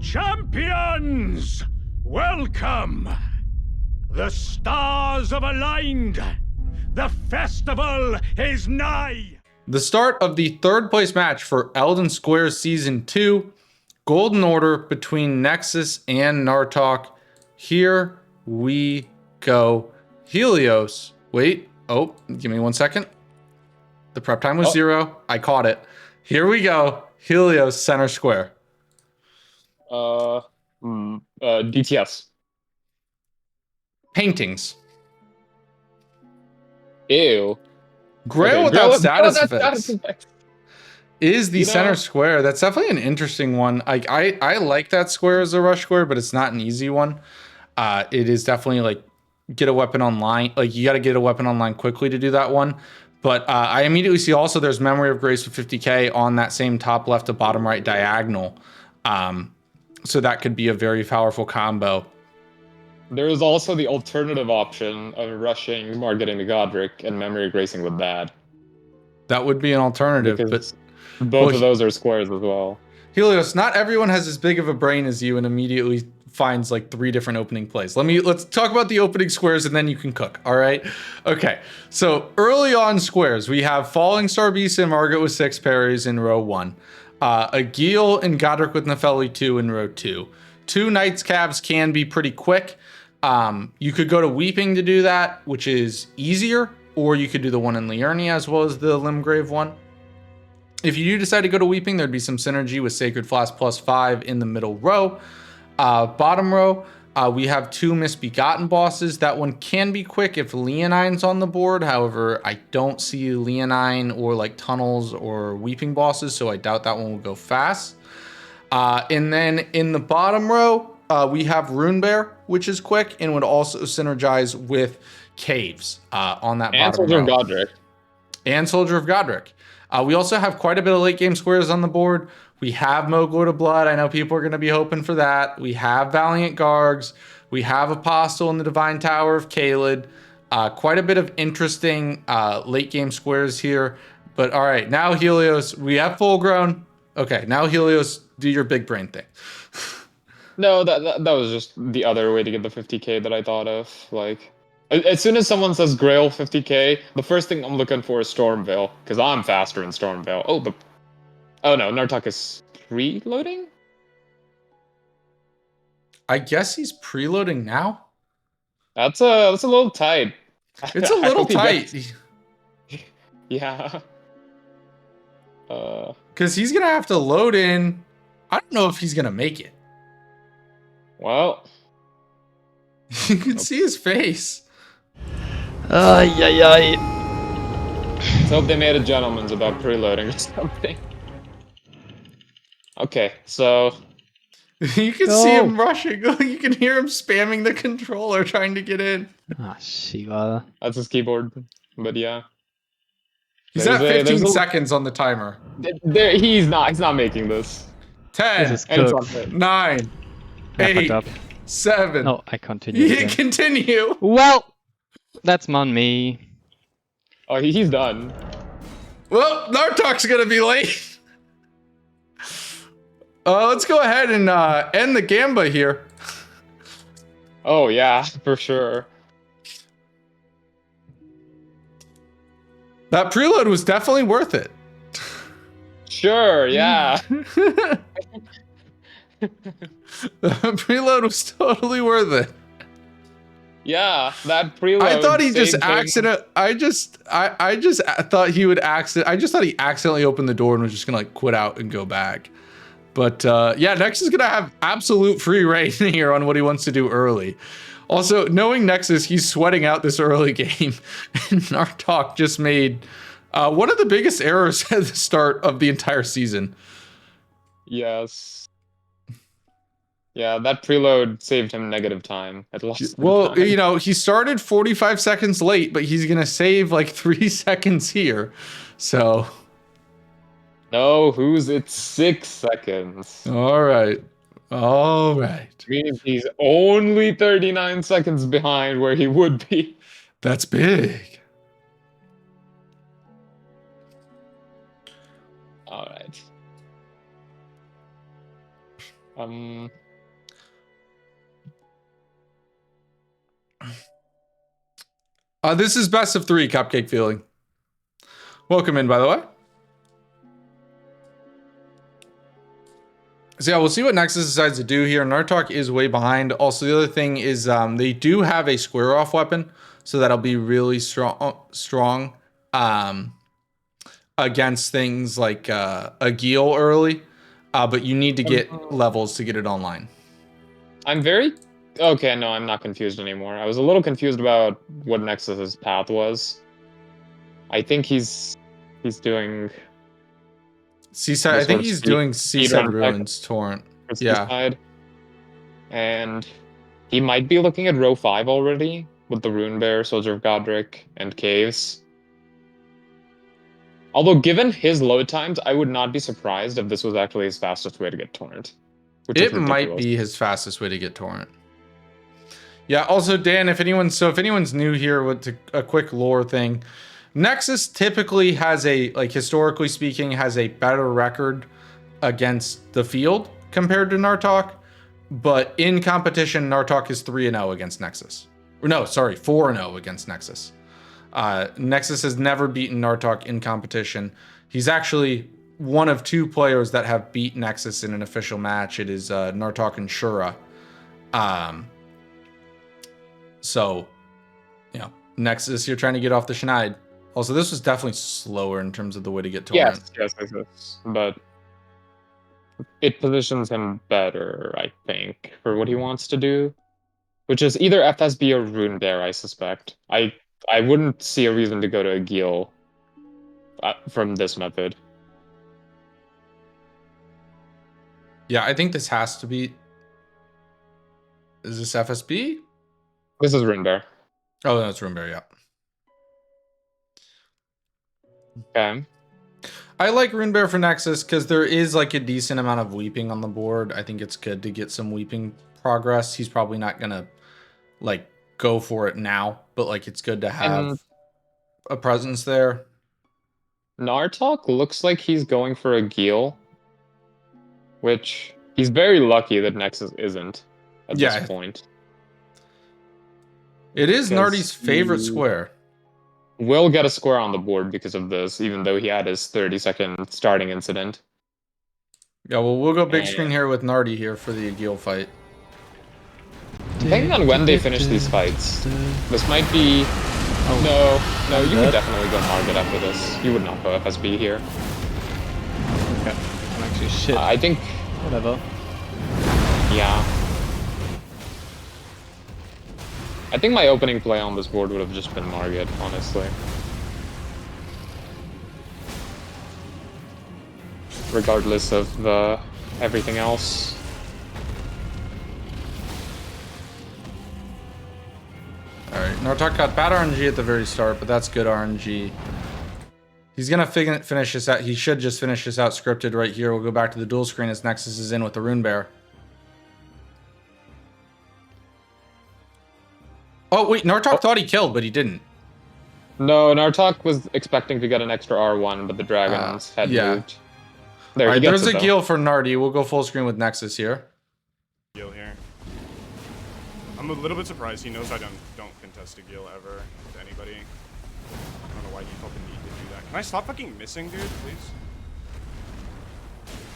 Champions, welcome! The stars have aligned. The festival is nigh. The start of the third place match for Elden Squares Season 2, Golden Order between Nexus and Nartock. Here we go. Helios. Wait. Oh, give me 1 second. The prep time was 0. I caught it. Here we go. Helios center square. DTS. Paintings. Ew. Grail Okay, without Grail status without effects is the center square. That's definitely an interesting one. I like that square as a rush square, but it's not an easy one. It is definitely like get a weapon online. Like you got to get a weapon online quickly to do that one. But I immediately see also there's Memory of Grace with 50k on that same top left to bottom right diagonal. So that could be a very powerful combo. There is also the alternative option of rushing Margaret to Godric and Memory Gracing with that. That would be an alternative, Because but both of those are squares as well. Helios, not everyone has as big of a brain as you and immediately finds like 3 different opening plays. Let's talk about the opening squares and then you can cook. All right. Okay. So early on squares, we have Falling Star Beast and Margaret with 6 parries in row 1. Agil and Godric with Nepheli 2 in row 2. 2 Knights Cabs can be pretty quick. You could go to Weeping to do that, which is easier, or you could do the one in Liurnia as well as the Limgrave one. If you do decide to go to Weeping, there'd be some synergy with Sacred Flask +5 in the middle row. Bottom row, we have 2 Misbegotten bosses. That one can be quick if Leonine's on the board. However, I don't see Leonine or like Tunnels or Weeping bosses, so I doubt that one will go fast. And then in the bottom row, we have Runebear, which is quick and would also synergize with Caves on that And bottom Soldier row. of Godric. And Soldier of Godric. We also have quite a bit of late game squares on the board. We have Mogwort of Blood. I know people are going to be hoping for that. We have Valiant Gargs. We have Apostle in the Divine Tower of Caelid. Quite a bit of interesting late game squares here. But all right, now Helios, we have full grown. Okay, now Helios, do your big brain thing. No, that was just the other way to get the 50k that I thought of. Like, as soon as someone says Grail 50k, the first thing I'm looking for is Stormveil, because I'm faster in Stormveil. Oh no, Nartock is preloading? I guess he's preloading now. That's a little tight. It's a little tight. Yeah. Because he's going to have to load in. I don't know if he's going to make it. Well. You can see his face. Ay. Let's hope they made a gentleman's about preloading or something. Okay, so. You can see him rushing. You can hear him spamming the controller trying to get in. Ah, chivada. That's his keyboard, but yeah. He's at 15 seconds on the timer. He's not making this. 10, This is cooked. 9, 8, 7. No, I continue. You continue. Well, that's on me. Oh, he's done. Well, Nartock's gonna be late. Let's go ahead and end the Gamba here. Oh yeah, for sure. That preload was definitely worth it. Sure, yeah. The preload was totally worth it. Yeah, that preload. I thought he just thought he would I just thought he accidentally opened the door and was just gonna like quit out and go back. But yeah, Nexus is gonna have absolute free reign here on what he wants to do early. Also, knowing Nexus, he's sweating out this early game, and Nartock just made one of the biggest errors at the start of the entire season. Yes. Yeah, that preload saved him negative time. At least. Well, you know, he started 45 seconds late, but he's gonna save like 3 seconds here. So. No, who's it? 6 seconds. All right. Means he's only 39 seconds behind where he would be. That's big. All right. Um, This is best of 3 Cupcake Feeling. Welcome in, by the way. So yeah, we'll see what Nexus decides to do here. Nartock is way behind. Also, the other thing is they do have a square off weapon, so that'll be really strong against things like a Geel early. But you need to get levels to get it online. I'm very... Okay, no, I'm not confused anymore. I was a little confused about what Nexus's path was. I think he's doing... Seaside, I think he's doing Seaside Ruins Torrent. Yeah. Seaside. And he might be looking at row 5 already, with the Rune Bear, Soldier of Godric, and Caves. Although, given his load times, I would not be surprised if this was actually his fastest way to get Torrent. It might be his fastest way to get Torrent. Yeah, also, Dan, if anyone's new here with a quick lore thing, Nexus typically has historically speaking, has a better record against the field compared to Nartock, but in competition, Nartock is 3-0 against Nexus. No, sorry, 4-0 against Nexus. Nexus has never beaten Nartock in competition. He's actually one of 2 players that have beat Nexus in an official match. It is Nartock and Shura. So, Nexus, you're trying to get off the Schneid. Also, this was definitely slower in terms of the way to get Torrent. Yes. But it positions him better, I think, for what he wants to do. Which is either FSB or Rune Bear, I suspect. I wouldn't see a reason to go to a Geel from this method. Yeah, I think this has to be... Is this FSB? This is Rune Bear. Oh, that's Rune Bear, yeah. Okay. I like Rune Bear for Nexus because there is a decent amount of weeping on the board. I think it's good to get some weeping progress. He's probably not gonna go for it now, but it's good to have a presence there. Nartock looks like he's going for a Geel, which he's very lucky that Nexus isn't at this point. It is Narty's favorite square. Will get a square on the board because of this, even though he had his 30-second starting incident. Yeah, well, we'll go big screen here with Narty here for the Agil fight. Depending on when they finish these fights, this might be... Oh. No, you would definitely go Margit after this. You would not go FSB here. Okay. Actually, shit. I think... Whatever. Yeah. I think my opening play on this board would have just been Margit, honestly. Regardless of everything else. Alright, Nartock got bad RNG at the very start, but that's good RNG. He's gonna finish this out. He should just finish this out scripted right here. We'll go back to the dual screen as Nexus is in with the Rune Bear. Oh, wait, Nartock thought he killed, but he didn't. No, Nartock was expecting to get an extra R1, but the dragons had moved. There, Alright, there's a Geel for Narty. We'll go full screen with Nexus here. Geel here. I'm a little bit surprised he knows I don't contest a Geel ever to anybody. I don't know why he felt the need to do that. Can I stop fucking missing, dude, please?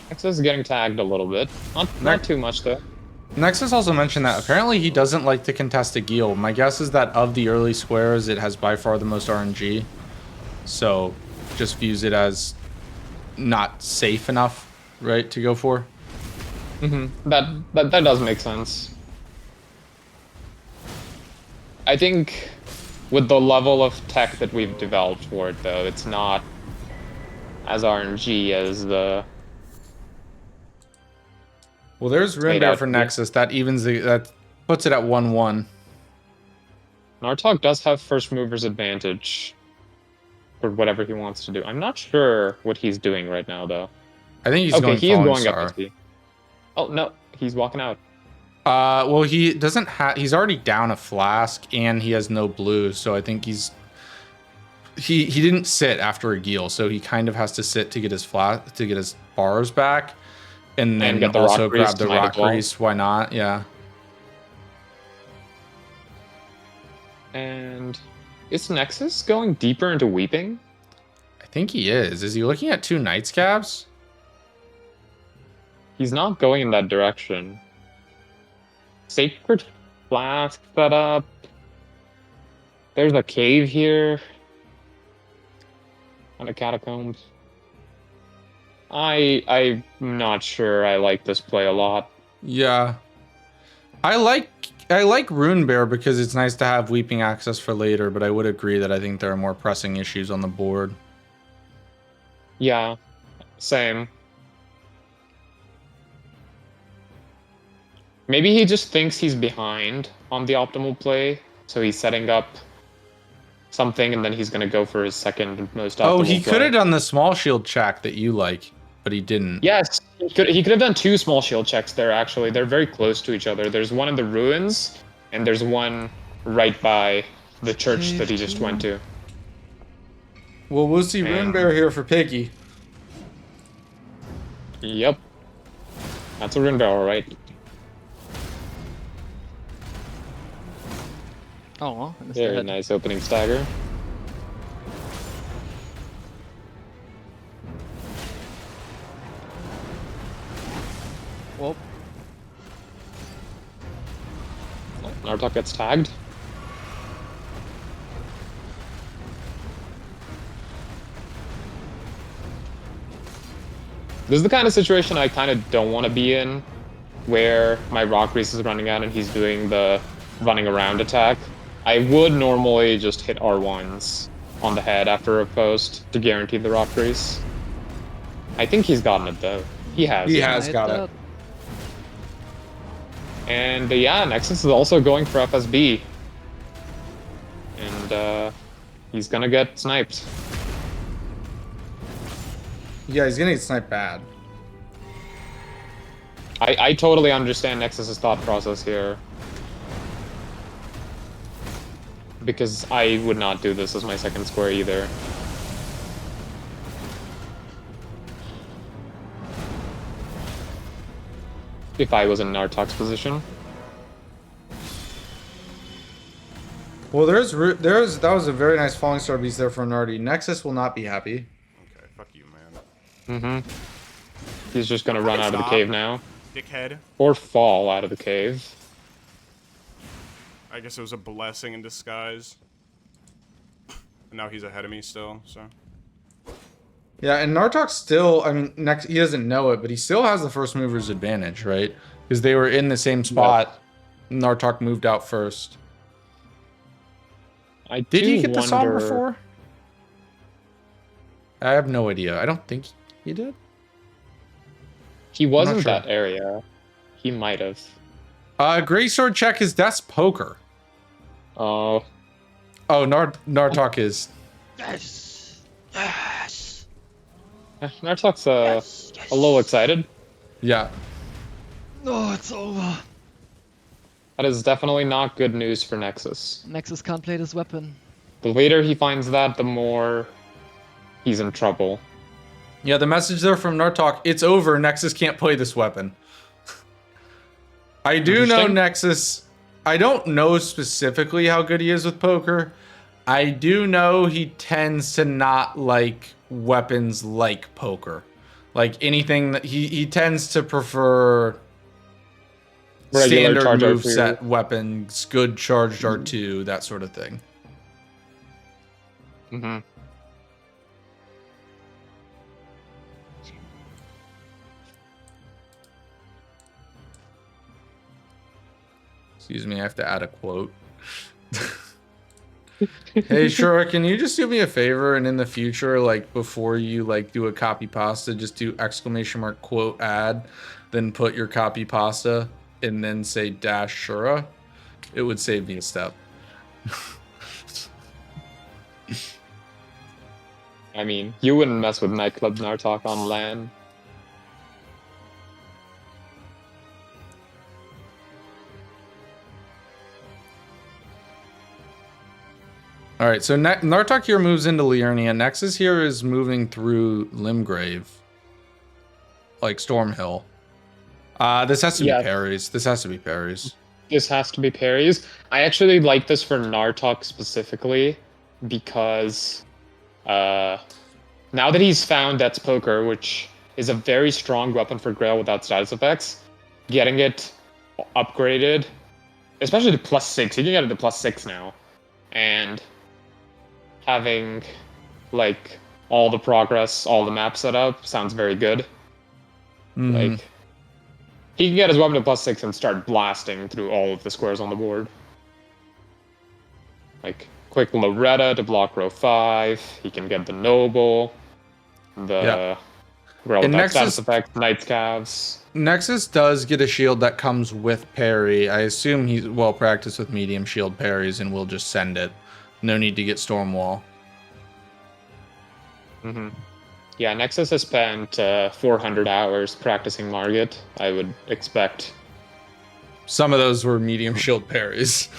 Nexus is getting tagged a little bit. Not too much, though. Nexus also mentioned that apparently he doesn't like to contest a Geel. My guess is that of the early squares, it has by far the most RNG. So just views it as not safe enough, right, to go for. That does make sense. I think with the level of tech that we've developed for it, though, it's not as RNG as the... Well, there's Rune Bear for Nexus. That evens that puts it at 1-1. Nartock does have first mover's advantage for whatever he wants to do. I'm not sure what he's doing right now, though. I think he's going up. Oh no, he's walking out. Well, he doesn't have. He's already down a flask, and he has no blue. So I think he didn't sit after a Geel, so he kind of has to sit to get his bars back. And then get the also rock grab grease, the might rock as well. grease. Why not? Yeah. And is Nexus going deeper into Weeping? I think he is. Is he looking at 2 Knights cabs? He's not going in that direction. Sacred Flask set up. There's a cave here. And a catacombs. I'm not sure I like this play a lot. Yeah. I like Rune Bear because it's nice to have Weeping access for later, but I would agree that I think there are more pressing issues on the board. Yeah, same. Maybe he just thinks he's behind on the optimal play, so he's setting up something and then he's gonna go for his second most optimal Oh, he play. could have done the small shield check that you like, but he didn't. Yes, he could have done 2 small shield checks there, actually. They're very close to each other. There's one in the ruins, and there's one right by the church that he just went to. Well, we'll see Rune Bear here for Piggy. Yep. That's a rune barrel, right? Oh, well, Very nice opening stagger. Well, Nartock gets tagged. This is the kind of situation I kind of don't want to be in, where my rock grease is running out and he's doing the running around attack. I would normally just hit R1s on the head after a post to guarantee the rock grease. I think he's gotten it though. He has. He has got it. And yeah, Nexus is also going for FSB. And he's gonna get sniped. Yeah, he's gonna get sniped bad. I totally understand Nexus's thought process here. Because I would not do this as my second square either. If I was in Nartock's position. Well, that was a very nice falling star beast there from Nardi. Nexus will not be happy. Okay, fuck you, man. He's just gonna run out of the cave now. Dickhead. Or fall out of the cave. I guess it was a blessing in disguise. And now he's ahead of me still, so. Yeah, and Nartok still, I mean, he doesn't know it, but he still has the first mover's advantage, right? Because they were in the same spot. Yep. Nartok moved out first. Did he get the song before? I have no idea. I don't think he did. He wasn't that area. He might have. Gray Sword check his death's poker. Oh. Oh, Nartok is. Yes. Yes. Nartock's a little excited. Yeah. Oh, it's over. That is definitely not good news for Nexus. Nexus can't play this weapon. The later he finds that, the more he's in trouble. Yeah, the message there from Nartok, it's over, Nexus can't play this weapon. I do know Nexus, I don't know specifically how good he is with poker. I do know he tends to not like weapons like poker. Like anything that he tends to prefer regular standard moveset weapons, good charged R2, that sort of thing. Excuse me, I have to add a quote. Hey, Shura, can you just do me a favor and in the future, like before you like do a copy pasta, just do ! quote add, then put your copy pasta and then say dash Shura? It would save me a step. I mean, you wouldn't mess with Nightclub Nartok on LAN. All right, so Nartok here moves into Liurnia. Nexus here is moving through Limgrave, like Stormhill. This has to be Yeah. parries. This has to be parries. This has to be parries. I actually like this for Nartock specifically because now that he's found Death's Poker, which is a very strong weapon for Grail without status effects, getting it upgraded, especially to +6, he can get it to +6 now, and having like all the progress, all the maps set up sounds very good. Mhm. Like he can get his weapon to +6 and start blasting through all of the squares on the board. Like quick Loretta to block row 5. He can get the Noble, the Grail And without status Nexus- effect, Knight's Calves. Nexus does get a shield that comes with parry. I assume he's well practiced with medium shield parries and will just send it. No need to get Stormwall. Yeah, Nexus has spent 400 hours practicing Margit. I would expect. Some of those were medium shield parries.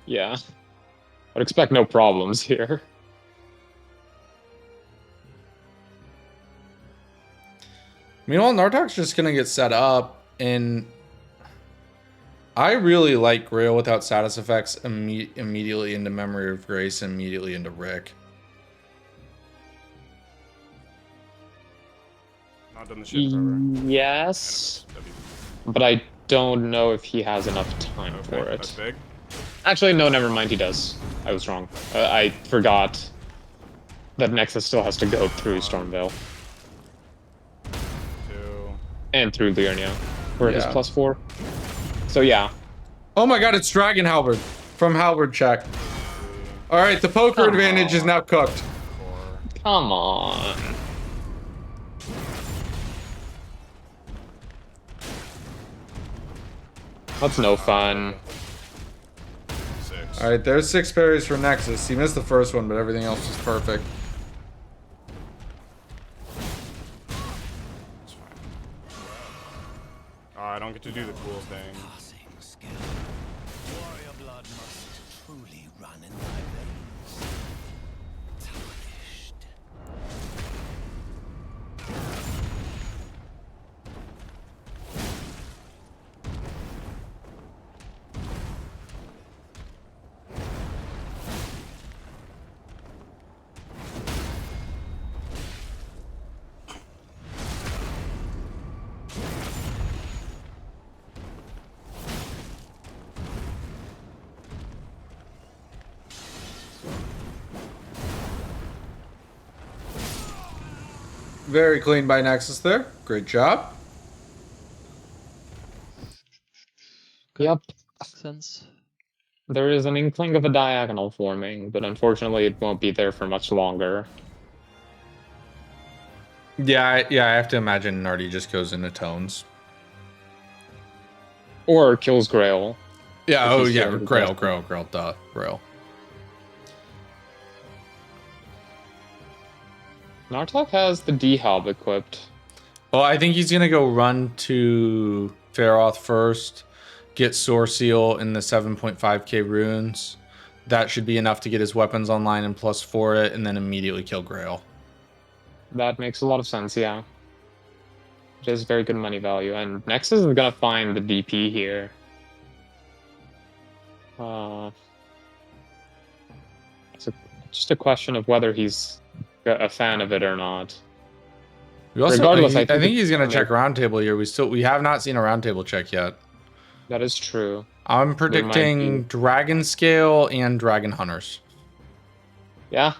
Yeah. I'd expect no problems here. Meanwhile, Nartock's just gonna get set up, and I really like Grail without status effects immediately into Memory of Grace and immediately into Rick. Not done the shit forever. Yes, W. but I don't know if he has enough time Okay, for that's it. big. Actually, no, never mind, he does. I was wrong. I forgot that Nexus still has to go through Stormvale 2. and through Liurnia for his Yeah. +4. So yeah, Oh my god, it's Dragon Halberd from Halberd check. Alright, the poker Come advantage is on. now cooked. 4. come on. That's no fun. 6. Alright, there's 6 parries for Nexus. He missed the first one, but everything else was perfect. That's fine. Oh, I don't get to do the cool thing. Passing skill. Warrior blood must truly run in my veins. Tarnished. Very clean by Nexus there. Great job. Yep. Makes sense. There is an inkling of a diagonal forming, but unfortunately it won't be there for much longer. Yeah, I have to imagine Nardi just goes into tones. Or kills Grail. Yeah, If oh he's yeah, favorite Grail, person. Grail. Nartock has the D-Halb equipped. Well, I think he's gonna go run to Feroth first, get Source Seal in the 7.5k runes. That should be enough to get his weapons online and +4 it, and then immediately kill Grail. That makes a lot of sense, yeah. It is very good money value, and Nexus is gonna find the DP here. It's just a question of whether he's a fan of it or not. We also, Regardless, I I think think he's gonna it's- check roundtable here. We have not seen a roundtable check yet. That is true. I'm might predicting be. Dragon Scale and Dragon Hunters. Yeah,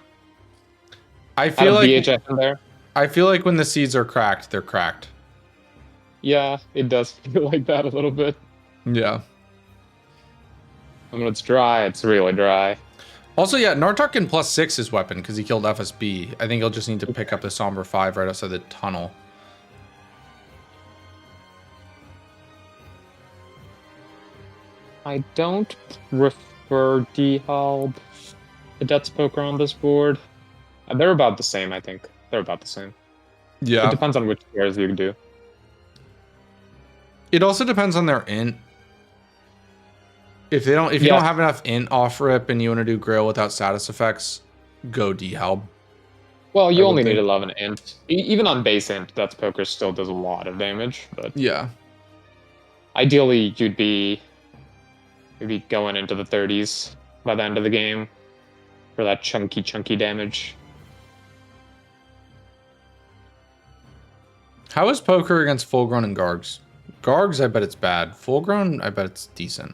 I had a feel like VHF in there. I feel like when the seeds are cracked, they're cracked. Yeah, it does feel like that a little bit. Yeah. And when it's dry, it's really dry. Also, yeah, Nartock can +6 his weapon because he killed FSB. I think he'll just need to pick up the Somber 5 right outside the tunnel. I don't prefer D-Halb to Death's Poker on this board. They're about the same, I think. They're about the same. It Yeah. depends on which squares you do. It also depends on their int. If you don't Yes. have enough int off rip and you want to do Grail without status effects, go D-Halb. Well, you I would only need think. 11 int. Even on base int, Death's Poker still does a lot of damage, but Yeah. Ideally, you'd be maybe going into the 30s by the end of the game for that chunky damage. How is poker against full grown and Gargs? Gargs, I bet it's bad. Full grown, I bet it's decent.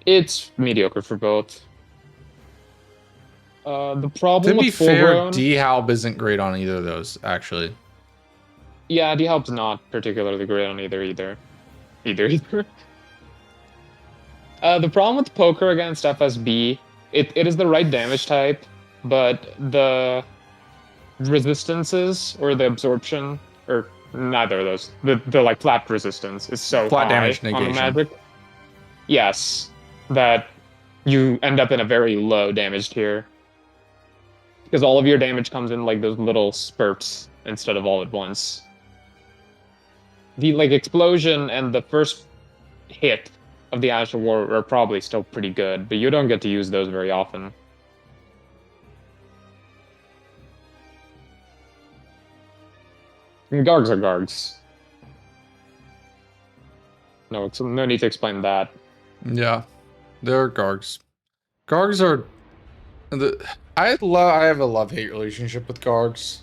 It's mediocre for both. The problem To be with full fair, grown, D-Halb isn't great on either of those, actually. yeah, D-Help's not particularly great on either. The problem with poker against FSB, it is the right damage type, but the resistances or the absorption, or neither of those, the like flat resistance is so Flat high damage on the negation. magic. Yes, that you end up in a very low damage tier. Because all of your damage comes in like those little spurts instead of all at once. The like explosion and the first hit of the Ash of War are probably still pretty good, but you don't get to use those very often. And Gargs are Gargs. No, no need to explain that. Yeah, they're Gargs. Gargs are... I have a love-hate relationship with Gargs.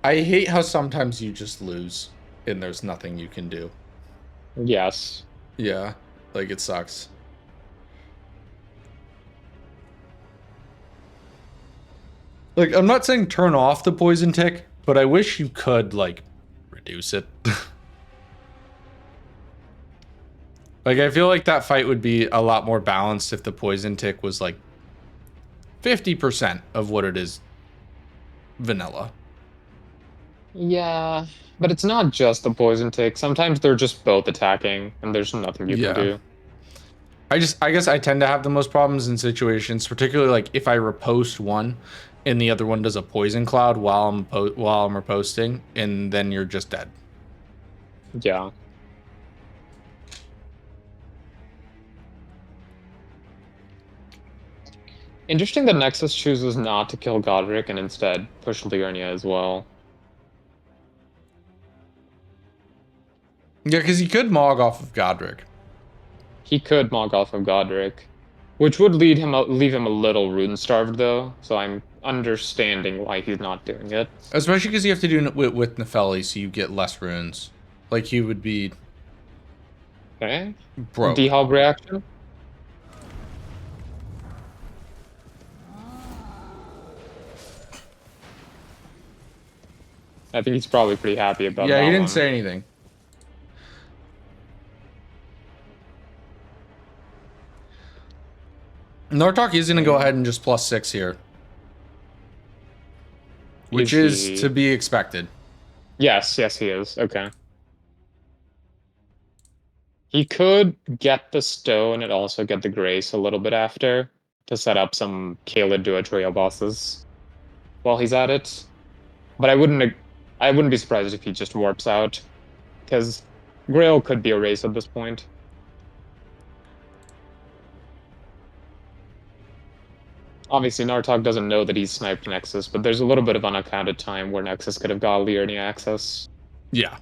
I hate how sometimes you just lose and there's nothing you can do. Yes. Yeah, like it sucks. Like, I'm not saying turn off the poison tick, but I wish you could, like, reduce it. Like, I feel like that fight would be a lot more balanced if the poison tick was, like, 50% of what it is vanilla. Yeah, but it's not just the poison tick. Sometimes they're just both attacking, and there's nothing you can do. I guess I tend to have the most problems in situations, particularly like if I riposte one and the other one does a poison cloud while I'm riposting, and then you're just dead. Yeah. Interesting that Nexus chooses not to kill Godric and instead push Liurnia as well. Yeah, because he could Mog off of Godric. He could Mog off of Godric, which would leave him a little rune-starved though, so I'm understanding why he's not doing it. Especially because you have to do it with Nefeli, so you get less runes. Like, he would be Okay. broke. D-Hog reaction? I think he's probably pretty happy about that. Yeah, he didn't one. say anything. Nartock is going to go ahead and just +6 here. Which is to be expected. Yes, he is. Okay. He could get the stone and also get the grace a little bit after to set up some Caelid Duatrio bosses while he's at it. But I wouldn't be surprised if he just warps out, because Grail could be erased at this point. Obviously, Nartock doesn't know that he's sniped Nexus, but there's a little bit of unaccounted time where Nexus could have got Liurnia access. Yeah.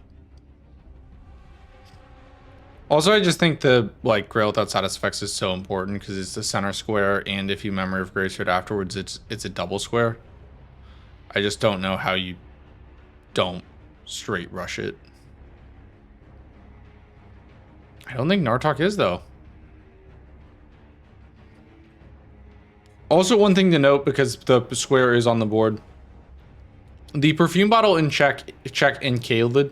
Also, I just think the Grail without status effects is so important because it's the center square, and if you Memory of Grace it afterwards, it's a double square. I just don't know how you don't straight rush it. I don't think Nartock is, though. Also, one thing to note, because the square is on the board, the perfume bottle in check in Caelid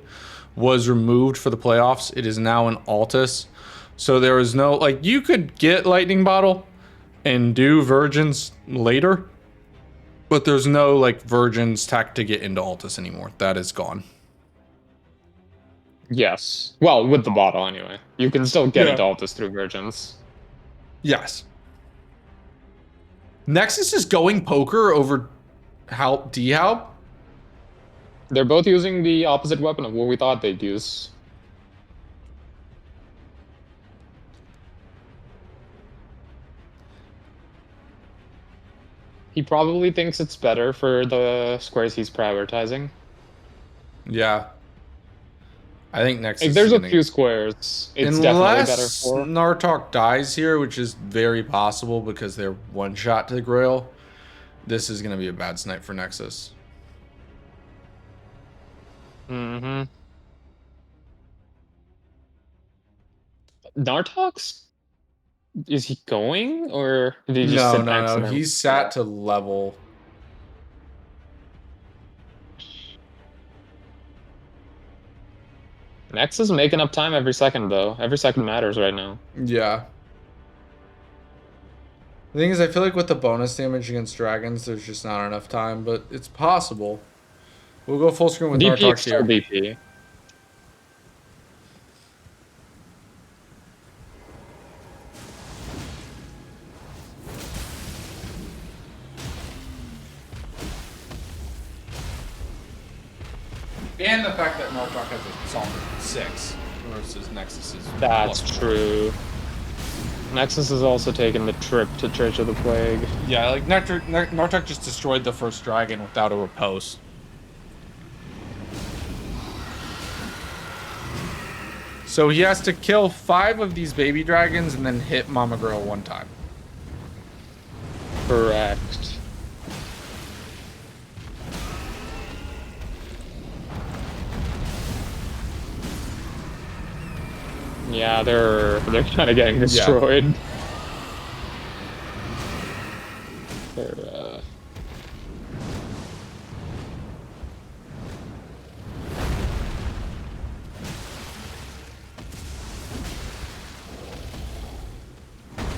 was removed for the playoffs. It is now in Altus. So there is no, like, you could get Lightning Bottle and do Virgins later, but there's no, like, Virgins tech to get into Altus anymore. That is gone. Yes. Well, with the bottle, anyway. You can still get Yeah. into Altus through Virgins. Yes. Nexus is going poker over D-Halb? They're both using the opposite weapon of what we thought they'd use. He probably thinks it's better for the squares he's prioritizing. Yeah. I think Nexus Like, there's is a gonna... few squares. It's definitely better Unless for. Nartock dies here, which is very possible because they're one shot to the Grail, this is going to be a bad snipe for Nexus. Mm-hmm. Nartox? Is he going, or did he just No, sit no, X no. and then... He's sat to level. Nexus is making up time every second, though. Every second matters right now. Yeah. The thing is, I feel like with the bonus damage against dragons, there's just not enough time, but it's possible. We'll go full screen with DP Nartock is still here. DP. And the fact that Nartock has a solid 6 versus Nexus's. That's true. Nexus has also taken the trip to Church of the Plague. Yeah, like Nartock just destroyed the first dragon without a riposte. So he has to kill 5 of these baby dragons and then hit Mama Girl 1 time. Correct. Yeah, they're kind of getting destroyed. They're,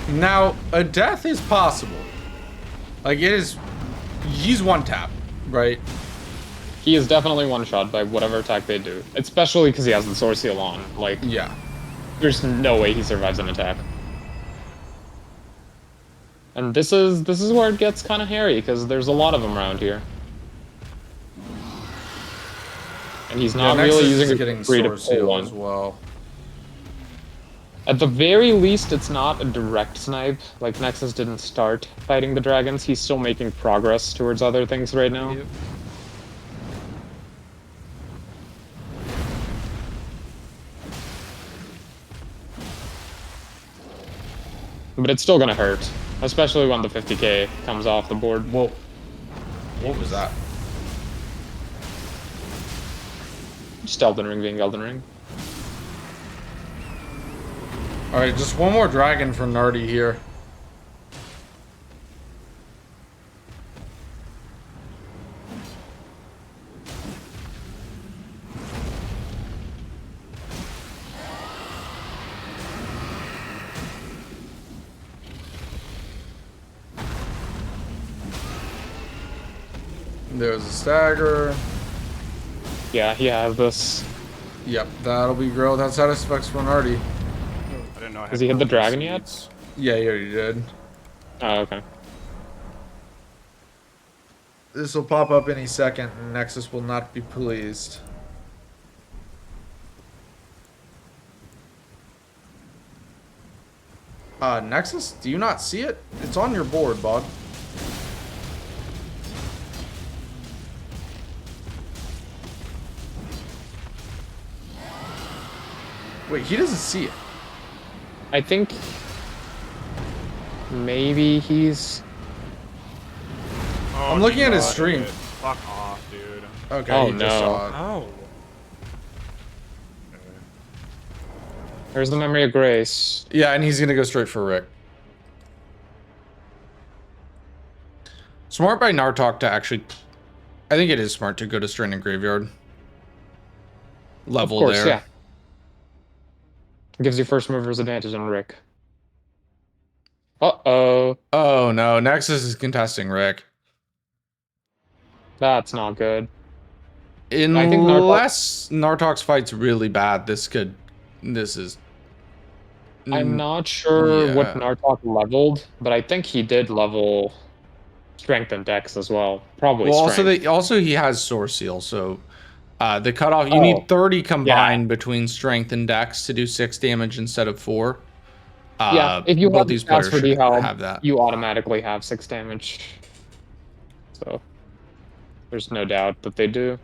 Now, a death is possible. Like, it is... He's one tap, right? He is definitely one shot by whatever attack they do, especially because he has the Sword Seal on. Like, Yeah. there's no way he survives an attack. And this is where it gets kind of hairy, because there's a lot of them around here. And he's not Nexus really is using getting it free to Sword pull Seal one. as well. At the very least, it's not a direct snipe. Like, Nexus didn't start fighting the dragons. He's still making progress towards other things right now. Yep. But it's still gonna hurt. Especially when the 50k comes off the board. Whoa. What was that? Just Elden Ring being Elden Ring. Alright, just one more dragon for Narty here. There's a stagger. Yeah, he has this. Yep, that'll be Grill. That's satisfacts for Narty. I didn't know I had Has he hit the golden dragon yet? seeds. Yeah, he already did. Oh, okay. This will pop up any second, and Nexus will not be pleased. Nexus, do you not see it? It's on your board, bud. Wait, he doesn't see it. I think maybe he's... Oh, I'm looking at his God, stream. dude. Fuck off, dude. Okay, Oh, he just no. saw it. Oh. There's the Memory of Grace. Yeah, and he's gonna go straight for Rick. Smart by Nartock to actually... I think it is smart to go to Stranded Graveyard. Level Of course, there. yeah. Gives you first mover's advantage on Rick. Uh-oh. Oh no, Nexus is contesting Rick. That's not good. Unless Nartock's fight's really bad, this is... I'm not sure what yeah. Nartock leveled, but I think he did level Strength and Dex as well. Probably Well, Strength. also he has Source Seal, so the cutoff, you need 30 combined between Strength and Dex to do 6 damage instead of 4. Yeah, if you both have these stats players for should dehelp, have that. you automatically have 6 damage. So, there's no doubt that they do.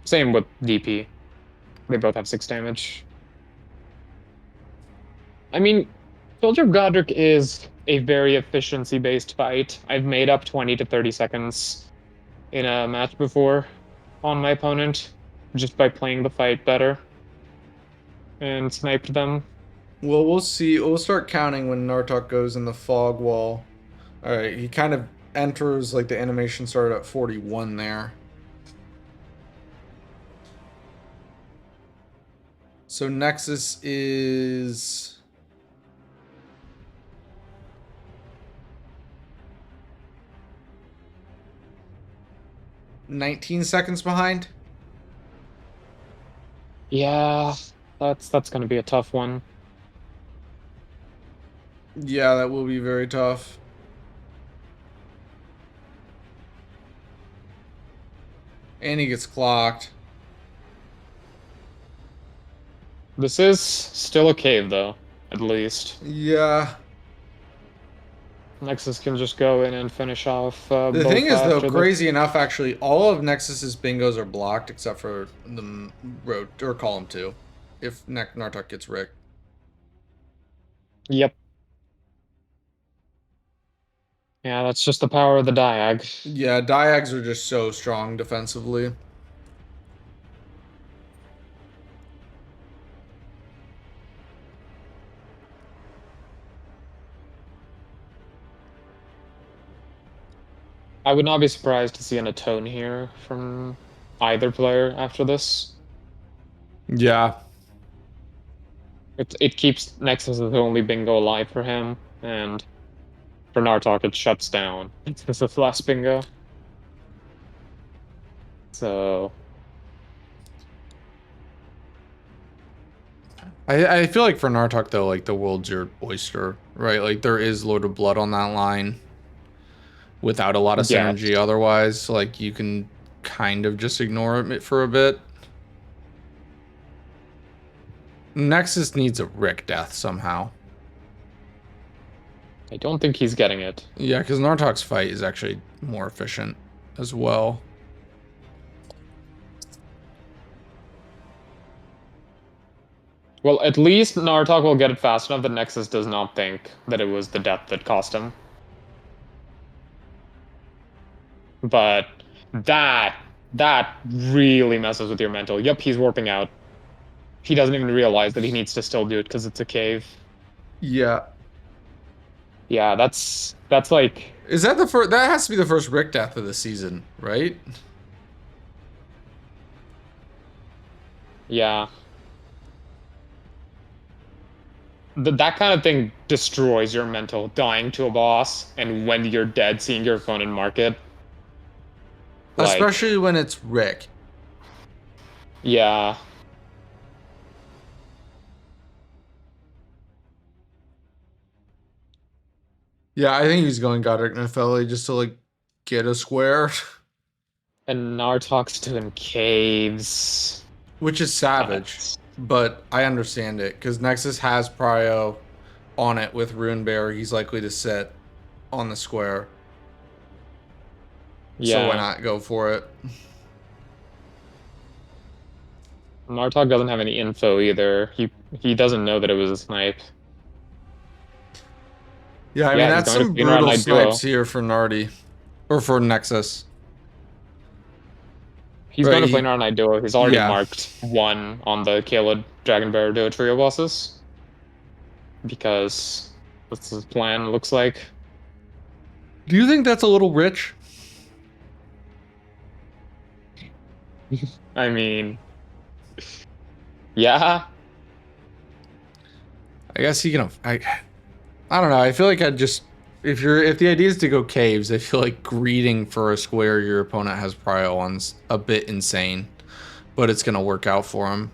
Same with DP. They both have 6 damage. I mean, Soldier of Godric is a very efficiency-based fight. I've made up 20 to 30 seconds in a match before on my opponent just by playing the fight better and sniped them. Well, we'll see. We'll start counting when Nartock goes in the fog wall. All right, he kind of enters, like the animation started at 41 there. So Nexus is 19 seconds behind. Yeah, that's gonna be a tough one. Yeah, that will be very tough. And he gets clocked. This is still a cave, though, at least. Yeah. Nexus can just go in and finish off The both thing is, though, after crazy enough, actually, all of Nexus's bingos are blocked except for the road or column 2. If Nartock gets Rick. Yep. Yeah, that's just the power of the Diag. Yeah, Diags are just so strong defensively. I would not be surprised to see an atone here from either player after this. Yeah. It keeps Nexus as the only bingo alive for him, and for Nartok it shuts down. This is the last bingo. So I feel like for Nartok, though, like, the world's your oyster, right? Like, there is Lord of Blood on that line without a lot of synergy. yes. Otherwise, like, you can kind of just ignore it for a bit. Nexus needs a Rick death somehow. I don't think he's getting it. Yeah, because Nartok's fight is actually more efficient as well. Well, at least Nartok will get it fast enough that Nexus does not think that it was the death that cost him. But that really messes with your mental. Yep, he's warping out. He doesn't even realize that he needs to still do it because it's a cave. Yeah. Yeah, that's like... Is that the first? That has to be the first Rick death of the season, right? Yeah. That kind of thing destroys your mental, dying to a boss, and when you're dead, seeing your opponent mark it. Like, Especially when it's Rick. yeah. Yeah, I think he's going Godric Nefelli just to, like, get a square. And Nartok's doing caves. Which is savage. But I understand it, because Nexus has Prio on it with Rune Bear. He's likely to sit on the square. Yeah. So why not go for it? Nartok doesn't have any info either. He doesn't know that it was a snipe. Yeah, I mean, Yeah, he's that's going to some Phoenix Knight brutal Duo. snipes here for Nardi. Or for Nexus. He's Right, going to play Narnight Duo. He's already yeah. marked 1 on the Caled Dragon Bear Duo trio bosses. Because that's his plan, looks like. Do you think that's a little rich? I mean... Yeah? I guess he can... I don't know. I feel like I'd just... If the idea is to go caves, I feel like greeting for a square your opponent has prio on's a bit insane. But it's going to work out for him.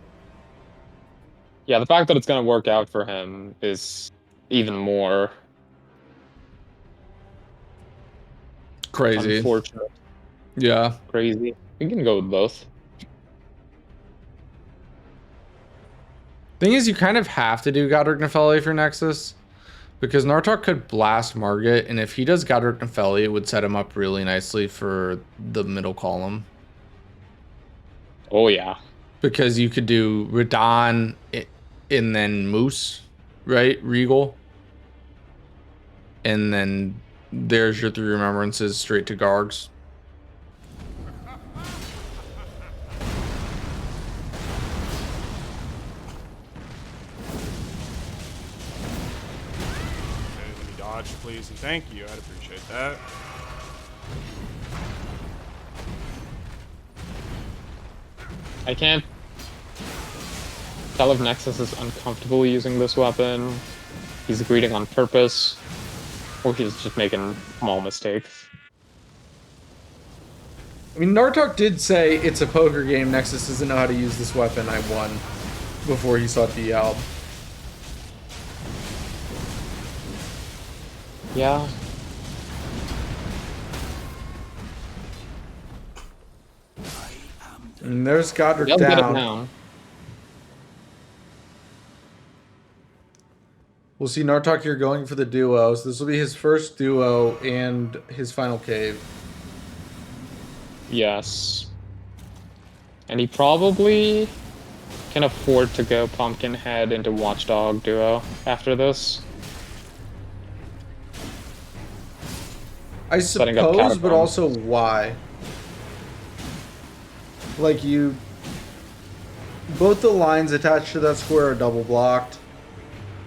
Yeah, the fact that it's going to work out for him is even more Crazy. unfortunate. Yeah. Crazy. We can go with both. Thing is, you kind of have to do Godric Nefelli for Nexus. Because Nartok could blast Margit, and if he does Godric Nefelli, it would set him up really nicely for the middle column. Oh, yeah. because you could do Radon and then Moose, right? Regal. And then there's your 3 remembrances straight to Gargs. Okay, let me dodge, please, and thank you. I'd appreciate that. I can't tell if Nexus is uncomfortable using this weapon, he's greeting on purpose, or he's just making small mistakes. I mean, Nartock did say it's a poker game. Nexus doesn't know how to use this weapon. I won before he saw DL. Yeah. And there's Godric He'll get it down. now. We'll see Nartock here going for the duos. This will be his first duo and his final cave. Yes. And he probably can afford to go Pumpkinhead into Watchdog duo after this. I Setting up suppose, but Catacomb. also why? Like you... Both the lines attached to that square are double blocked.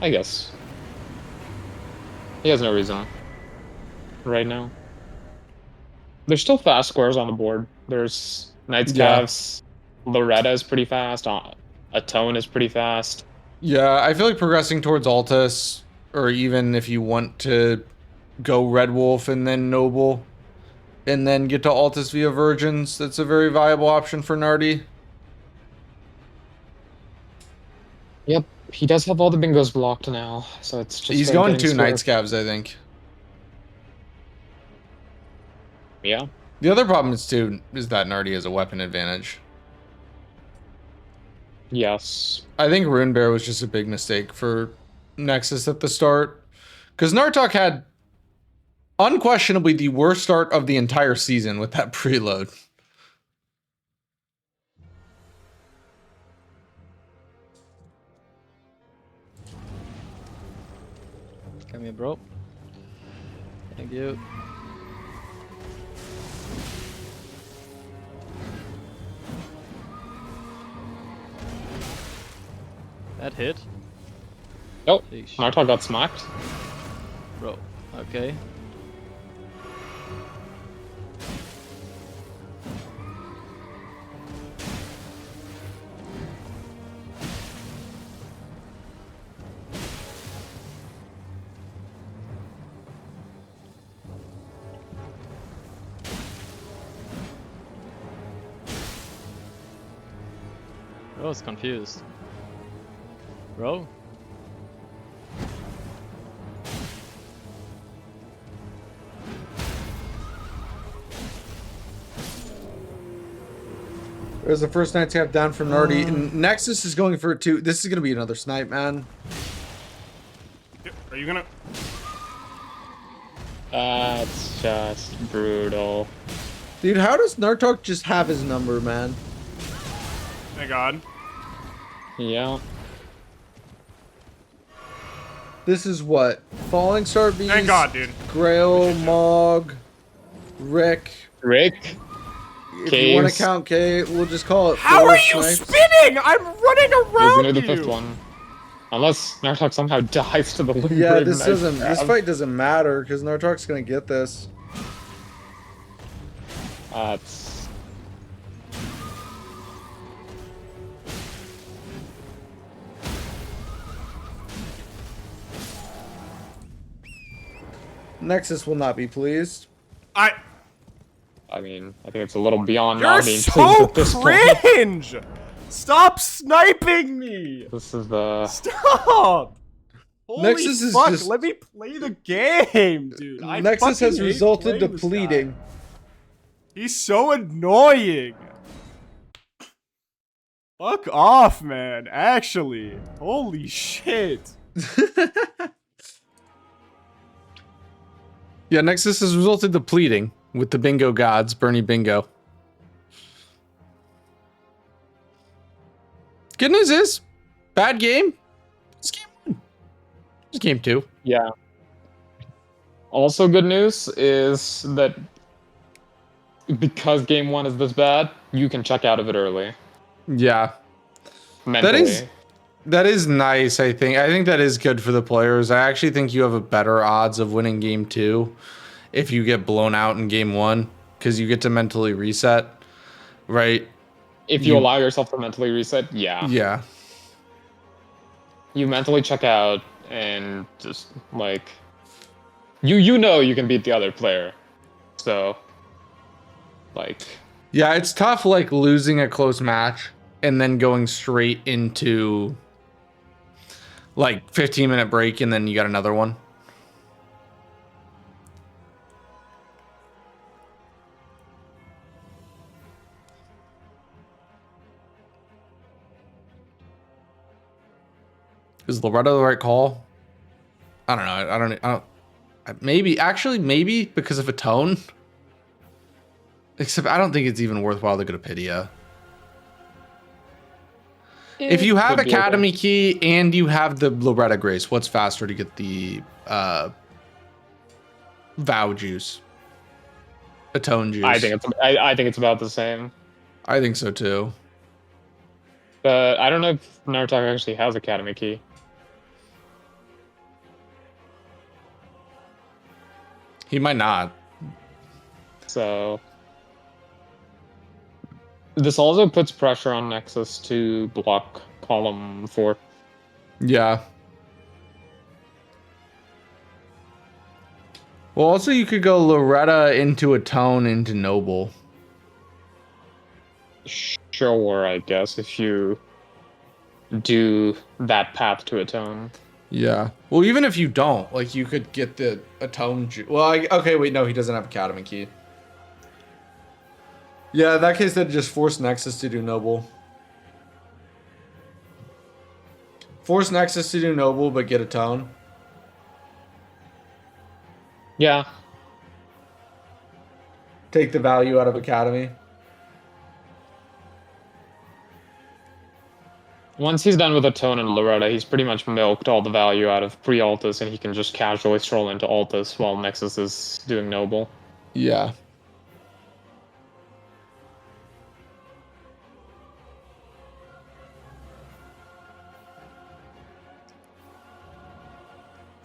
I guess. He has no reason. Right now. There's still fast squares on the board. There's Knight's Yeah. Calves. Loretta is pretty fast. Atone is pretty fast. Yeah, I feel like progressing towards Altus, or even if you want to go Red Wolf and then Noble, and then get to Altus via Virgins, that's a very viable option for Nardi. Yep, he does have all the bingos blocked now, so it's just. He's going 2 Night Scavs, I think. Yeah. The other problem is that Nardi has a weapon advantage. Yes. I think Rune Bear was just a big mistake for Nexus at the start. Because Nartock had unquestionably the worst start of the entire season with that preload. Come here, bro. Thank you. That hit. Oh, Sheesh. Nartok got smacked. Bro. Okay. I was confused. Bro? There's the first night tap down from Nardi. And Nexus is going for it too. This is going to be another snipe, man. Are you gonna? That's just brutal. Dude, how does Nartok just have his number, man? Thank God. Yeah. This is what? Falling Star Beast, Thank God, dude. Grail, Mog, Rick. Rick. If you want to Caves. count K, we'll just call it How four are you snipes. spinning? I'm running He's around gonna do you. the 5th one. Unless Nartok somehow dies to the loot. Yeah, Brig this Knight doesn't. This Scab. fight doesn't matter because Nartok's gonna get this. That's. Nexus will not be pleased. I mean, I think it's a little beyond You're not being so pleased at this point. cringe. Stop sniping me. This is the. Stop. Holy Nexus is fuck, just- let me play the game, dude. I Nexus fucking has hate resulted to playing this guy. pleading. He's so annoying. Fuck off, man. Actually. Holy shit. Yeah, Nexus has resulted to pleading with the bingo gods, Bernie Bingo. Good news is, bad game. It's game 1. It's game 2. Yeah. Also, good news is that because game 1 is this bad, you can check out of it early. Yeah. Mentally. That is nice, I think. I think that is good for the players. I actually think you have a better odds of winning game 2 if you get blown out in game 1, because you get to mentally reset, right? If you allow yourself to mentally reset, yeah. Yeah. You mentally check out and just like you know you can beat the other player. So like Yeah, it's tough like losing a close match and then going straight into like 15-minute break and then you got another one. Is Loretta the right call? I don't know. I don't. Maybe because of a tone. Except I don't think it's even worthwhile to go to Pydia. If you have Academy Key and you have the Loretta Grace, what's faster to get the Vow Juice? Atone Juice. I think it's about the same. I think so too. But I don't know if Nartock actually has Academy Key. He might not. So this also puts pressure on Nexus to block column 4. Yeah. Well, also you could go Loretta into Atone into Noble. Sure, I guess, if you do that path to Atone. Yeah. Well, even if you don't, like, you could get the Atone Juice. Well, okay, wait, no, he doesn't have Academy Key. Yeah, in that case, they'd just force Nexus to do Noble. Force Nexus to do Noble, but get Atone. Yeah. Take the value out of Academy. Once he's done with Atone and Loretta, he's pretty much milked all the value out of pre-Altus, and he can just casually stroll into Altus while Nexus is doing Noble. Yeah.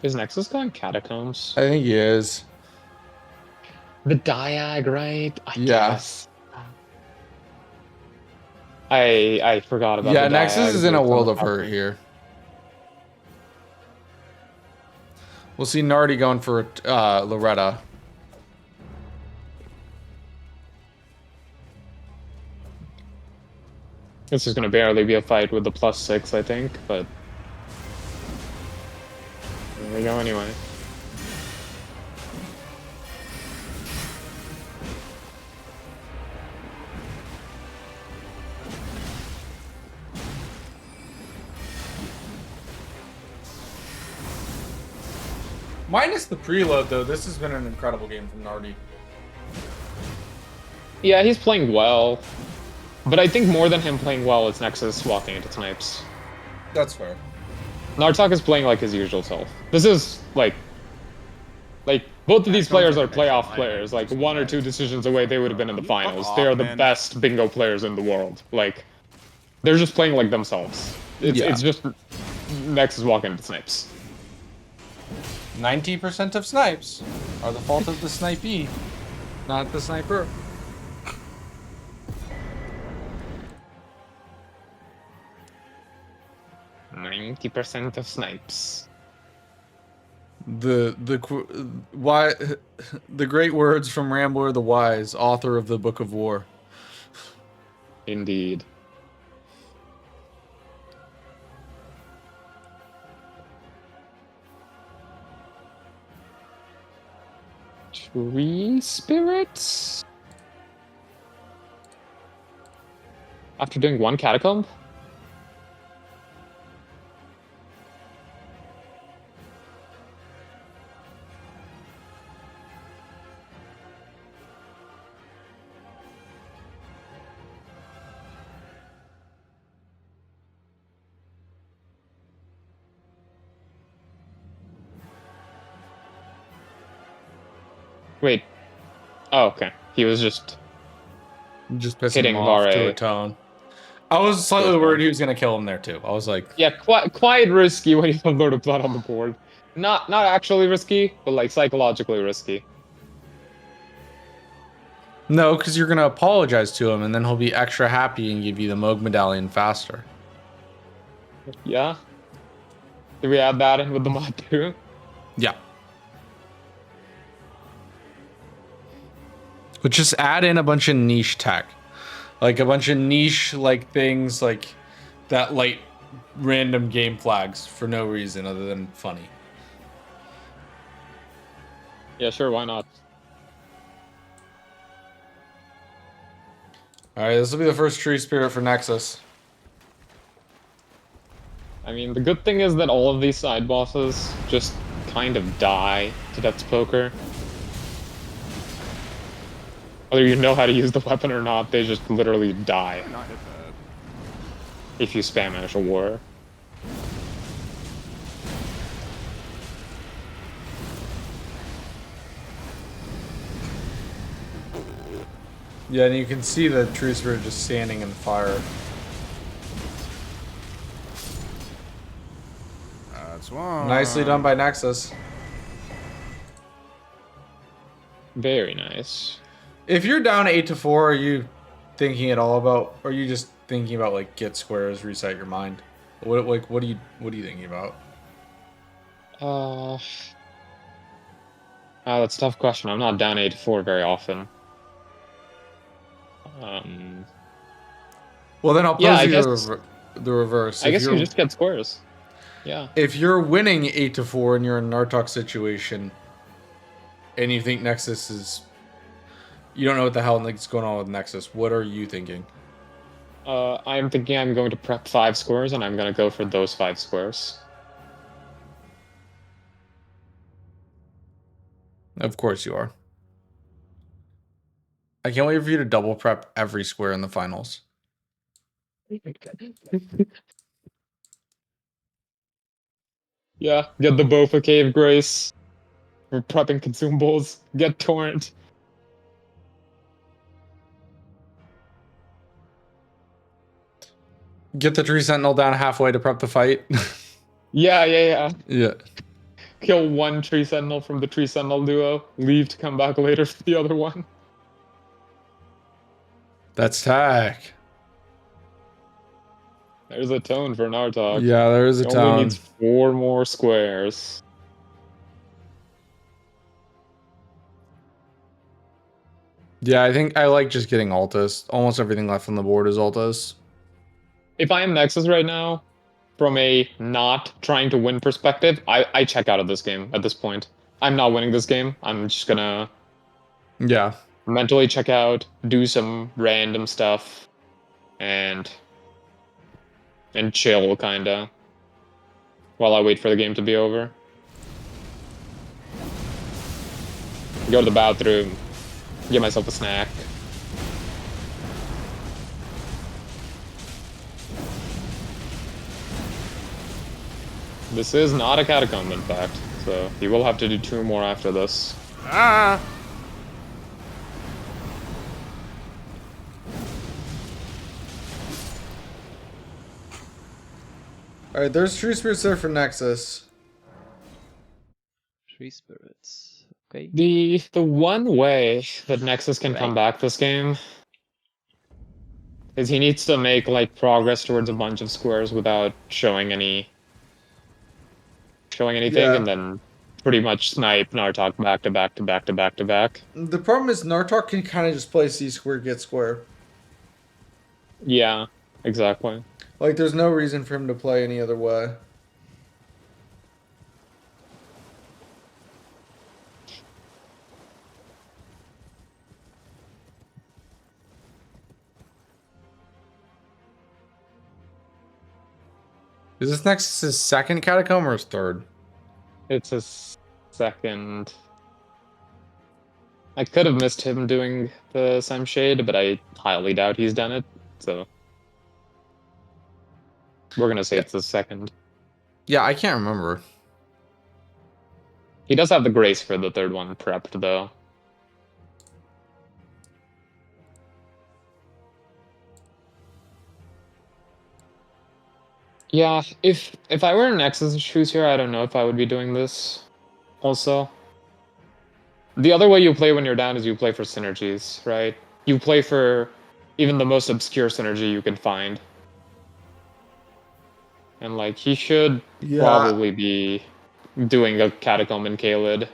Is Nexus going Catacombs? I think he is. The Diag, right? I Yeah. guess. I forgot about Yeah, the Nexus Diag. is in a world of hurt here. We'll see Nardi going for Loretta. This is going to barely be a fight with the +6, I think, but there we go anyway. Minus the preload, though, this has been an incredible game from Nardi. Yeah, he's playing well, but I think more than him playing well, it's Nexus walking into snipes. That's fair. Nartock is playing like his usual self. This is like both of these players are playoff players. Like 1 or 2 decisions away, they would have been in the finals. They are the best bingo players in the world. Like, they're just playing like themselves. It's just Nexus walking into snipes. 90% of snipes are the fault of the snipee, not the sniper. %of snipes. The great words from Rambler the Wise, author of the Book of War. Indeed. Tree spirits? After doing 1 catacomb? Wait. Oh, okay. He was just Just pissing hitting him off to Vare. a tone. I was slightly worried he was gonna kill him there too. I was like, Yeah, quite risky when you have Lord of Blood on the board. Not actually risky, but like psychologically risky. no, because you're gonna apologize to him, and then he'll be extra happy and give you the Moog medallion faster. Yeah. Did we add that in with the mod too? Yeah. But just add in a bunch of niche tech, like a bunch of niche like things like that light random game flags for no reason other than funny. Yeah, sure, why not? All right, this will be the first tree spirit for Nexus. I mean, the good thing is that all of these side bosses just kind of die to Death's Poker. Whether you know how to use the weapon or not, they just literally die Not hit that. if you spam Ash of War. Yeah, and you can see the tree spirit just standing in the fire. That's one. Nicely done by Nexus. Very nice. If you're down 8-4, are you thinking at all about? Or are you just thinking about like get squares, reset your mind? What are you thinking about? That's a tough question. I'm not down 8-4 very often. Well, then I'll pose Yeah, I you guess- the reverse. I If guess you you're- just get squares. Yeah. If you're winning 8-4 and you're in a Nartock situation, and you think Nexus is, you don't know what the hell is going on with Nexus. What are you thinking? I'm thinking I'm going to prep 5 squares, and I'm going to go for those 5 squares. Of course you are. I can't wait for you to double prep every square in the finals. Yeah, get the Bofa Cave Grace. We're prepping consumables. Get Torrent. Get the tree sentinel down halfway to prep the fight. Yeah. Yeah. Kill one Tree Sentinel from the Tree Sentinel duo. Leave to come back later for the other one. That's tech. There's a tone for Nartock. Yeah, there is a He only town. needs 4 more squares. Yeah, I think I like just getting Altus. Almost everything left on the board is Altus. If I am Nexus right now, from a not trying to win perspective, I check out of this game at this point. I'm not winning this game. I'm just gonna Yeah. mentally check out, do some random stuff, and chill, kinda, while I wait for the game to be over. Go to the bathroom, get myself a snack. This is not a catacomb, in fact, so you will have to do 2 more after this. Ah! All right, there's tree spirits there for Nexus. Tree spirits. Okay. The one way that Nexus can come back this game is he needs to make like progress towards a bunch of squares without showing anything, Yeah. and then pretty much snipe Nartock back to back to back to back to back. The problem is Nartock can kind of just play C square, get square. Yeah, exactly. Like, there's no reason for him to play any other way. Is this Nexus's second catacomb or his third? It's his second. I could have missed him doing the Sunshade, but I highly doubt he's done it, so we're gonna say it's the second. Yeah, I can't remember. He does have the Grace for the third one prepped, though. Yeah, if I were in Nexus shoes here, I don't know if I would be doing this. Also, the other way you play when you're down is you play for synergies, right? You play for even the most obscure synergy you can find. And like he should Yeah, probably be doing a Catacomb and Kaled.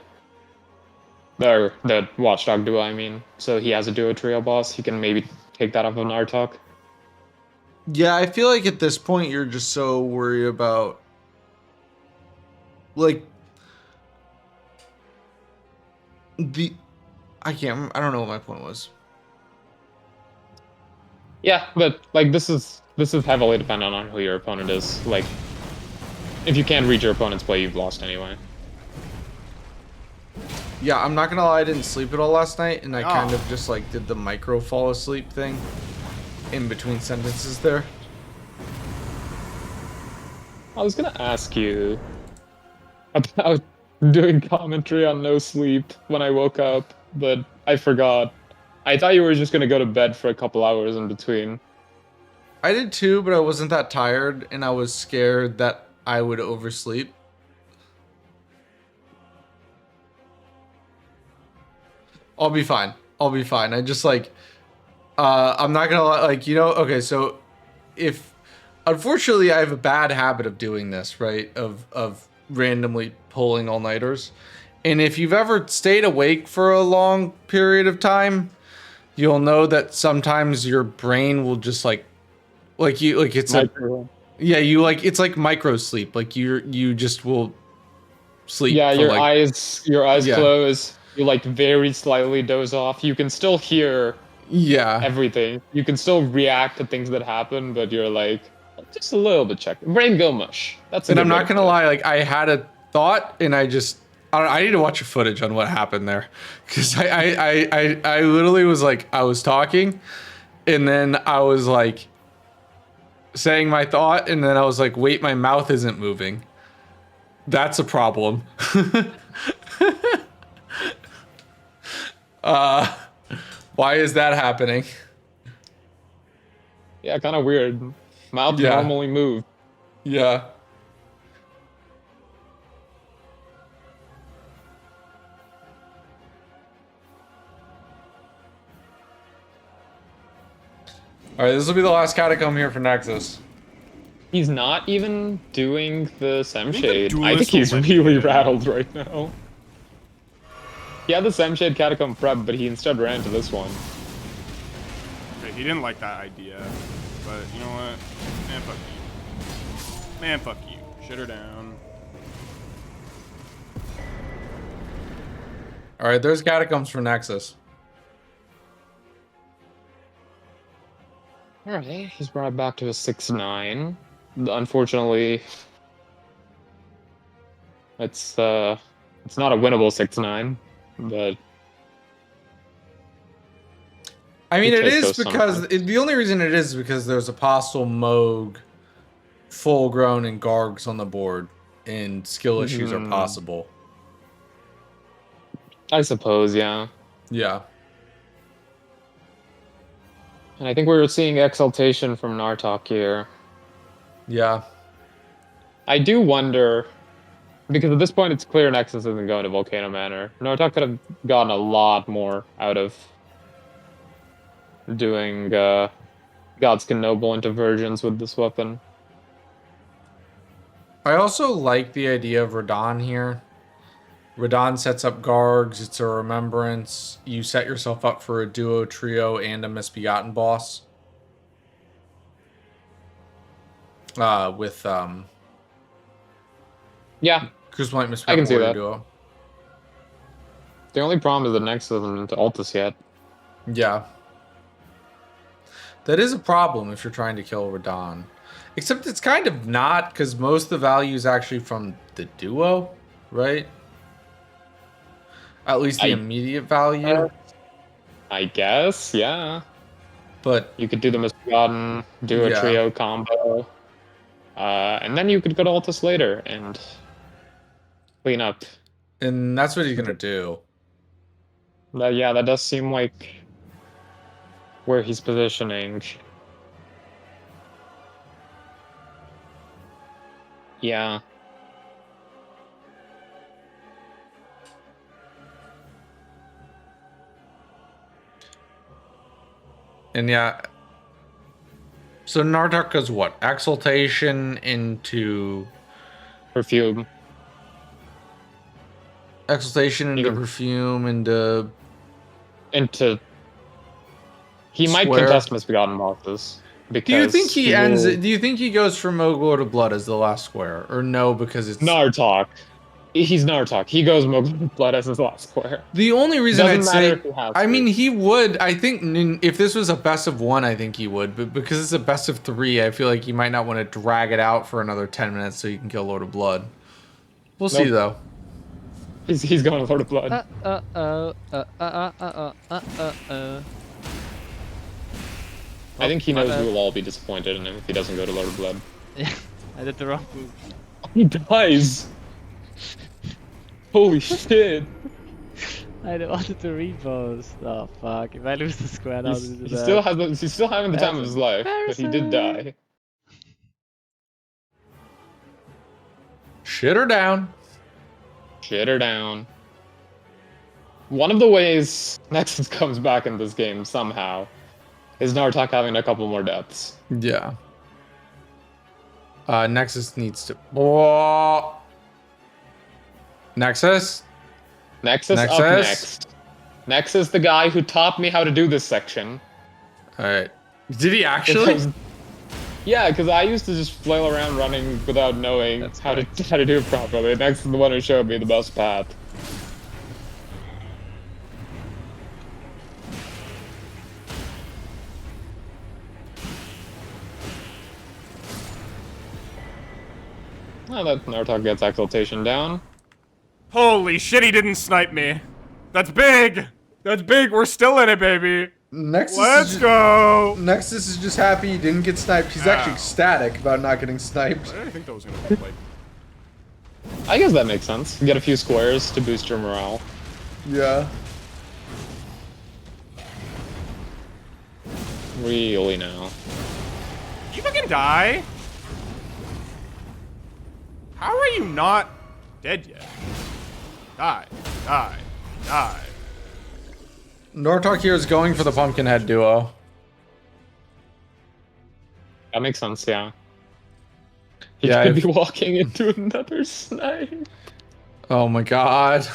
Or the Watchdog duo, I mean. So he has a duo trio boss. He can maybe take that off of Nartock. yeah. I feel like at this point you're just so worried about like the. I don't know what my point was. Yeah, but like this is heavily dependent on who your opponent is. Like, if you can't read your opponent's play, you've lost anyway. Yeah, I'm not gonna lie. I didn't sleep at all last night, and I kind Oh. of just like did the micro fall asleep thing in between sentences there. I was gonna ask you about doing commentary on no sleep when I woke up, but I forgot. I thought you were just gonna go to bed for a couple hours in between. I did too, but I wasn't that tired, and I was scared that I would oversleep. I'll be fine. I'll be fine. I just like, I'm not gonna like, okay, so if, unfortunately, I have a bad habit of doing this, right? Of randomly pulling all-nighters. And if you've ever stayed awake for a long period of time, you'll know that sometimes your brain will just like it's a, Micro. yeah, you like, it's like micro sleep. Like you just will sleep Yeah, for your like, eyes yeah, close. You like very slightly doze off. You can still hear yeah. everything. You can still react to things that happen, but you're like just a little bit checked. Brain go mush. That's a And good I'm way to not put gonna it. lie, like I had a thought, and I need to watch your footage on what happened there, because I literally was like, I was talking, and then I was like saying my thought, and then I was like, wait, my mouth isn't moving. That's a problem. Why is that happening? Yeah, kind of weird. Mouth Yeah, normally move. yeah. All right, this will be the last catacomb here for Nexus. He's not even doing the think the Semshade. I think duelist will he's let me really get in. rattled right now. He had the Semshade Catacomb prep, but he instead ran to this one. Okay, he didn't like that idea, but you know what? Man, fuck you. Man, fuck you. Shut her down. All right, there's catacombs for Nexus. Alright, he's brought it back to a 6-9. Unfortunately, it's not a winnable 6-9, but I mean, the it case is goes because sometimes. the only reason it is because there's Apostle, Moog, Full Grown, and Gargs on the board, and skill issues are possible. I suppose, yeah. Yeah. And I think we're seeing exaltation from Nartock here. Yeah. I do wonder, because at this point it's clear Nexus isn't going to Volcano Manor. Nartock could have gotten a lot more out of doing Godskin Noble into Virgins with this weapon. I also like the idea of Radon here. Radon sets up Gargs, it's a remembrance. You set yourself up for a duo, trio, and a misbegotten boss. With Yeah, Crucible I Misbegotten can see Warrior that. duo. The only problem is the Nexus isn't into Altus yet. Yeah. That is a problem if you're trying to kill Radon. Except it's kind of not, because most of the value is actually from the duo, right? At least the immediate value. I guess, yeah. But You could do the Misbegotten, do a yeah. trio combo, and then you could go to Altus later and clean up. And that's what he's going to do. Yeah, that does seem like where he's positioning. Yeah. And yeah. So Nartock goes what? Exaltation into Perfume. Exaltation into You- Perfume into Into. He might Square. contest Misbegotten Bosses. Do you think Because he will- ends it? Do you think he goes from Mogul to Blood as the last square? Or no, because it's Nartock. He's Nartock. He goes Mogul Blood as his last square. the only reason Doesn't I'd matter say if he has I to. mean he would. I think if this was a best of 1, I think he would, but because it's a best of 3, I feel like he might not want to drag it out for another 10 minutes so you can kill Lord of Blood. We'll see though. He's going Lord of Blood. I think he knows we will all be disappointed in him if he doesn't go to Lord of Blood. Yeah, I did the wrong move. He dies! Holy shit! I wanted to repose. Oh fuck! If I lose the square, I'll lose He's that. still having the time of his life, but he did die. Shit her down. Shit her down. One of the ways Nexus comes back in this game somehow is Nartock having a couple more deaths. Yeah. Nexus needs to. Whoa. Nexus? Nexus up next. Nexus, the guy who taught me how to do this section. Alright. Did he actually? Yeah, because I used to just flail around running without knowing That's how to do it properly. Nexus is the one who showed me the best path. Now that Nartock gets exaltation down. Holy shit, he didn't snipe me. That's big. That's big. We're still in it, baby. Nexus Let's go. Nexus is just happy he didn't get sniped. He's actually ecstatic about not getting sniped. I didn't think that was gonna be like. I guess that makes sense. Get a few squares to boost your morale. Yeah. Really now. You fucking die? How are you not dead yet? Die. Die. Die. Nartock here is going for the Pumpkinhead duo. That makes sense, yeah. He Yeah, could if- be walking into another snipe. Oh my god.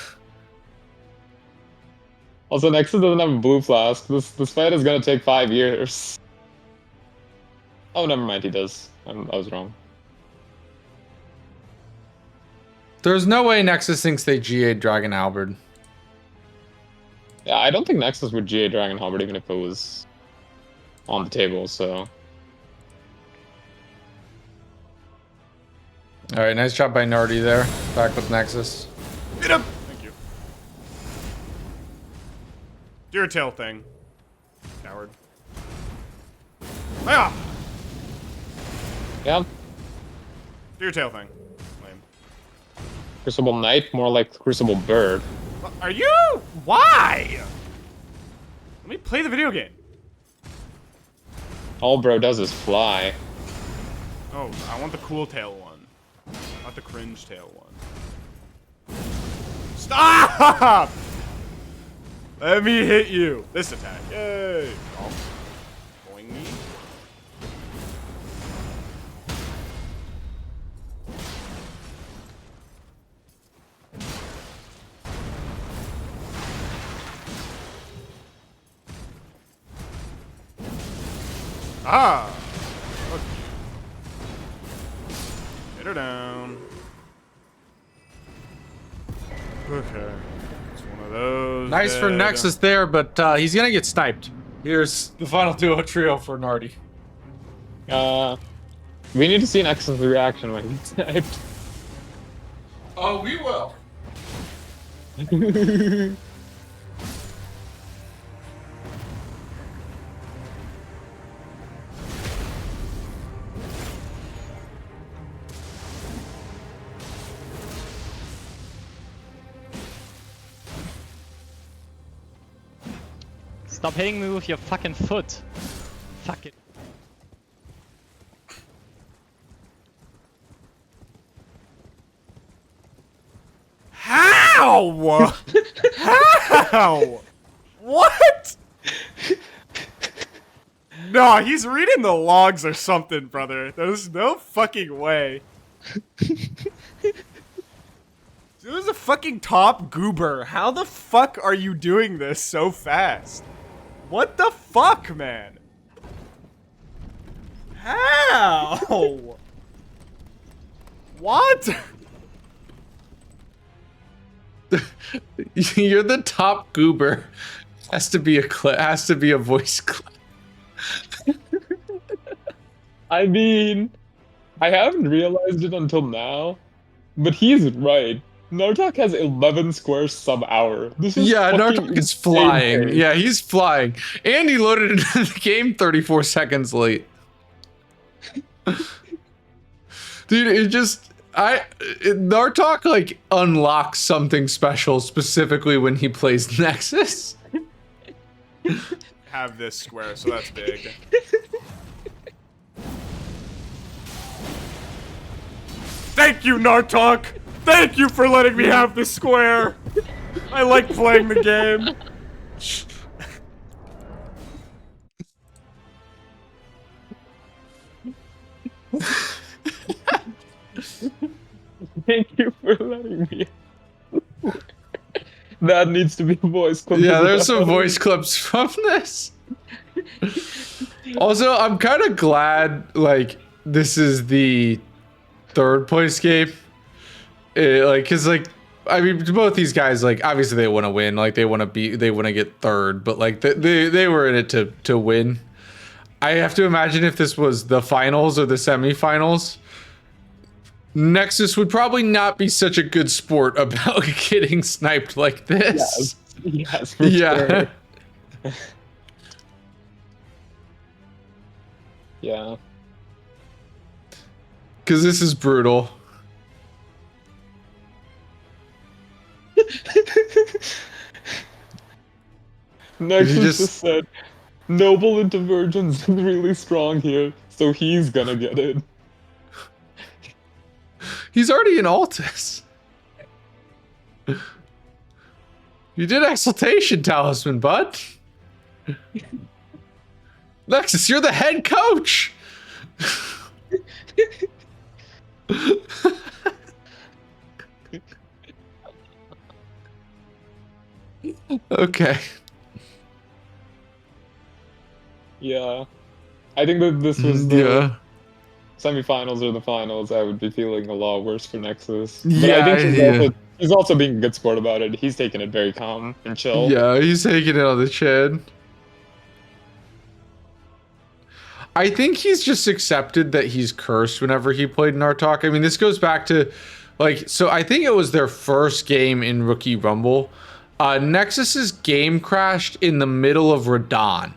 Also, Nexus doesn't have a blue flask. This fight is gonna take 5 years. Oh, never mind, he does. I was wrong. There's no way Nexus thinks they GA'd Dragon Halberd. Yeah, I don't think Nexus would GA Dragon Halberd even if it was on the table, so... Alright, nice job by Nardi there. Back with Nexus. Get him! Thank you. Do your tail thing. Coward. Ah! Yeah, Do your tail thing. Lame. Crucible Knight, more like Crucible Bird. Are you? Why? Let me play the video game. All bro does is fly. Oh, I want the cool tail one. Not the cringe tail one. Stop! Let me hit you. This attack. Yay. Oh. Boing. Ah! Fuck you. Hit her down. Okay. It's one of those. Nice for dead. Nexus there, but he's gonna get sniped. Here's the final duo trio for Nardi. We need to see Nexus' reaction when he's sniped. Oh, we will. Stop hitting me with your fucking foot. Fuck it. How? How? What? No, he's reading the logs or something, brother. There's no fucking way. Dude's a fucking top goober. How the fuck are you doing this so fast? What the fuck, man? How? What? You're the top goober. Has to be a voice clip. I mean, I haven't realized it until now, but he's right. Nartock has 11 squares sub-hour. This is Yeah, fucking Nartock is insane flying. pace. Yeah, he's flying. And he loaded into the game 34 seconds late. Dude, Nartock like unlocks something special specifically when he plays Nexus. Have this square, so that's big. Thank you, Nartock! Thank you for letting me have this square! I like playing the game. Thank you for letting me. That needs to be a voice clip. Yeah, there's some voice clips from this. Also, I'm kind of glad like this is the third place game. Cause like I mean both these guys like obviously they want to win, like they want to get third, but like they were in it to win. I have to imagine if this was the finals or the semifinals, Nexus would probably not be such a good sport about getting sniped like this. Yes, for Yeah. sure. Yeah. Because this is brutal. Nexus just- just said, Noble Intervergence is really strong here, so he's gonna get it. He's already in Altus. You did Exaltation Talisman, bud. Nexus, you're the head coach. Okay. Yeah. I think that this was the Yeah. semifinals or the finals. I would be feeling a lot worse for Nexus. But Yeah, I think yeah. he's also being a good sport about it. He's taking it very calm and chill. Yeah, he's taking it on the chin. I think he's just accepted that he's cursed whenever he played Nartock. I mean, this goes back to, like, so I think it was their first game in Rookie Rumble. Nexus's game crashed in the middle of Radon.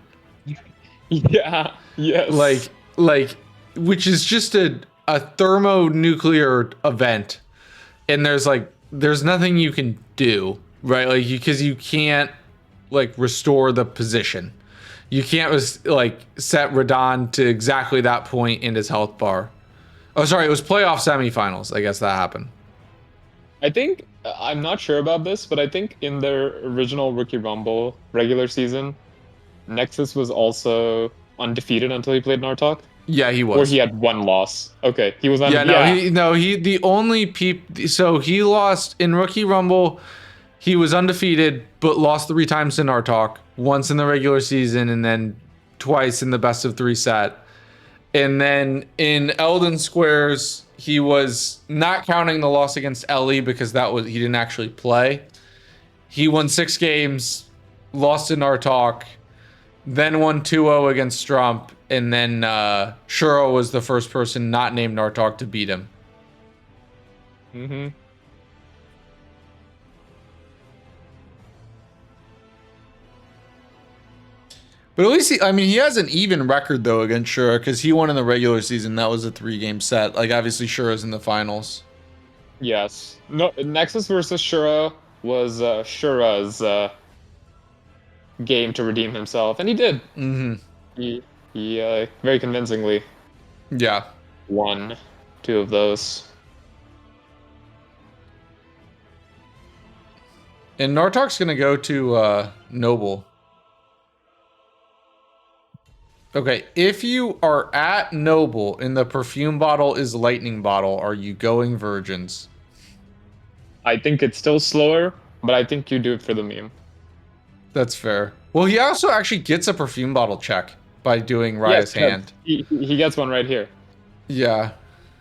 Yeah. Yes. Like, which is just a thermonuclear event. And there's nothing you can do, right? Like, because you can't, like, restore the position. You can't set Radon to exactly that point in his health bar. Oh, sorry, it was playoff semifinals. I guess that happened. I think I'm not sure about this, but I think in their original Rookie Rumble regular season, Nexus was also undefeated until he played Nartock. Yeah, he was. Or he had one loss. Okay, he was So he lost in Rookie Rumble. He was undefeated, but lost 3 times to Nartock. Once in the regular season, and then twice in the best of 3 set. And then in Elden Squares, he was not counting the loss against Ellie because he didn't actually play. He won 6 games, lost to Nartock, then won 2-0 against Strump, and then Shuro was the first person not named Nartock to beat him. Mm-hmm. But at least he has an even record though against Shura because he won in the regular season. That was a 3-game set. Like obviously Shura's in the finals. Yes. No, Nexus versus Shura was Shura's game to redeem himself, and he did. Mm-hmm. He very convincingly Yeah. won 2 of those. And Nartock's gonna go to Noble. Okay, if you are at Noble and the perfume bottle is lightning bottle, are you going virgins? I think it's still slower, but I think you do it for the meme. That's fair. Well, he also actually gets a perfume bottle check by doing Raya's Yes, hand. he gets one right here, Yeah.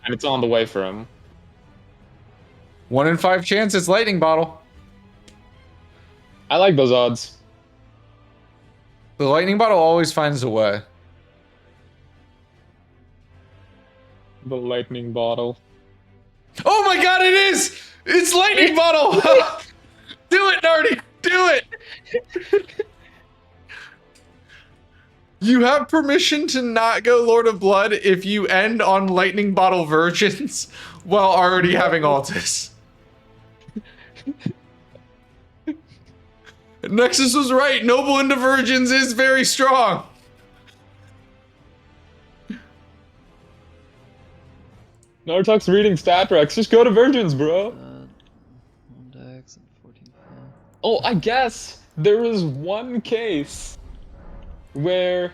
and it's on the way for him. 1 in 5 chance it's lightning bottle. I like those odds. The lightning bottle always finds a way. The lightning bottle. Oh my god, it is! It's lightning bottle! Do it, Narty! Do it! You have permission to not go Lord of Blood if you end on lightning bottle virgins while already having Altus. Nexus was right. Noble into virgins is very strong. Nartock's reading stat recs. Just go to virgins, bro. Dex and 14. Oh, I guess there was one case where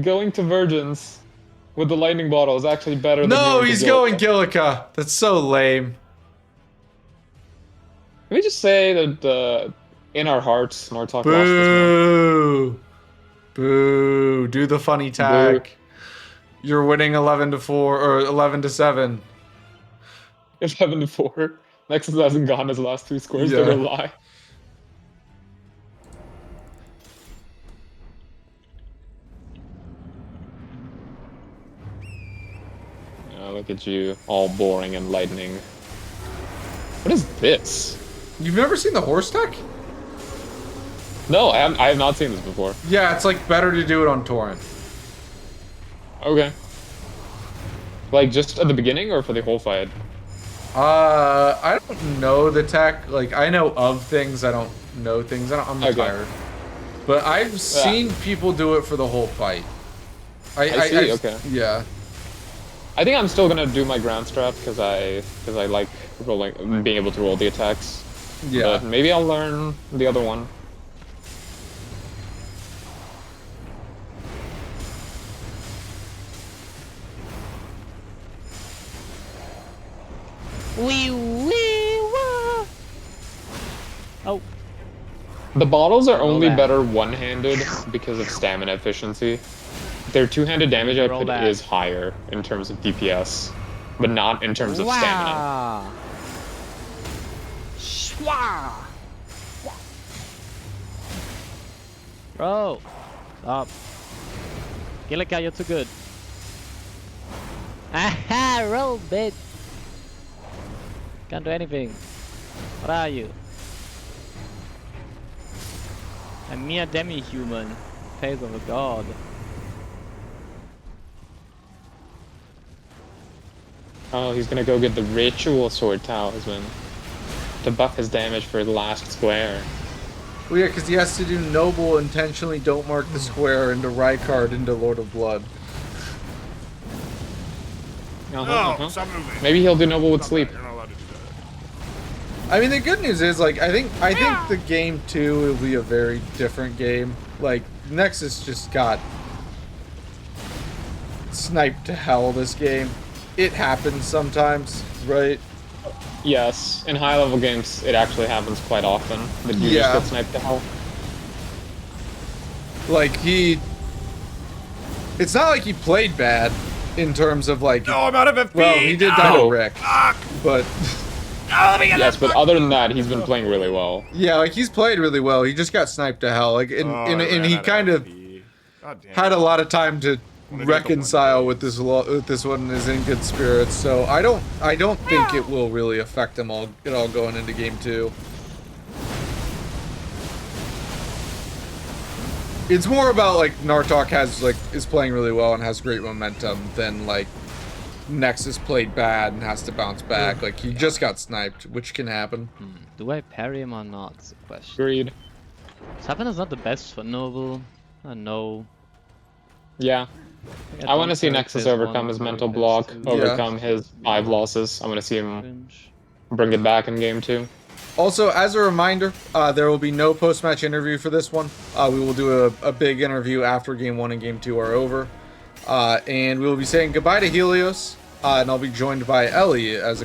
going to virgins with the lightning bottle is actually better than No, going to he's Gillica. going Gillica. That's so lame. Can we just say that in our hearts, Nartock lost this one? Boo. Boo. Do the funny tag. You're winning 11-4 or 11-7. 11-4. Nexus hasn't gone his last 3 scores. Yeah. They're gonna lie. Look at you, all boring and lightning. What is this? You've never seen the horse deck? No, I have not seen this before. Yeah, it's like better to do it on torrent. Okay. Like just at the beginning or for the whole fight? I don't know the tech. Like I know of things, I don't know things. I'm Okay. retired. But I've seen people do it for the whole fight. I see, okay. Yeah. I think I'm still gonna do my ground strat because I like rolling, being able to roll the attacks. Yeah. But maybe I'll learn the other one. Wee wee wah. Oh, The bottles are only back. better one-handed because of stamina efficiency. Their two-handed damage output back. is higher in terms of DPS, but not in terms of stamina. wow. Schwa. Bro, stop. Gillica, you're too good. Aha, roll, bitch. Can't do anything. What are you? A mere demi-human. Face of a god. Oh, he's gonna go get the ritual sword talisman to buff his damage for the last square. Well, yeah, because he has to do noble intentionally don't mark the square into Rykard into Lord of Blood. No, stop moving. Maybe he'll do noble with sleep. You're not allowed to do that. I mean, the good news is, like, I think the game 2 will be a very different game. Like, Nexus just got sniped to hell this game. It happens sometimes, right? Yes, in high-level games, it actually happens quite often that you Yeah. just get sniped to hell. Like, it's not like he played bad in terms of, like, No, I'm out of FP. well, he did die to No. Rick, Fuck. but Oh, let me get Yes, that but fuck. other than that, he's been playing really well. yeah, like, he's played really well. He just got sniped to hell. Like, and Oh, I ran he out of kind of FP. God damn. had a lot of time to Wanna do it the reconcile one with this one and is in good spirits. So I don't think it will really affect him all going into game 2. It's more about like Nartock is playing really well and has great momentum than like Nexus played bad and has to bounce back. Like he just got sniped, which can happen. Do I parry him or not? That's the question. Agreed. Seven is not the best for Noble. I know. Yeah. think I want to don't see parry Nexus phase overcome one, his parry mental phase block, two. overcome his 5 losses. I want to see him Cringe. bring it back in game 2. Also, as a reminder, there will be no post-match interview for this one. We will do a big interview after Game 1 and Game 2 are over. And we will be saying goodbye to Helios, and I'll be joined by Ellie as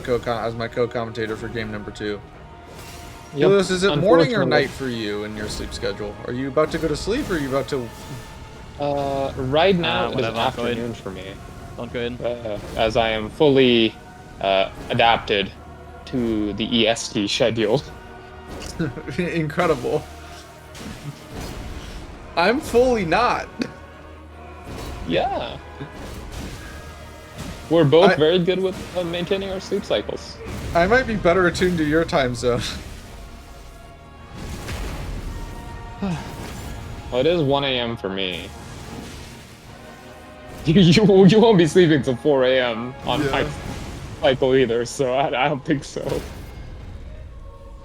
my co-commentator for game number 2. Helios, is it morning or night for you in your sleep schedule? Are you about to go to sleep, or are you about to... Right now, it is whatever, I'll go in. afternoon for me. Don't go in. As I am fully adapted to the EST schedule. Incredible. I'm fully not. Yeah. We're both very good with maintaining our sleep cycles. I might be better attuned to your time zone. Well, it is 1 a.m. for me. You won't be sleeping till 4 a.m. on my cycle either, so I don't think so.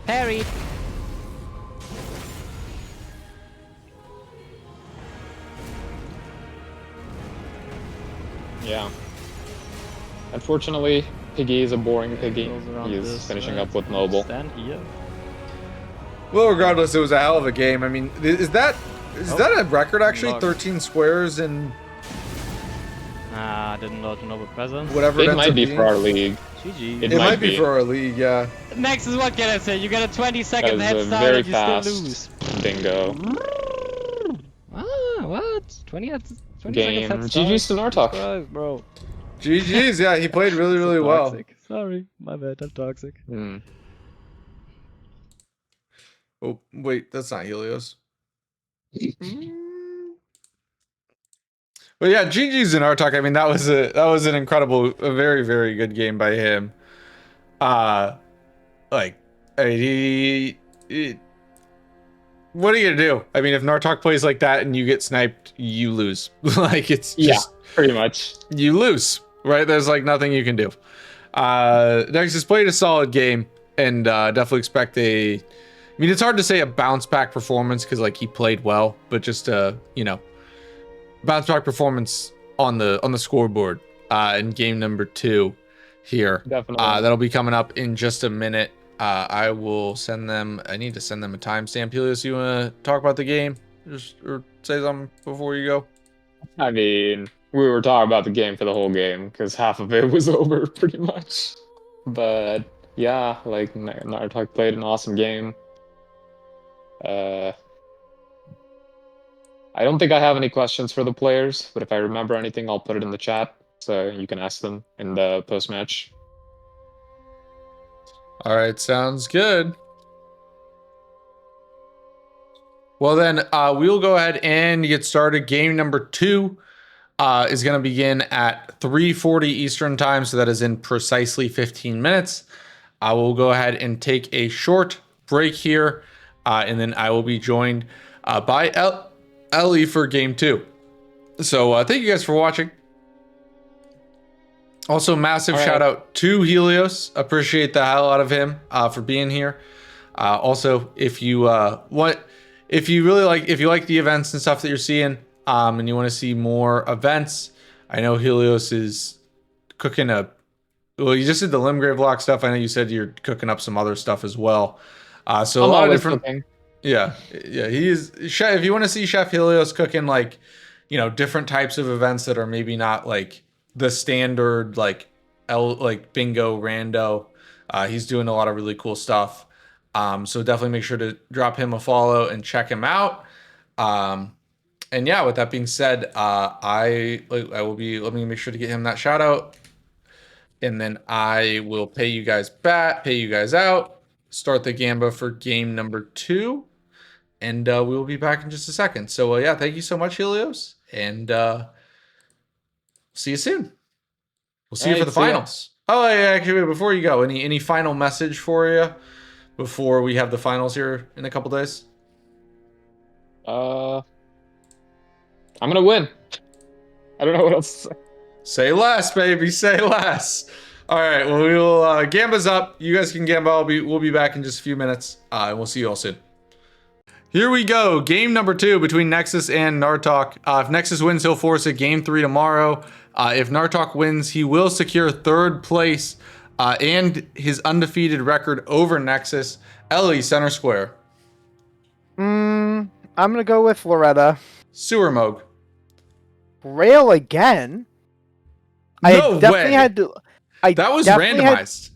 Harry! Yeah. Unfortunately, Piggy is a boring Piggy. He is finishing up with mobile. Stand here. Well, regardless, it was a hell of a game. I mean, is that a record actually? Lock. 13 squares and Ah, didn't know the present. whatever It ends might up be being. for our league. GG. It It might might be be. for our league, yeah. Nexus, what can I say? You get a 20-second That head is a start very and you still fast lose. bingo Ah, what? 20 game. seconds head GG's to start? Nartock. Surprise, bro. GG's, yeah, he played really, really well. Toxic. Sorry, my bad, I'm toxic. Hmm. Oh, wait, that's not Helios. But yeah, GG's in Nartock. I mean, that was an incredible, a very, very good game by him. Like, I mean, what are you gonna do? I mean, if Nartock plays like that and you get sniped, you lose. Like, it's just pretty much. you lose, right? There's like nothing you can do. Nexus played a solid game, and definitely expect I mean, it's hard to say a bounce back performance because like he played well, but just bounce back performance on the scoreboard in game number 2 here. Definitely. That'll be coming up in just a minute. I will send them. I need to send them a timestamp. Helios, you want to talk about the game, or say something before you go? I mean, we were talking about the game for the whole game because half of it was over pretty much. But yeah, like Nartock played an awesome game. I don't think I have any questions for the players, but if I remember anything, I'll put it in the chat so you can ask them in the post-match. All right, sounds good. Well then, we'll go ahead and get started. Game number 2 is going to begin at 3:40 Eastern time, so that is in precisely 15 minutes. I will go ahead and take a short break here, and then I will be joined by Ellie for game 2. So thank you guys for watching. Also, massive shout out to Helios. Appreciate the hell out of him for being here. Also, if you if you like the events and stuff that you're seeing, and you want to see more events, I know Helios is cooking up. Well, you just did the Limgrave Lock stuff. I know you said you're cooking up some other stuff as well. So a lot of different. Cooking. Yeah. He is chef. If you want to see Chef Helios cooking, like, different types of events that are maybe not like the standard like bingo rando, he's doing a lot of really cool stuff. So definitely make sure to drop him a follow and check him out. And yeah, with that being said, I will be. Let me make sure to get him that shout out, and then I will pay you guys out. Start the gamba for game number 2. And we will be back in just a second. So yeah, thank you so much, Helios, and see you soon. We'll see you for the finals. Oh yeah, actually, wait, before you go, any final message for you before we have the finals here in a couple days? I'm gonna win. I don't know what else to say. Say less, baby. Say less. All right. Well, we will. Gamba's up. You guys can gamba. We'll be back in just a few minutes, and we'll see you all soon. Here we go. Game number 2 between Nexus and Nartock. If Nexus wins, he'll force a game 3 tomorrow. If Nartock wins, he will secure 3rd place and his undefeated record over Nexus. Ellie, center square. I'm gonna go with Loretta. Sewer Moog. Rail again. No way. That was randomized.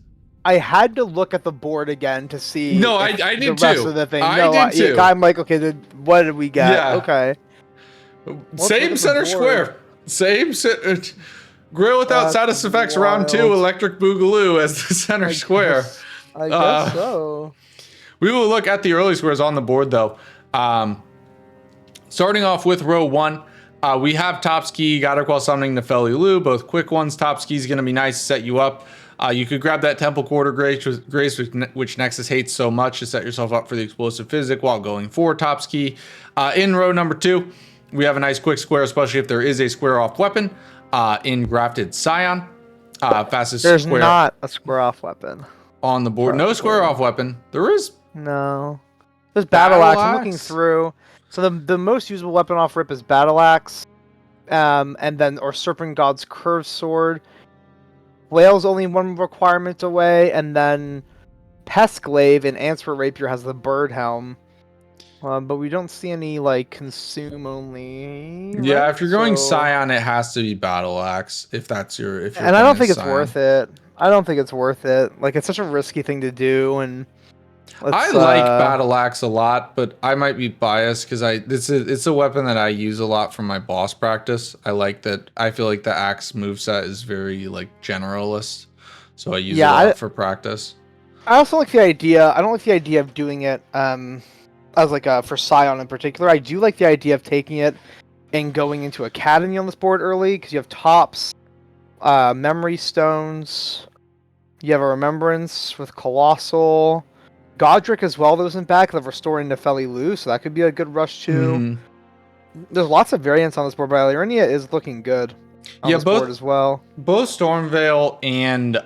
I had to look at the board again to see. No, I did the rest too. of the thing. I did too. Yeah, I'm like, okay, then what did we get? Yeah. Okay. Same center square. Same Grill without status effects round 2. Electric Boogaloo as the center square. I guess so. We will look at the early squares on the board though. Starting off with row 1. We have Topski, Godric while summoning Nefeli Lu, both quick ones. Topski is going to be nice to set you up. You could grab that Temple Quarter Grace, which Nexus hates so much, to set yourself up for the explosive physic while going for Topski. In row number 2, we have a nice quick square, especially if there is a square off weapon in Grafted Scion. Fastest There's square not a square off weapon on the board. No square off weapon. There is. No. There's Battle Axe. I'm looking through. So the most usable weapon off rip is Battle Axe, and then or Serpent God's Curved Sword. Whale's only one requirement away, and then Pestglaive and Answer Rapier has the Bird Helm. But we don't see any like consume only. Yeah, right? if you're going Scion, it has to be Battle Axe. If that's your, if you're and I don't think Scion. it's worth it. I don't think it's worth it. Like it's such a risky thing to do, and I like Battle Axe a lot, but I might be biased because it's a weapon that I use a lot for my boss practice. I like that. I feel like the axe moveset is very like generalist, so I use it a lot for practice. I also like the idea. I don't like the idea of doing it as like for Scion in particular. I do like the idea of taking it and going into Academy on this board early because you have tops, memory stones. You have a Remembrance with Colossal. Godric as well that was in back of restoring Nefeli Lu, so that could be a good rush too. There's lots of variants on this board, but Illyria is looking good on this board as well. Both Stormveil and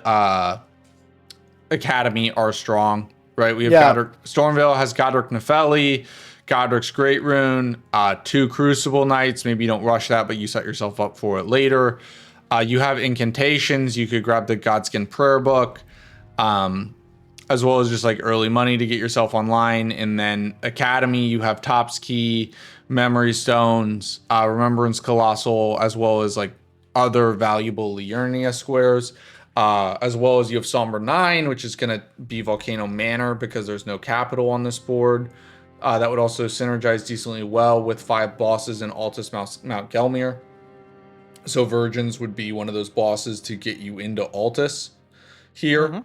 Academy are strong, right? We have Godric. Stormveil has Godric Nefeli, Godric's Great Rune, 2 Crucible Knights. Maybe you don't rush that, but you set yourself up for it later. You have incantations. You could grab the Godskin Prayer Book. As well as just like early money to get yourself online. And then Academy, you have Topski, Memory Stones, Remembrance Colossal, as well as like other valuable Liurnia squares. As well as you have Somber 9, which is going to be Volcano Manor because there's no capital on this board. That would also synergize decently well with 5 bosses in Altus Mount Gelmir. So Virgins would be one of those bosses to get you into Altus here.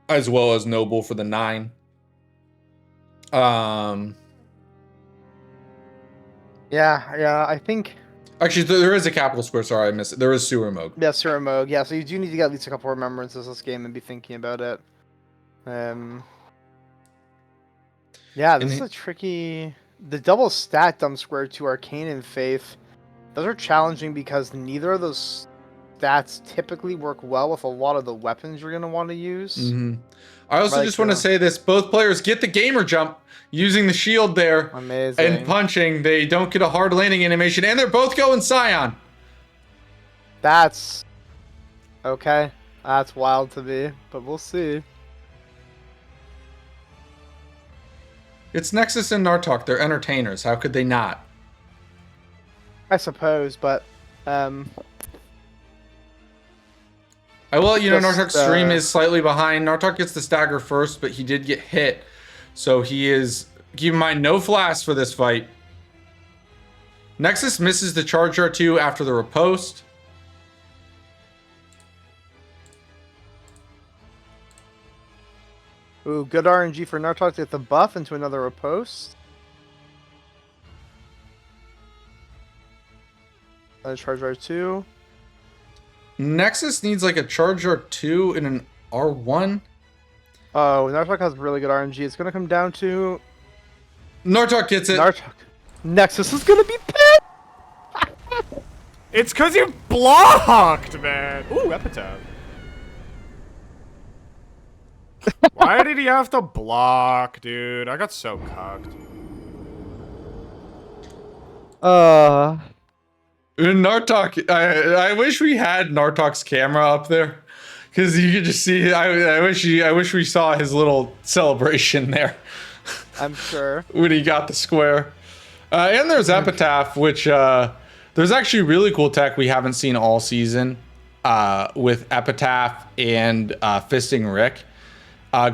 As well as Noble for the 9. Yeah, I think... Actually, there is a capital square. Sorry, I missed it. There is Sewer Moog. Yeah, Sewer Moog. Yeah, so you do need to get at least a couple of remembrances this game and be thinking about it. Yeah, this is a tricky... The double stat dump square to Arcane and Faith. Those are challenging because neither of those stats typically work well with a lot of the weapons you're going to want to use. I also just want to say this. Both players get the gamer jump using the shield there. Amazing. And punching. They don't get a hard landing animation. And they're both going Scion. That's... Okay. That's wild to me. But we'll see. It's Nexus and Nartock. They're entertainers. How could they not? I suppose, but... Well, you know, Nartock's stream is slightly behind. Nartock gets the stagger first, but he did get hit. So he is, keep in mind, no flask for this fight. Nexus misses the charge R2 after the riposte. Ooh, good RNG for Nartock to get the buff into another riposte. Another charge R2. Nexus needs like a charge R2 and an R1. Oh, Nartock has really good RNG. It's going to come down to... Nartock gets it. Nartock. Nexus is going to be pissed! It's because you blocked, man. Ooh, Epitaph. Why did he have to block, dude? I got so cucked. Nartock, I wish we had Nartock's camera up there. Because you could just see. I wish we saw his little celebration there I'm sure. when he got the square. And there's Epitaph, which there's actually really cool tech we haven't seen all season with Epitaph and Fisting Rick.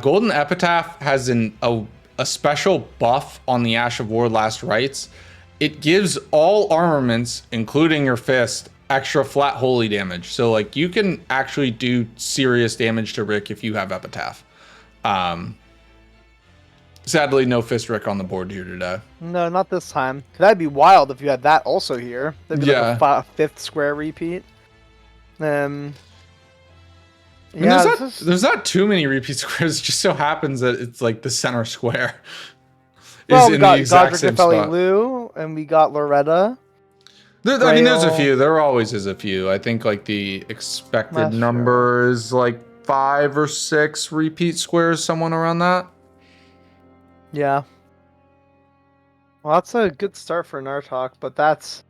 Golden Epitaph has a special buff on the Ash of War Last Rites. It gives all armaments, including your fist, extra flat holy damage. So like you can actually do serious damage to Rick if you have Epitaph. Sadly, no Fist Rick on the board here today. No, not this time. That'd be wild if you had that also here. That'd be like a fifth square repeat. I mean, Yeah, there's not too many repeat squares. It just so happens that it's like the center square well, is we in got the exact Godric same Nefelli spot. Lou, and we got Loretta. I mean, there's a Grail. few. There always is a few. I think like the expected That's number is like 5 or 6 repeat squares, someone around that. Yeah. Well, that's a good start for Nartock, but that's,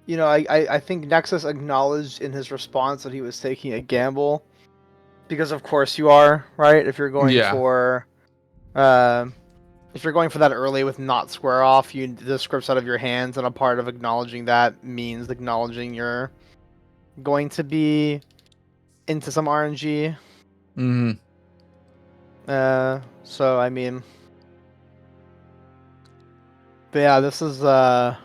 you know, I think Nexus acknowledged in his response that he was taking a gamble, because of course you are, right? If you're going for, if you're going for that early with not square off, the script's out of your hands, and a part of acknowledging that means acknowledging you're going to be into some RNG. Mm-hmm. So I mean. But yeah, this is that's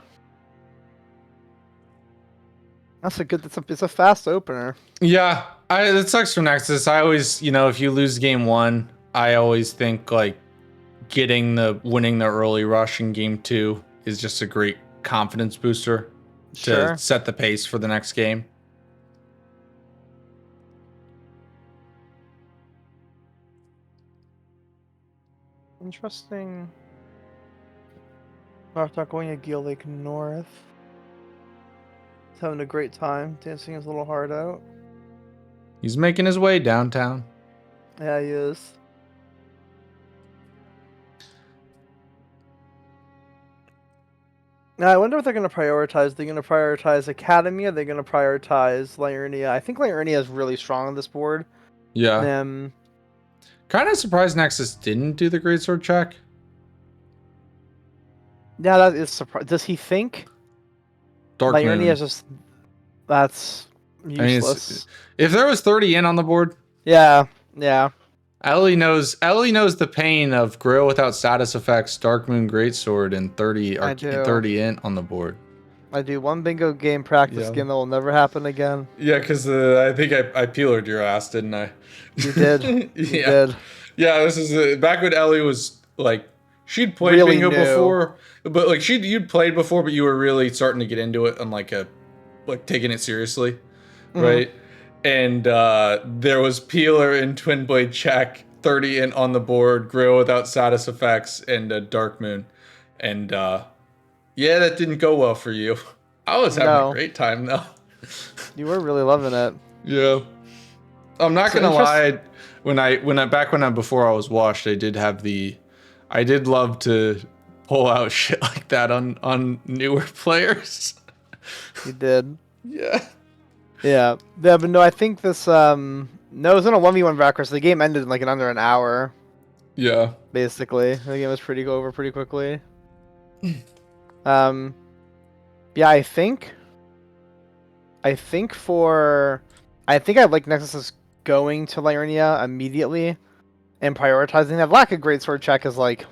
it's a fast opener. Yeah, it sucks for Nexus. I always, if you lose game 1, I always think like winning the early rush in game 2 is just a great confidence booster to set the pace for the next game. Interesting. Nartock going to Gill Lake North. He's having a great time, dancing his little heart out. He's making his way downtown. Yeah, he is. Now, I wonder what they're going to prioritize. They're going to prioritize Academy, or they're going to prioritize Liurnia. I think Liurnia is really strong on this board. Yeah. Kind of surprised Nexus didn't do the Greatsword check. Yeah, that is surprising. Does he think Dark Liurnia Moon. is just... That's useless. If there was 30 in on the board... Yeah. Ellie knows the pain of Grail without status effects, Dark Moon Greatsword, and 30 in on the board. I do one bingo game practice game that will never happen again. Yeah, because I think I peelered your ass, didn't I? You did. You did. Yeah, this is back when Ellie was like, she'd played Really bingo new. before, but like you'd played before, but you were really starting to get into it and like taking it seriously, right? And there was Peeler and Twin Blade check, 30 in on the board, Grill without status effects, and Dark Moon. And yeah, that didn't go well for you. I was having a great time though. You were really loving it. Yeah. I'm not gonna lie, before I was washed, I did love to pull out shit like that on newer players. You did. Yeah. Yeah, but no, I think this, no, it was in a 1v1 backwards, so the game ended in like under an hour. Yeah. Basically. The game was over pretty quickly. Yeah, I think I'd like Nexus going to Liurnia immediately and prioritizing that. Lack of Greatsword check is like,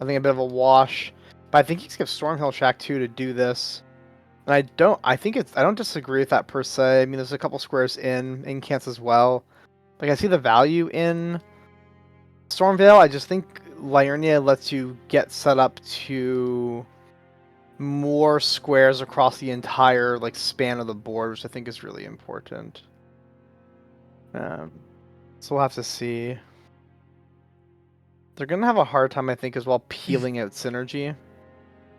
I think a bit of a wash. But I think he skips Stormhill check too to do this. And I don't disagree with that per se. I mean, there's a couple squares in Cants as well. Like, I see the value in Stormveil. I just think Liurnia lets you get set up to more squares across the entire like span of the board, which I think is really important. So we'll have to see. They're gonna have a hard time, I think, as well peeling out synergy.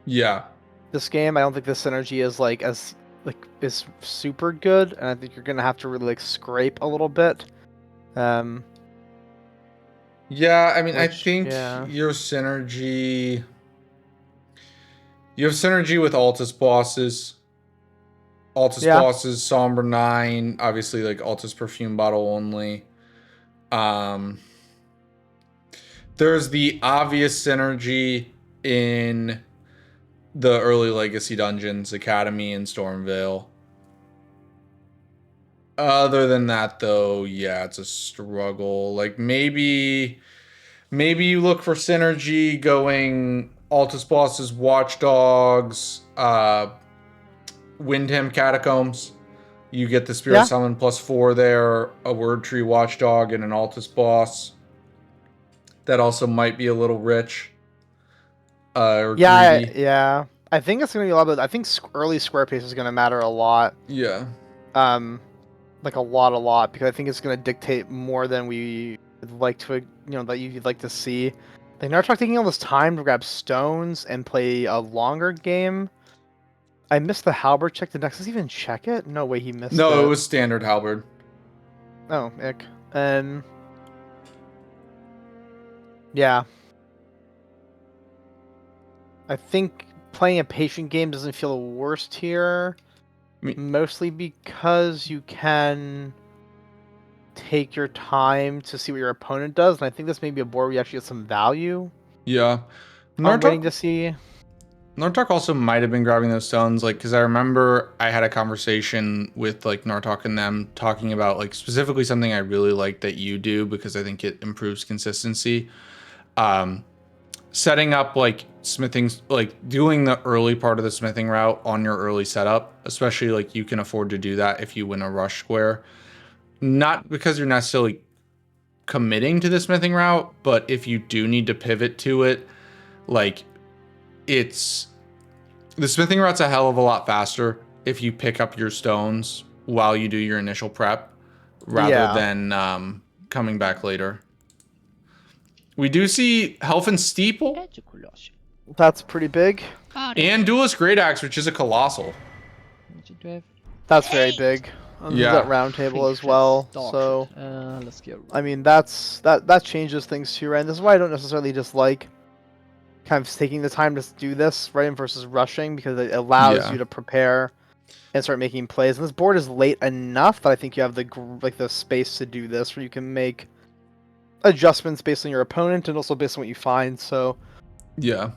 Yeah. This game, I don't think the synergy is super good, and I think you're gonna have to really like scrape a little bit. Yeah, I mean, I think your synergy. You have synergy with Altus bosses. Altus Yeah. bosses, Somber 9, obviously like Altus perfume bottle only. There's the obvious synergy in the early Legacy dungeons, Academy and Stormvale. Other than that, though, yeah, it's a struggle. Like maybe you look for synergy going Altus bosses, Watchdogs, Windham Catacombs. You get the Spirit Yeah. Summon +4 there, a Word Tree Watchdog, and an Altus boss. That also might be a little rich. Or greedy. Yeah. I think it's gonna be a lot. I think early square pace is gonna matter a lot. Yeah. Like a lot, because I think it's gonna dictate more than we would like to, that you'd like to see. Like Nartock taking all this time to grab stones and play a longer game. I missed the halberd check. Did Nexus even check it? No way, he missed it. No, it was standard halberd. Oh, ick. Yeah. I think playing a patient game doesn't feel the worst here. Mostly because you can take your time to see what your opponent does, and I think this may be a board where you actually get some value. Yeah. I'm waiting to see. Nartock also might have been grabbing those stones, like, because I remember I had a conversation with, like, Nartock and them talking about, like, specifically something I really like that you do, because I think it improves consistency. Setting up, like, smithing, like, doing the early part of the smithing route on your early setup, especially, like, you can afford to do that if you win a rush square. Not because you're necessarily committing to the smithing route, but if you do need to pivot to it, like, the smithing route's a hell of a lot faster if you pick up your stones while you do your initial prep rather than coming back later. We do see Helfin Steeple That's pretty big. and Duelist Great Axe, which is a colossal. That's very big. Yeah. That round table as well. So let's go. I mean, that changes things too, right? And this is why I don't necessarily dislike kind of taking the time to do this, right, versus rushing, because it allows you to prepare and start making plays. And this board is late enough that I think you have the space to do this, where you can make adjustments based on your opponent and also based on what you find. So Yeah.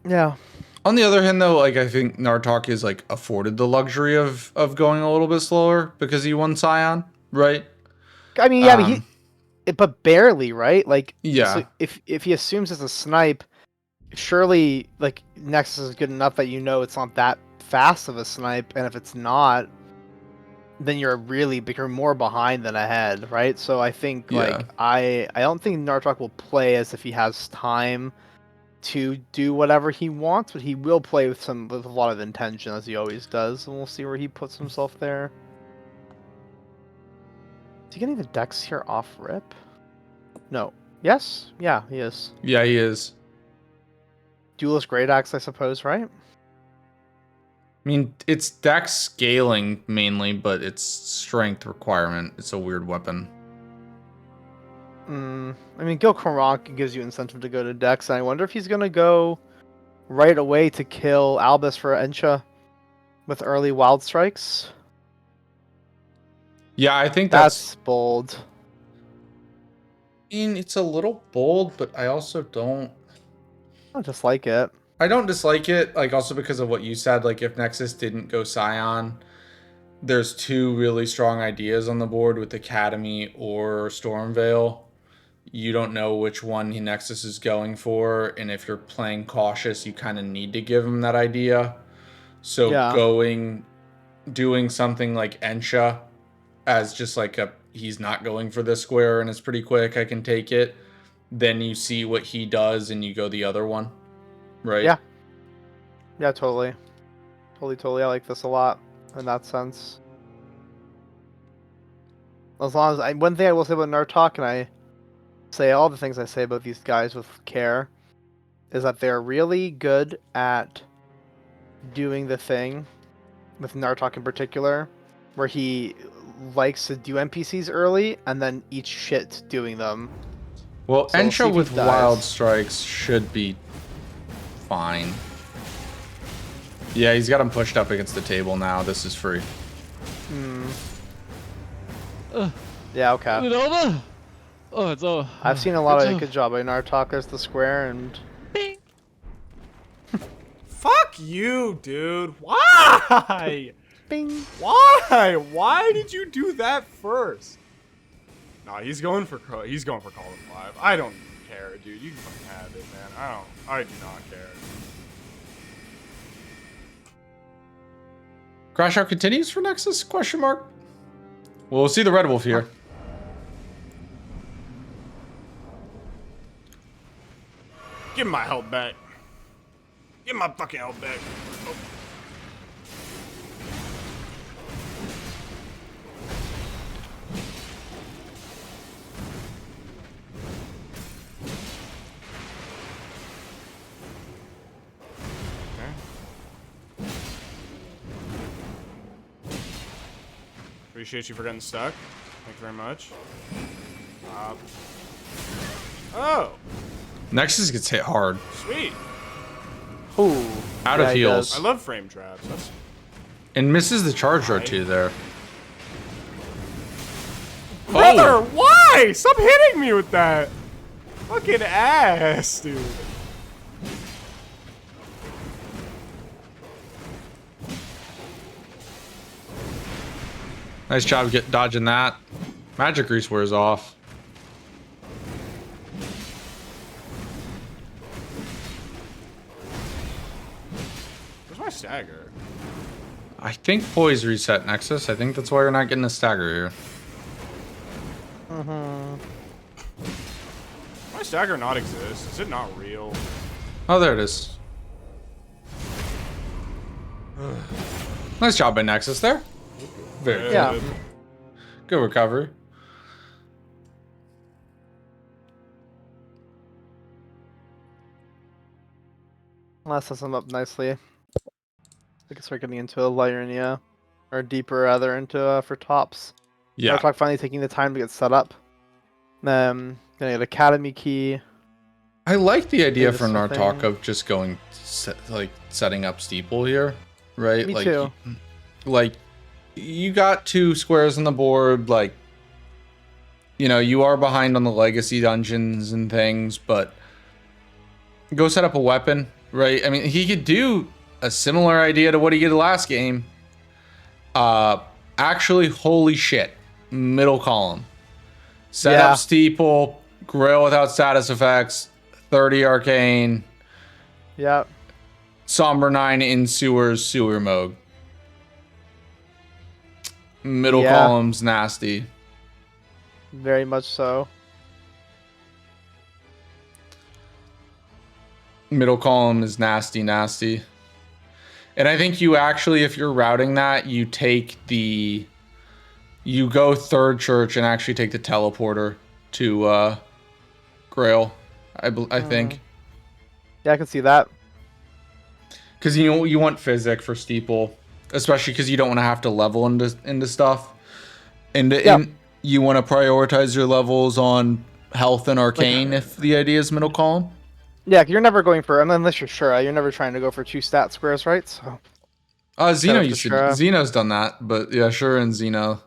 Yeah. On the other hand, though, like, I think Nartock is, like, afforded the luxury of going a little bit slower because he won Scion, right? I mean, but barely, right? Like, Yeah. so if he assumes it's a snipe, surely, like, Nexus is good enough that it's not that fast of a snipe, and if it's not, then you're more behind than ahead, right? So I think, like, I don't think Nartock will play as if he has time to do whatever he wants, but he will play with a lot of intention, as he always does, and we'll see where he puts himself there. Is he getting the decks here off rip? No. Yes? Yeah, he is. Yeah, he is. Duelist Great Axe, I suppose, right? I mean, it's dex scaling mainly, but it's strength requirement. It's a weird weapon. I mean, Gil Karank gives you incentive to go to Dex, and I wonder if he's going to go right away to kill Albus for Ensha with early Wild Strikes. Yeah, I think that's bold. I mean, it's a little bold, but I also don't dislike it. I don't dislike it, like, also because of what you said. Like, if Nexus didn't go Scion, there's two really strong ideas on the board with Academy or Stormvale. You don't know which one Nexus is going for, and if you're playing cautious, you kind of need to give him that idea. So doing something like Ensha as just like he's not going for this square and it's pretty quick, I can take it. Then you see what he does and you go the other one. Right? Yeah. Yeah, totally. Totally. I like this a lot in that sense. As long as one thing I will say about Nartock, and I say all the things I say about these guys with care, is that they're really good at doing the thing, with Nartock in particular, where he likes to do NPCs early and then eat shit doing them. Well, So we'll see Ensha if he with dies. Wild Strikes should be fine. Yeah, he's got him pushed up against the table now. This is free. Yeah, okay. Is it over? Oh, it's over. I've seen a lot It's of over. good job by Nartock. There's the square, and Bing. Fuck you, dude. Why? bing. Why? Why did you do that first? Nah, he's going for Call of 5. I don't care, dude. You can fucking have it, man. I do not care. Crash out continues for Nexus? Question mark. Well, we'll see the Red Wolf here. Give me my health back. Give my fucking health back. Oh. Appreciate you for getting stuck. Thank you very much. Oh, Nexus gets hit hard. sweet. Ooh. Out Yeah, of he heals. does. I love frame traps. That's And misses the charge or two there. brother. Why? Stop hitting me with that. Fucking ass, dude. Nice job dodging that. Magic Grease wears off. Where's my stagger? I think Poise reset Nexus. I think that's why you're not getting a stagger here. My stagger not exist? Is it not real? Oh, there it is. Nice job by Nexus there. Very good. Yeah. Good recovery. That sets them up nicely. I guess we're getting into a layer, yeah. Or deeper, rather, into for tops. Yeah. Nartock finally taking the time to get set up. Then get Academy key. I like the idea Maybe for something- Nartock of just going, setting up Steeple here, right? Me like, too. Like, you got 2 squares on the board, like, you know, you are behind on the legacy dungeons and things, but go set up a weapon, right? I mean, he could do a similar idea to what he did last game. Actually, holy shit, middle column. Set Yeah. up Steeple, Grail without status effects, 30 arcane, Yeah. Somber 9 in sewers, sewer mode. Middle Yeah. column's nasty. Very much so. Middle column is nasty, nasty. And I think you actually, if you're routing that, you go third church and actually take the teleporter to Grail, I think. Yeah, I can see that. Because you want Physic for Steeple, especially because you don't want to have to level into stuff. And you want to prioritize your levels on health and arcane if the idea is middle column. Yeah, you're never going for, unless you're sure, you're never trying to go for 2 stat squares, right? So Xeno up to used to. Shura. Xeno's done that, but yeah, sure, and Xeno.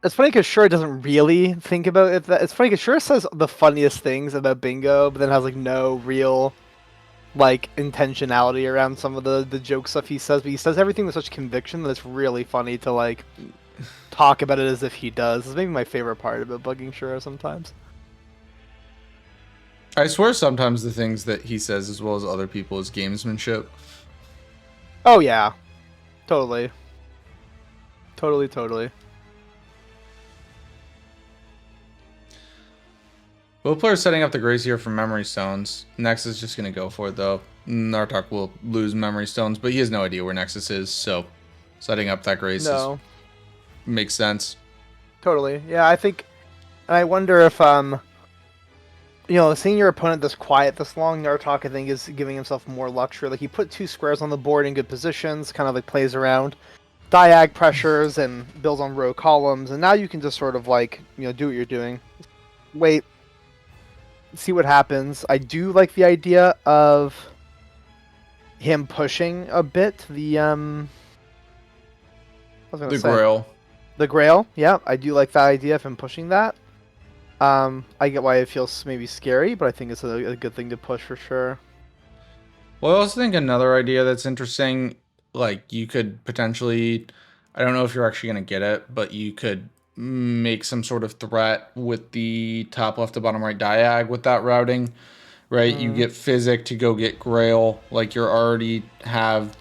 it's funny because Shura doesn't really think about it. It's funny because Shura says the funniest things about Bingo, but then has like no real like intentionality around some of the joke stuff he says. But he says everything with such conviction that it's really funny to like talk about it as if he does. It's maybe my favorite part about bugging Shura sometimes. I swear sometimes the things that he says as well as other people is gamesmanship. Oh yeah, totally. Totally. Both players setting up the Grace here for Memory Stones. Nexus is just going to go for it, though. Nartock will lose Memory Stones, but he has no idea where Nexus is, so setting up that Grace makes sense. Totally. Yeah, I think, and I wonder if seeing your opponent this quiet this long, Nartock I think is giving himself more luxury. Like he put 2 squares on the board in good positions, kind of like plays around diag pressures and builds on row columns, and now you can just sort of like do what you're doing. Wait. see what happens. I do like the idea of him pushing a bit what was I gonna The say? Grail. The Grail. Yeah, I do like that idea of him pushing that. I get why it feels maybe scary, but I think it's a good thing to push for sure. Well, I also think another idea that's interesting, like you could potentially, I don't know if you're actually going to get it, but you could make some sort of threat with the top left to bottom right diag with that routing, right? You get Physic to go get Grail, like you're already have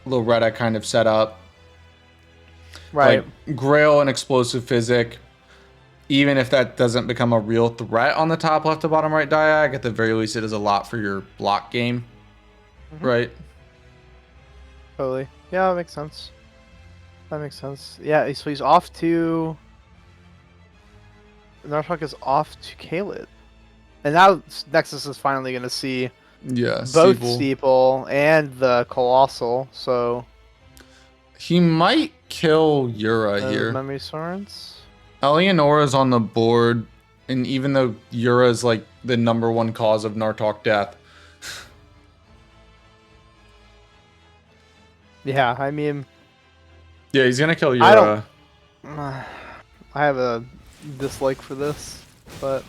Loretta kind of set up. Right. Like Grail and Explosive Physic, even if that doesn't become a real threat on the top left to bottom right diag, at the very least it is a lot for your block game, right? Totally. Yeah, that makes sense. That makes sense. Yeah, so he's off to... Nartock is off to Kaled. And now Nexus is finally going to see Yeah, both Steeple. Steeple and the Colossal, so... He might kill Yura here. Memory Swords? Eleonora's on the board, and even though Yura's like the #1 cause of Nartock death. Yeah, I mean... Yeah, he's gonna kill I Yura. I have a dislike for this, but...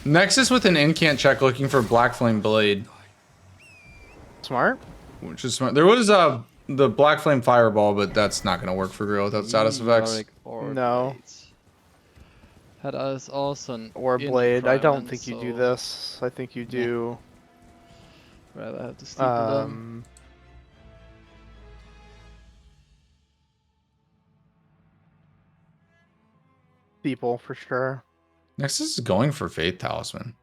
Nexus with an incant check looking for Black Flame Blade, Smart? which is smart. There was the Black Flame Fireball, but that's not gonna work for Grill without status effects. No. Had us also an Or Blade. I don't requirement, think you so do this. I think you do... rather have to steeple them. People, for sure. Nexus is going for Faith Talisman.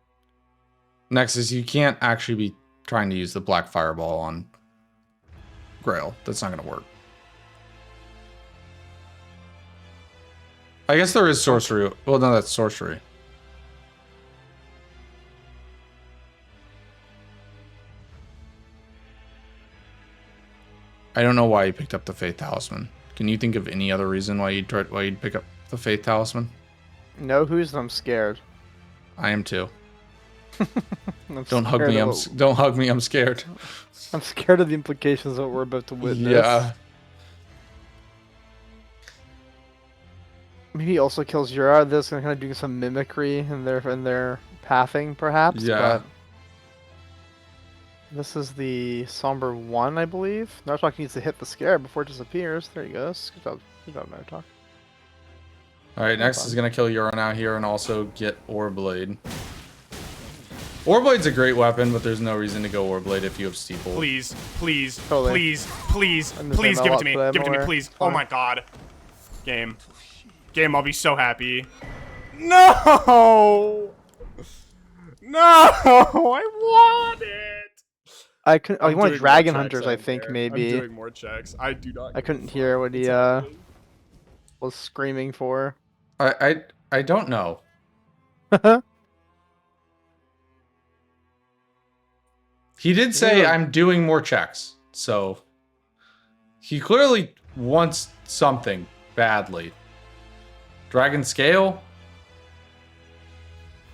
Nexus, you can't actually be trying to use the Black Fireball on Grail. That's not gonna work. I guess there is sorcery. Well, no, that's sorcery. I don't know why you picked up the Faith Talisman. Can you think of any other reason why you'd pick up the Faith Talisman? No, I'm scared. I am too. I'm Don't hug scared me. of Don't hug me. I'm scared. I'm scared of the implications of what we're about to witness. Yeah. Maybe he also kills Yura. This is kind of doing some mimicry in their pathing, perhaps. Yeah. But this is the Somber 1, I believe. Nartock needs to hit the scare before it disappears. There he goes. Good job, Nartock. All right, next is gonna kill Yura now here and also get Orblade. Orblade's a great weapon, but there's no reason to go Orblade if you have Steeple. Please, please, Totally. please, please, I'm just please gonna give it to me. allow Give it to me, more. please. Fine. Oh my god. Game. Game, I'll be so happy. No! No! I want it! I couldn't. Oh, I'm you want doing Dragon more checks, Hunters? I I don't think care. maybe. I'm doing more checks. I do not. I give couldn't a hear fuck. what he It's happening. was screaming for. I don't know. He did say Yeah. I'm doing more checks, so he clearly wants something badly. Dragon Scale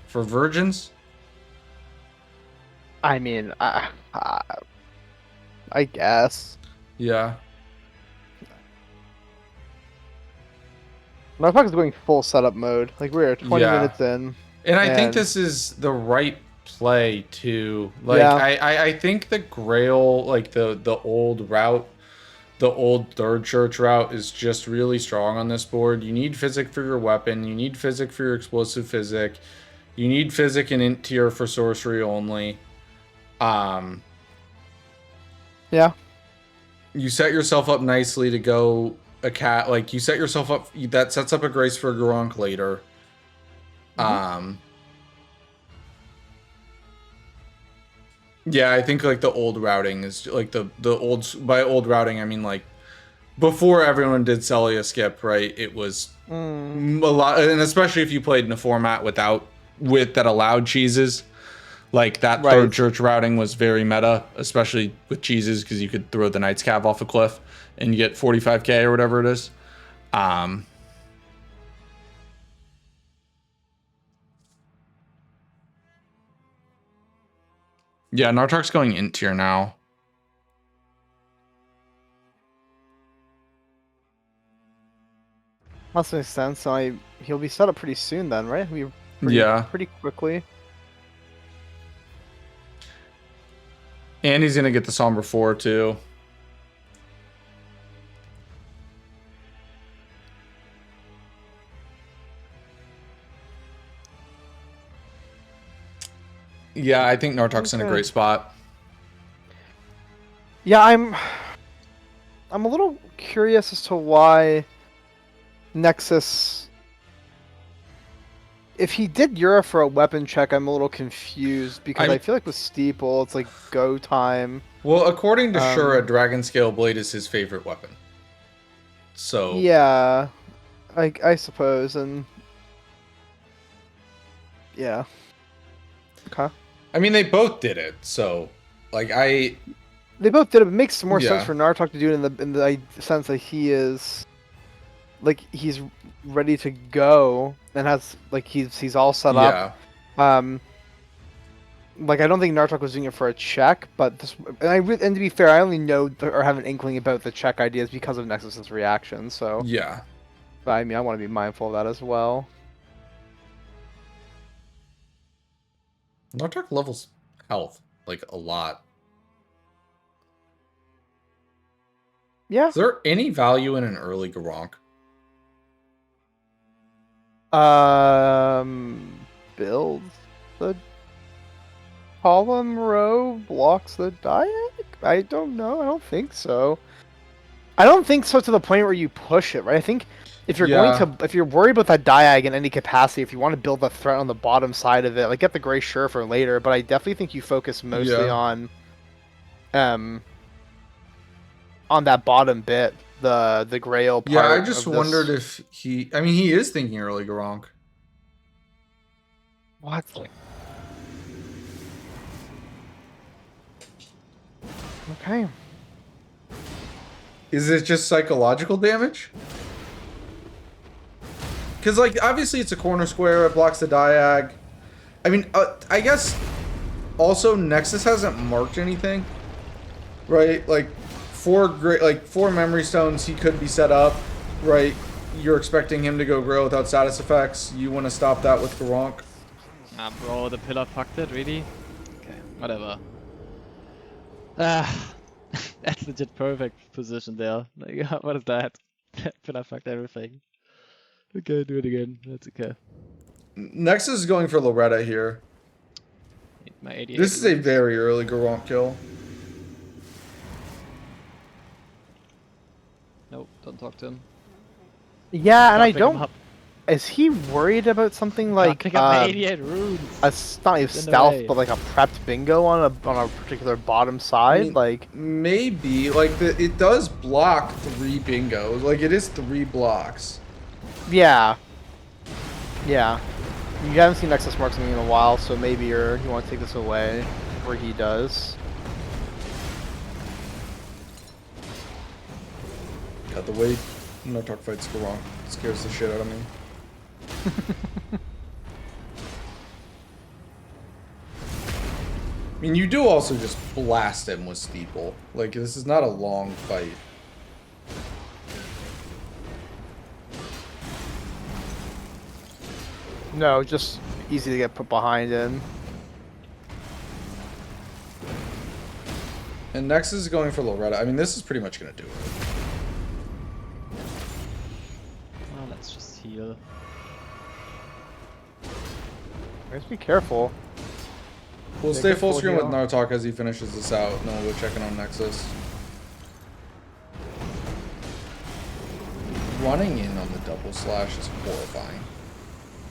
for virgins. I mean, I guess. Yeah. Nartock is going full setup mode. Like we're 20 Yeah. minutes in. And I think And- this is the right play too. Like Yeah. I think the Grail, like the old route, the old third church route is just really strong on this board. You need Physic for your weapon, you need Physic for your explosive Physic, you need Physic and int tier for sorcery only. Yeah. You set yourself up nicely to go a cat, like you set yourself up, that sets up a Grace for Garunk later. Yeah, I think like the old routing is like the old, by old routing I mean like before everyone did Celia skip, right? It was a lot, and especially if you played in a format with that allowed cheeses, like that Right. third church routing was very meta, especially with cheeses because you could throw the Knight's Cav off a cliff and you get 45k or whatever it is. Yeah, Nartock's going in tier now. That makes sense. So he'll be set up pretty soon then, right? Pretty, pretty quickly. And he's gonna get the Somber 4 too. Yeah, I think Nartock's in a great spot. Yeah, I'm a little curious as to why Nexus. If he did Yura for a weapon check, I'm a little confused because I feel like with Steeple, it's like go time. Well, according to Shura, Dragon Scale Blade is his favorite weapon. So yeah, I suppose, and yeah, okay. I mean, they both did it, so like they both did it. But it makes more sense for Nartock to do it in the sense that he is like he's ready to go and has like he's all set up. Like I don't think Nartock was doing it for a check, but this and to be fair, I only know or have an inkling about the check ideas because of Nexus's reaction. So yeah, but I mean I want to be mindful of that as well. Nartock levels health like a lot. Yeah. Is there any value in an early Garronk? Builds the column row, blocks the diag? I don't know. I don't think so. I don't think so to the point where you push it, right? I think if you're going to, if you're worried about that diag in any capacity, if you want to build a threat on the bottom side of it, like get the Gray Sure for later, but I definitely think you focus mostly on that bottom bit, the Grail part. Yeah, I just wondered if he, I mean, he is thinking early Garronk. What? Okay. Is it just psychological damage? Because, like, obviously it's a corner square, it blocks the diag. I mean, I guess also Nexus hasn't marked anything, right? Like, four memory stones he could be set up, right? You're expecting him to go Grail without status effects. You want to stop that with Garronk. Nah, bro, the pillar fucked it, really? Okay, whatever. That's legit perfect position there. Like, what is that? Pillar fucked everything. Okay, do it again. That's okay. Nexus is going for Loretta here. My 88 This is a very early Garronk kill. Nope, don't talk to him. Yeah, and I don't. Is he worried about something like pick up my 88 runes? Not even stealth, but like a prepped bingo on a particular bottom side? I mean, like maybe like it does block 3 bingos. Like it is 3 blocks. Yeah. Yeah. You haven't seen Nexus mark something in a while, so maybe you want to take this away where he does. God, the way Nartock fights Garronk scares the shit out of me. I mean, you do also just blast him with Steeple. Like, this is not a long fight. No, just easy to get put behind in. And Nexus is going for Loretta. I mean, this is pretty much going to do it. Well, let's just heal. Just be careful. We'll stay full screen with Nartock as he finishes this out, and then we'll go checking on Nexus. Running in on the double slash is horrifying.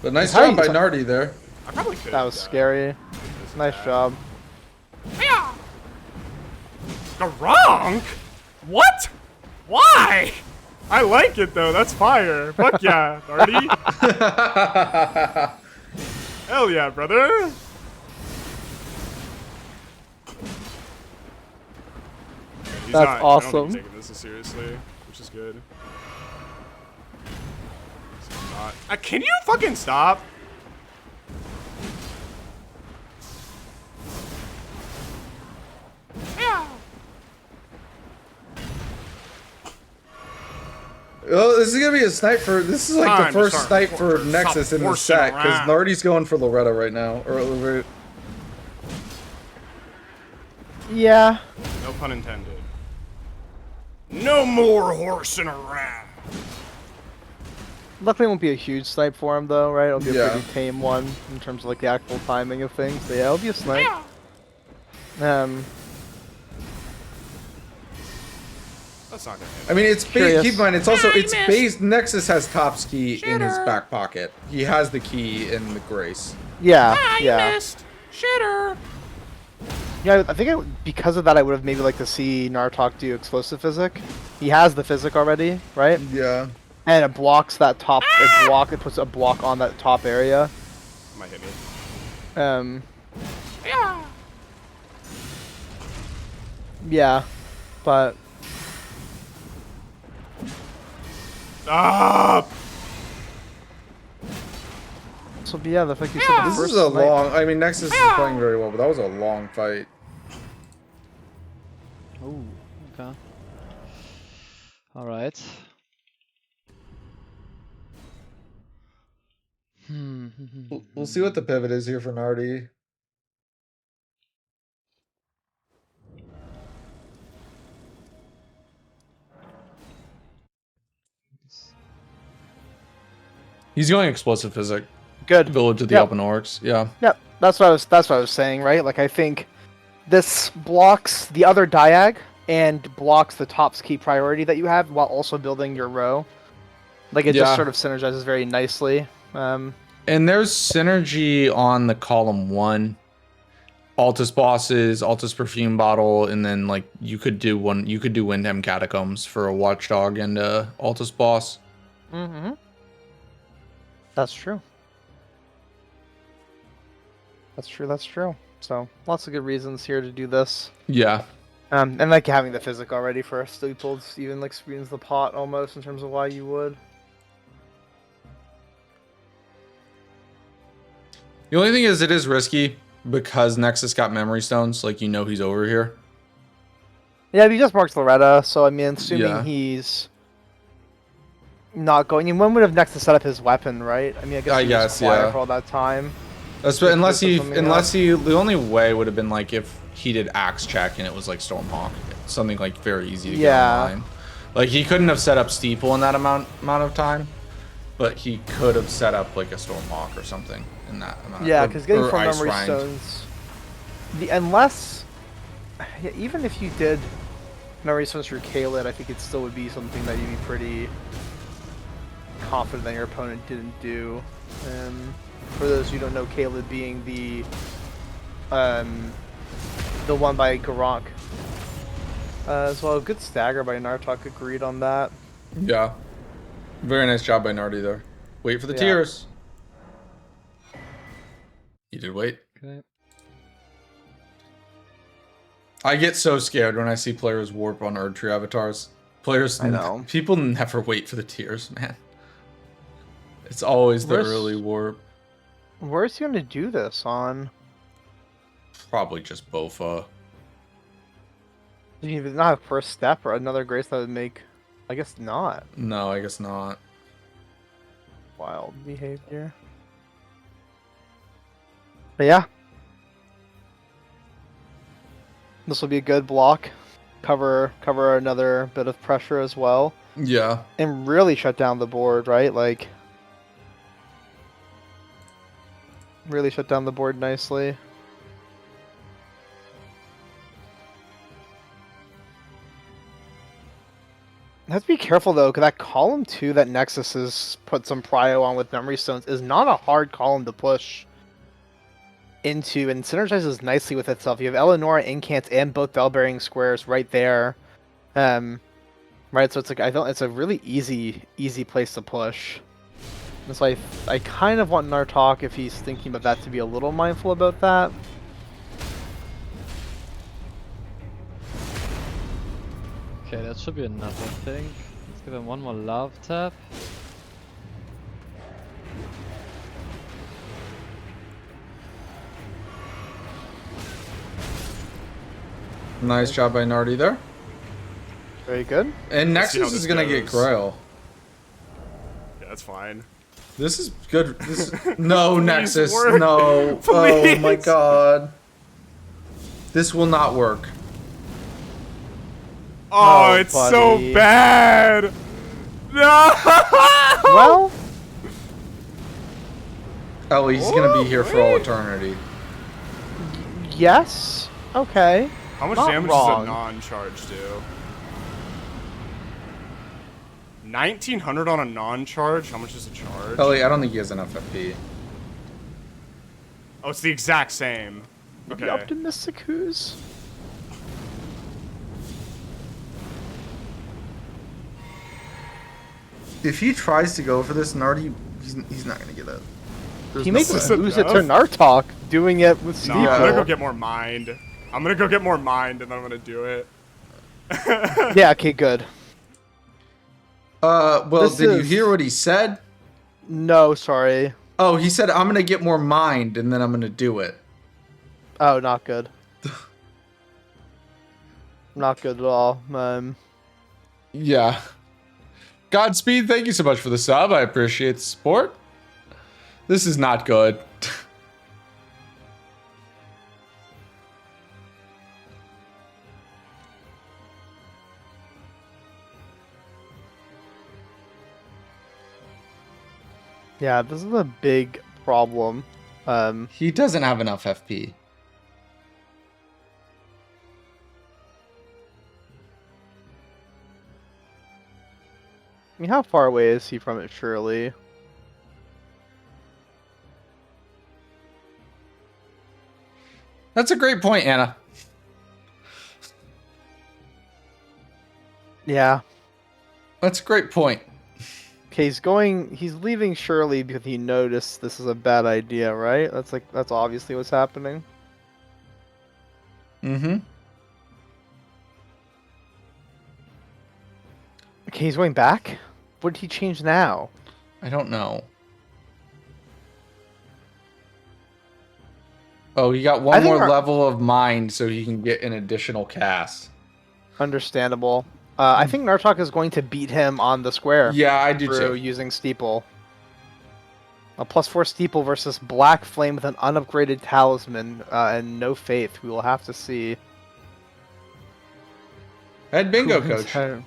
But nice job by Nardi there. I probably could. That was scary. Nice job. Garronk? What? Why? I like it though. That's fire. Fuck yeah, Nardi. Hell yeah, brother. That's awesome. I don't think he's taking this as seriously, which is good. Can you fucking stop? Oh, this is gonna be a snipe for. This is like Time the to first start snipe for stop Nexus in the horsing set because around. Nardi's going for Loretta right now. Or Yeah. No pun intended. No more horsing around. Luckily, it won't be a huge snipe for him, though, right? It'll be a Yeah. pretty tame one in terms of like the actual timing of things. So yeah, it'll be a snipe. That's not gonna hit. I mean, it's Curious. keep in mind, it's also it's based. Nexus has Top's key in his back pocket. He has the key in the Grace. Yeah, yeah. Shitter. Yeah, I think because of that, I would have maybe liked to see Nartock do explosive physic. He has the physic already, right? Yeah. And it blocks that top. It puts a block on that top area. Might hit me. Yeah, but Stop. so yeah, the fact you said the This first is a snipe- long. I mean, Nexus is playing very well, but that was a long fight. Ooh, okay. Alright. We'll see what the pivot is here for Nardi. He's going explosive physic. Good. Village of the Yep. Open Orcs. Yeah. Yep, that's what I was saying, right? Like I think this blocks the other diag and blocks the top's key priority that you have while also building your row. Like it Yeah. just sort of synergizes very nicely. And there's synergy on the column 1. Altus bosses, Altus perfume bottle, and then like you could do Windham Catacombs for a watchdog and a Altus boss. Mm-hmm. That's true. That's true. That's true. So lots of good reasons here to do this. Yeah. And like having the physic already for Staples even like screens the pot almost in terms of why you would. The only thing is it is risky because Nexus got memory stones, like you know he's over here. Yeah, he just marks Loretta, so I mean, assuming Yeah. he's not going. And when would have Nexus set up his weapon, right? I mean, I guess he was quiet for all that time. That's If unless this he is something else. the only way would have been like if he did axe check and it was like Stormhawk, something like very easy to get online. Like he couldn't have set up Steeple in that amount of time, but he could have set up like a Stormhawk or something in that amount. Yeah, because getting or 4 Ice memory Rind. stones, unless even if you did memory stones for Kaled, I think it still would be something that you'd be pretty confident that your opponent didn't do. For those who don't know, Kaled being the one by Garok. As well, good stagger by Nartock, agreed on that. Yeah. Very nice job by Nardi there. Wait for the Yeah. tears. You did wait. Okay. I get so scared when I see players warp on Erdtree avatars. I know. People never wait for the tears, man. It's always the Where's- early warp. Where's he going to do this on? Probably just Bofa. I mean, if it's not a first step or another grace that would make... I guess not. No, I guess not. Wild behavior. But yeah. This will be a good block. Cover another bit of pressure as well. Yeah. And really shut down the board, right? Like... really shut down the board nicely. You have to be careful though, because that column 2 that Nexus has put some prio on with memory stones is not a hard column to push into, and synergizes nicely with itself. You have Eleonora, Incants, and both bell-bearing squares right there. Right, so it's like it's a really easy place to push. And so I kind of want Nartock, if he's thinking about that, to be a little mindful about that. Okay, that should be enough, I think. Let's give him one more love tap. Nice job by Nardi there. Very good. And Let's see how Nexus is this gonna get goes. Grail. That's fine. This is good. No, Nexus. work. No. Oh my Please. god. This will not work. Oh, it's so buddy. bad. No. Well, Ellie, he's gonna be here for all eternity. yes. Okay. How much Not damage wrong. does a non-charge do? 1900 on a non-charge? How much is a charge? Ellie, I don't think he has enough FP. Oh, it's the exact same. Okay. The optimistic who's? If he tries to go for this, Narty, he's not gonna get it. There's He no makes way. us Is lose this it to Nartock, doing it with No, Steeple. I'm gonna go get more mind. I'm gonna go get more mind, and then I'm gonna do it. Yeah, okay, good. Well, This did you is- hear what he said? No, sorry. Oh, he said, I'm gonna get more mind, and then I'm gonna do it. Oh, not good. Not good at all. Yeah. Godspeed, thank you so much for the sub. I appreciate the support. This is not good. Yeah, this is a big problem. He doesn't have enough FP. I mean, how far away is he from it, surely? That's a great point, Anna. Yeah. That's a great point. Okay, he's leaving Shirley because he noticed this is a bad idea, right? That's obviously what's happening. Mm-hmm. Okay, he's going back? What did he change now? I don't know. Oh, he got I one think more our- level of mind so he can get an additional cast. Understandable. I think Nartock is going to beat him on the square. Yeah, I do through too. using Steeple. A +4 Steeple versus Black Flame with an unupgraded Talisman and no Faith. We will have to see. Head bingo, who coach. wins.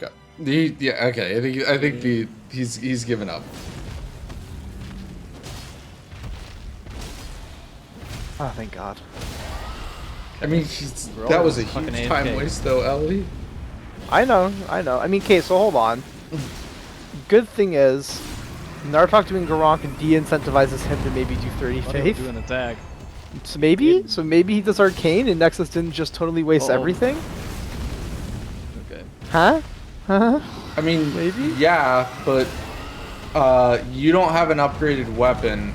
Okay. Yeah. Okay. I think he's given up. Oh, thank God. I mean, that was a Fucking huge time AFK. waste, though, Ellie. I know. I mean, okay, so hold on. Good thing is, Nartok doing Garunk de-incentivizes him to maybe do 30 What do we Faith. do an attack? So maybe he does Arcane and Nexus didn't just totally waste Uh-oh. everything? Okay. Huh? Huh? I mean, Maybe? yeah, but you don't have an upgraded weapon.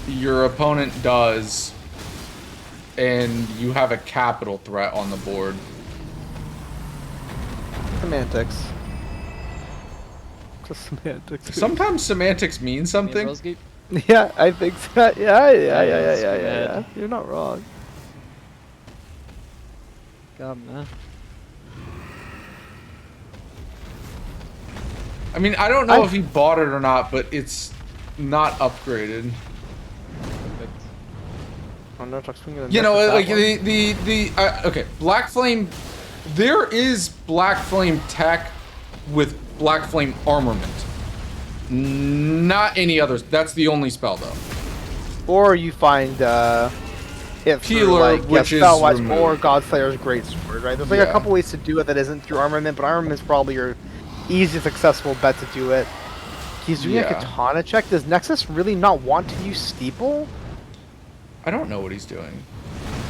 Your opponent does, and you have a capital threat on the board. Semantics. Just semantics. Sometimes semantics mean something. Rosegate? Yeah, I think so. Yeah. that's bad. You're not wrong. Come, man. I mean, I don't know if he bought it or not, but it's not upgraded. Perfect. Oh, Nartok's swinging a You know, Nexus like that one. okay, Black Flame. There is Black Flame tech with Black Flame armament. Not any others. That's the only spell though. Or you find if through, Healer, like, which is Spellwatch removed. or Godslayer's Greatsword, right? There's like Yeah. a couple ways to do it that isn't through armament, but armament's probably your easiest accessible bet to do it. He's doing a Yeah. katana check. Does Nexus really not want to use Steeple? I don't know what he's doing.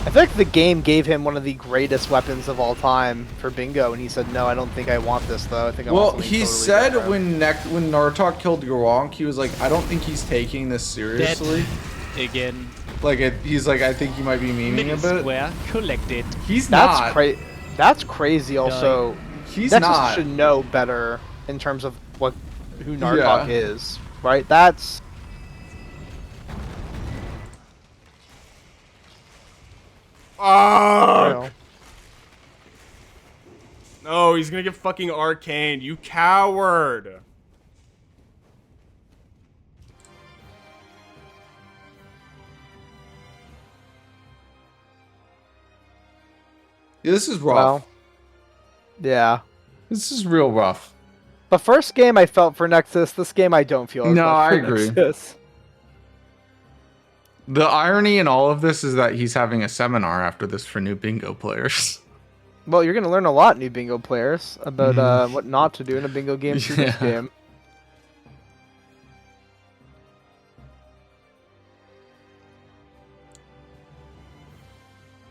I feel like the game gave him one of the greatest weapons of all time for bingo, and he said, "No, I don't think I want this, though. I think I want Well, something he totally said different." when Nartok killed Garwonk, he was like, I don't think he's taking this seriously. Again. Like he's like, I think he might be memeing a Middle bit. square collected. He's That's not. That's crazy. Also, He's Nexus not. should know better in terms of who Yeah. Nartok is, right? That's you Ah! know, No, he's gonna get fucking arcane. You coward. Yeah, this is rough. Well, yeah. This is real rough. The first game I felt for Nexus. This game I don't feel. As No, much I for agree. Nexus. The irony in all of this is that he's having a seminar after this for new bingo players. Well, you're gonna learn a lot, new bingo players, about what not to do in a bingo game through this Yeah. game.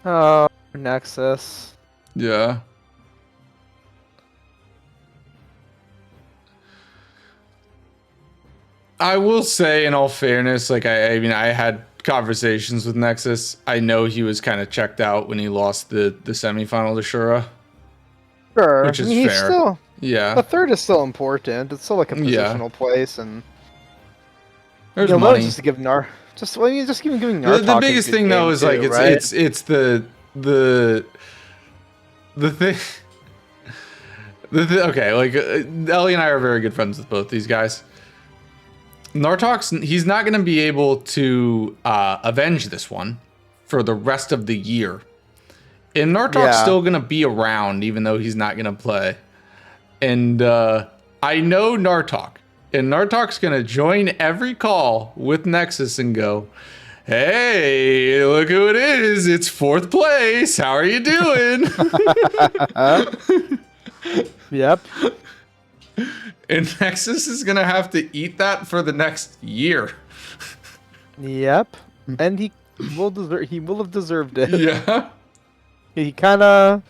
Oh, Nexus. Yeah. I will say, in all fairness, like I mean, I had conversations with Nexus. I know he was kind of checked out when he lost the semifinal to Shura. Sure, Which is I mean, he's fair. still Yeah. the third is still important. It's still like a Yeah. positional place, and There's you know, money. just to give just well, you just giving The Nartock a biggest good thing though game is like too, right? it's the thing. Okay, like Ellie and I are very good friends with both these guys. Nartock's he's not going to be able to avenge this one for the rest of the year. And Nartock's Yeah. still going to be around even though he's not going to play. And I know Nartock. And Nartock's going to join every call with Nexus and go, "Hey, look who it is. It's 4th place. How are you doing?" Yep. And Nexus is going to have to eat that for the next year. Yep. And he will deserve. He will have deserved it. Yeah. He kind of.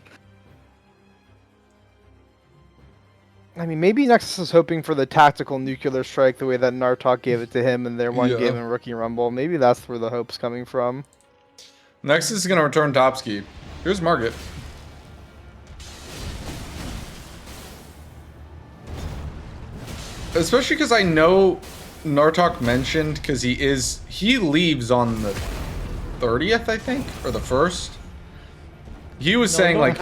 I mean, maybe Nexus is hoping for the tactical nuclear strike the way that Nartok gave it to him in their one Yeah. game in Rookie Rumble. Maybe that's where the hope's coming from. Nexus is going to return Topski. Here's Margit. Especially because I know Nartok mentioned, because he leaves on the 30th, I think, or the 1st. He was saying, like,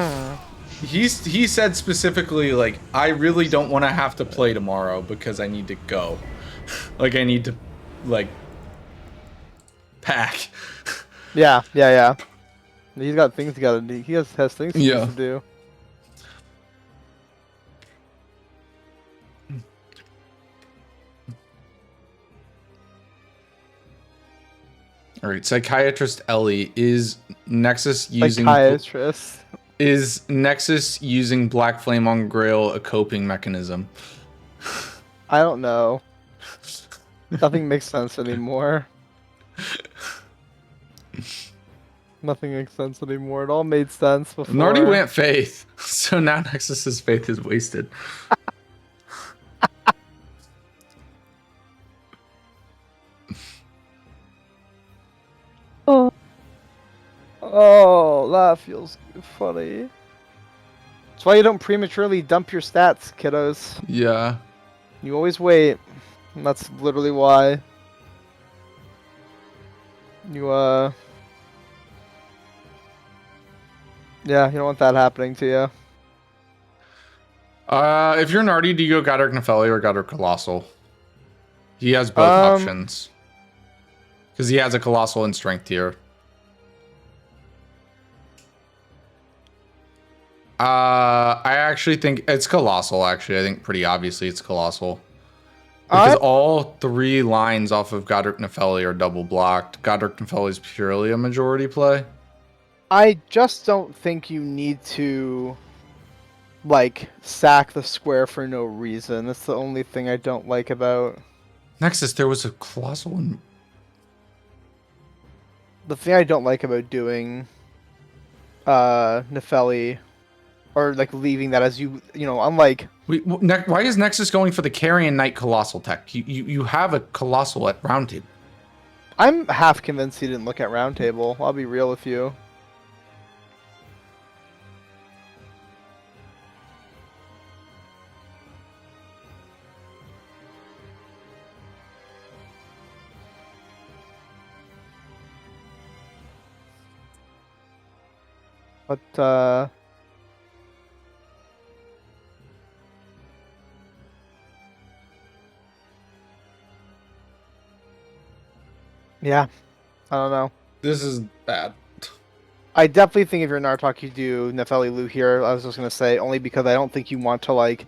he said specifically, like, I really don't want to have to play tomorrow because I need to go. Like, I need to, like, pack. Yeah. He's got things he gotta do. He has things he Yeah. needs to do. All right, psychiatrist Ellie, is Nexus using Psychiatrist. Black Flame on Grail a coping mechanism? I don't know. Nothing makes sense anymore. Nothing makes sense anymore. It all made sense before. Nardi went faith, so now Nexus's faith is wasted. Oh, that feels funny. That's why you don't prematurely dump your stats, kiddos. Yeah. You always wait. And that's literally why. Yeah, you don't want that happening to you. If you're Nardi, do you go Goddard Nefelli or Goddard Colossal? He has both options. Because he has a Colossal and Strength tier. I actually think it's Colossal, actually. I think pretty obviously it's Colossal. Because all 3 lines off of Goddard Nefelli are double blocked. Goddard Nefelli is purely a majority play. I just don't think you need to, like, sack the square for no reason. That's the only thing I don't like about... Nexus, there was a Colossal and... The thing I don't like about doing Nefelli, or, like, leaving that as you know, unlike... Why is Nexus going for the Carrion Knight Colossal tech? You have a Colossal at Round Table. I'm half convinced he didn't look at Roundtable. I'll be real with you. But, Yeah, I don't know. This is bad. I definitely think if you're Nartock, you do Nefeli Lu here. I was just gonna say only because I don't think you want to like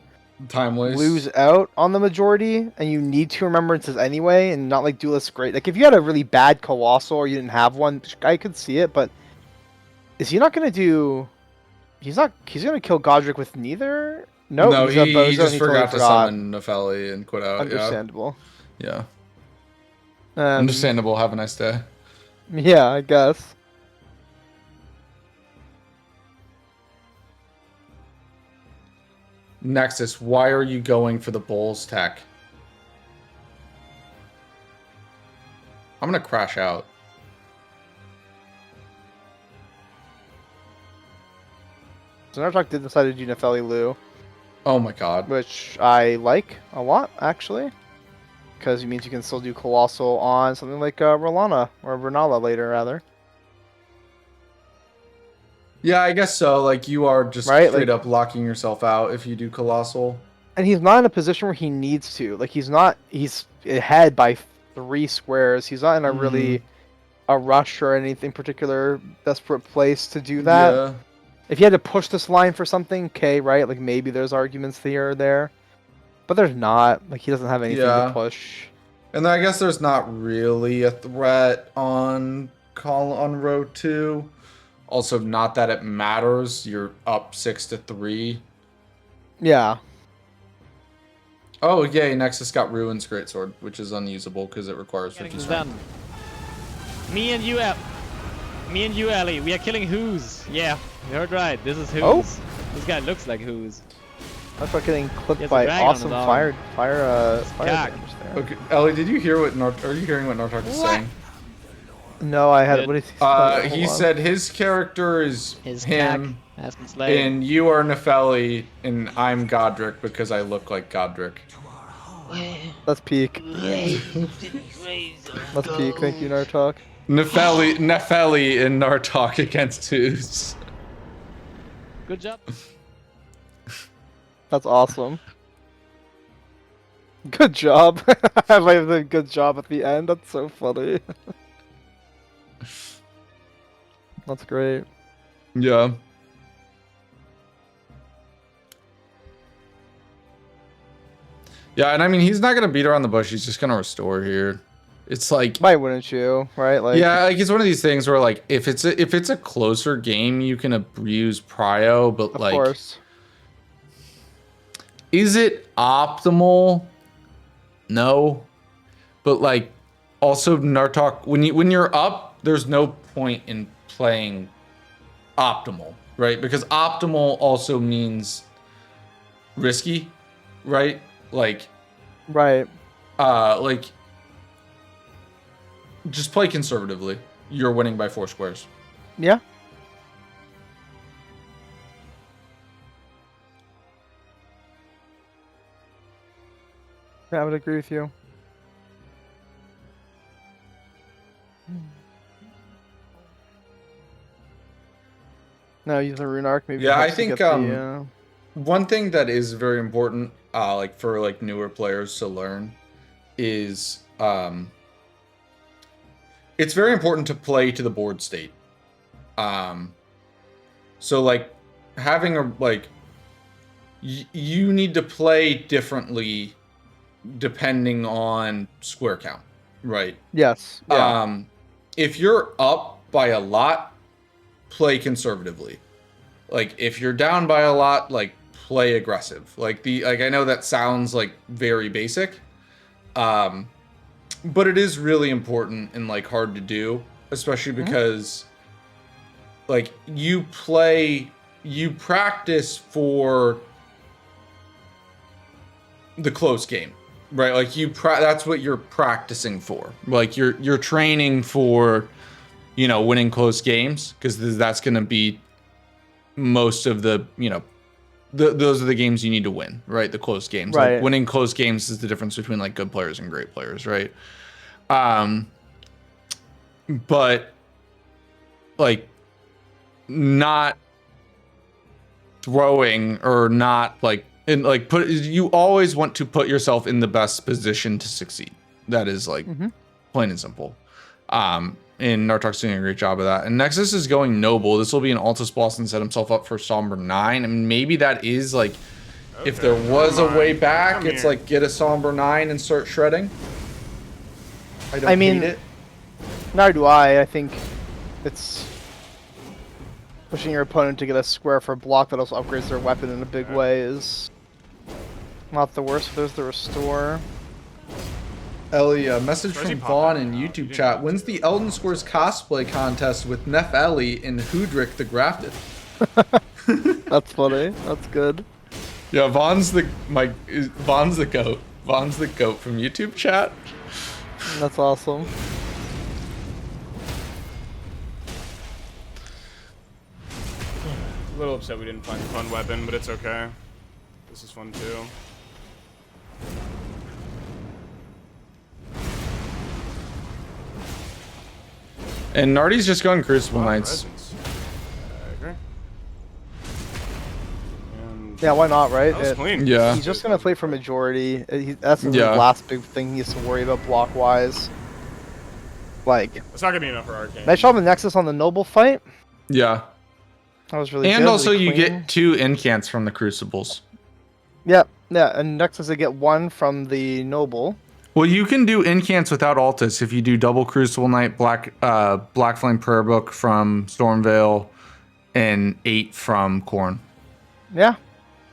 Time waste. lose out on the majority, and you need two remembrances anyway, and not like Duelist great. Like if you had a really bad Colossal or you didn't have one, I could see it. But is he not gonna do? He's not. He's gonna kill Godric with neither. Nope, No, he's a he Bozo just and he forgot totally to summon Nefeli and quit out. Understandable. Yeah. Um, Understandable. Have a nice day. Yeah, I guess. Nexus, why are you going for the Bulls tech? I'm gonna crash out. So Nartock did decide to do Nefeli Lu, Oh my god. which I like a lot actually, because it means you can still do Colossal on something like Rolana or Renala later rather. Yeah, I guess so. Like, you are just Right, straight like- up locking yourself out if you do Colossal. And he's not in a position where he needs to. Like he's ahead by 3 squares. He's not in a really a rush or anything particular desperate place to do that. Yeah. If you had to push this line for something, okay, right? Like maybe there's arguments here or there. But there's not. Like he doesn't have anything Yeah. to push. And then I guess there's not really a threat on row 2. Also, not that it matters. You're up 6-3. Yeah. Oh, yay, Nexus got Ruin's Greatsword, which is unusable because it requires 50 It's strength. done. Me and you, Ellie, we are killing Who's. Yeah, you heard right. This is Who's. Oh. This guy looks like Who's. That's not getting He clipped has a by dragon on awesome his arm. fire cock. damage there. Okay, Ellie, did you hear what are you hearing what Nartock is saying? No, I had. Good. What did he say? He Hold on. said his character is His him, cock has been slain. and you are Nefeli, and I'm Godric because I look like Godric. Let's peek. Let's peek. Thank you, Nartock. Nefeli and Nartock against Who's. Good job. That's awesome. Good job. I like the good job at the end. That's so funny. That's great. Yeah. Yeah, and I mean, he's not gonna beat around the bush. He's just gonna restore here. It's like, Why wouldn't you? Right? Like. yeah, like it's one of these things where like if it's a closer game, you can abuse prio, but Of like, course. is it optimal? No, but like, also Nartock, when you're up, there's no point in playing optimal, right? Because optimal also means risky, right? Like, Right. like, just play conservatively. You're winning by 4 squares. Yeah. Yeah, I would agree with you. No, use a rune arc maybe. Yeah, I helps to think, get the, One thing that is very important, like for like newer players to learn, is it's very important to play to the board state. So like having a like you need to play differently depending on square count, right? yes. Yeah. If you're up by a lot, play conservatively. Like if you're down by a lot, like play aggressive. Like I know that sounds like very basic, but it is really important and like hard to do, especially because like you practice for the close game, right? Like that's what you're practicing for. Like you're training for, winning close games, because that's going to be most of the, those are the games you need to win, right? The close games. Right. Like winning close games is the difference between like good players and great players, right? But like not throwing or not like, and like you always want to put yourself in the best position to succeed. That is like plain and simple. And Nartock's doing a great job of that. And Nexus is going noble. This will be an Altus boss and set himself up for Somber 9. And maybe that is like, Okay, if there was a way back, Come it's here. like get a Somber 9 and start shredding. I mean, hate it. neither do I. I think it's pushing your opponent to get a square for a block that also upgrades their weapon in a big way is not the worst. There's the restore. Ellie, a message Where's he from popping Vaughn out? in You YouTube didn't chat. have When's to. the Elden Scores cosplay contest with Neff Ellie and Hoodrick the Grafted? That's funny. That's good. Yeah, Vaughn's the goat. Vaughn's the goat from YouTube chat. That's awesome. A little upset we didn't find a fun weapon, but it's okay. This is fun too. And Nardi's just going Crucible Oh, Knights. presents. Okay. And Yeah, why not, right? that was clean. Yeah. He's just gonna play for majority. That's the Yeah. last big thing he has to worry about block-wise. Like, It's not gonna be enough for Arcane. nice job with Nexus on the Noble fight. Yeah. That was really good. And also really you clean. get 2 incants from the Crucibles. Yep, yeah, and Nexus they get 1 from the Noble. Well, you can do incants without Altus if you do double Crucible Knight, Black Flame Prayer Book from Stormveil, and 8 from Korn. Yeah,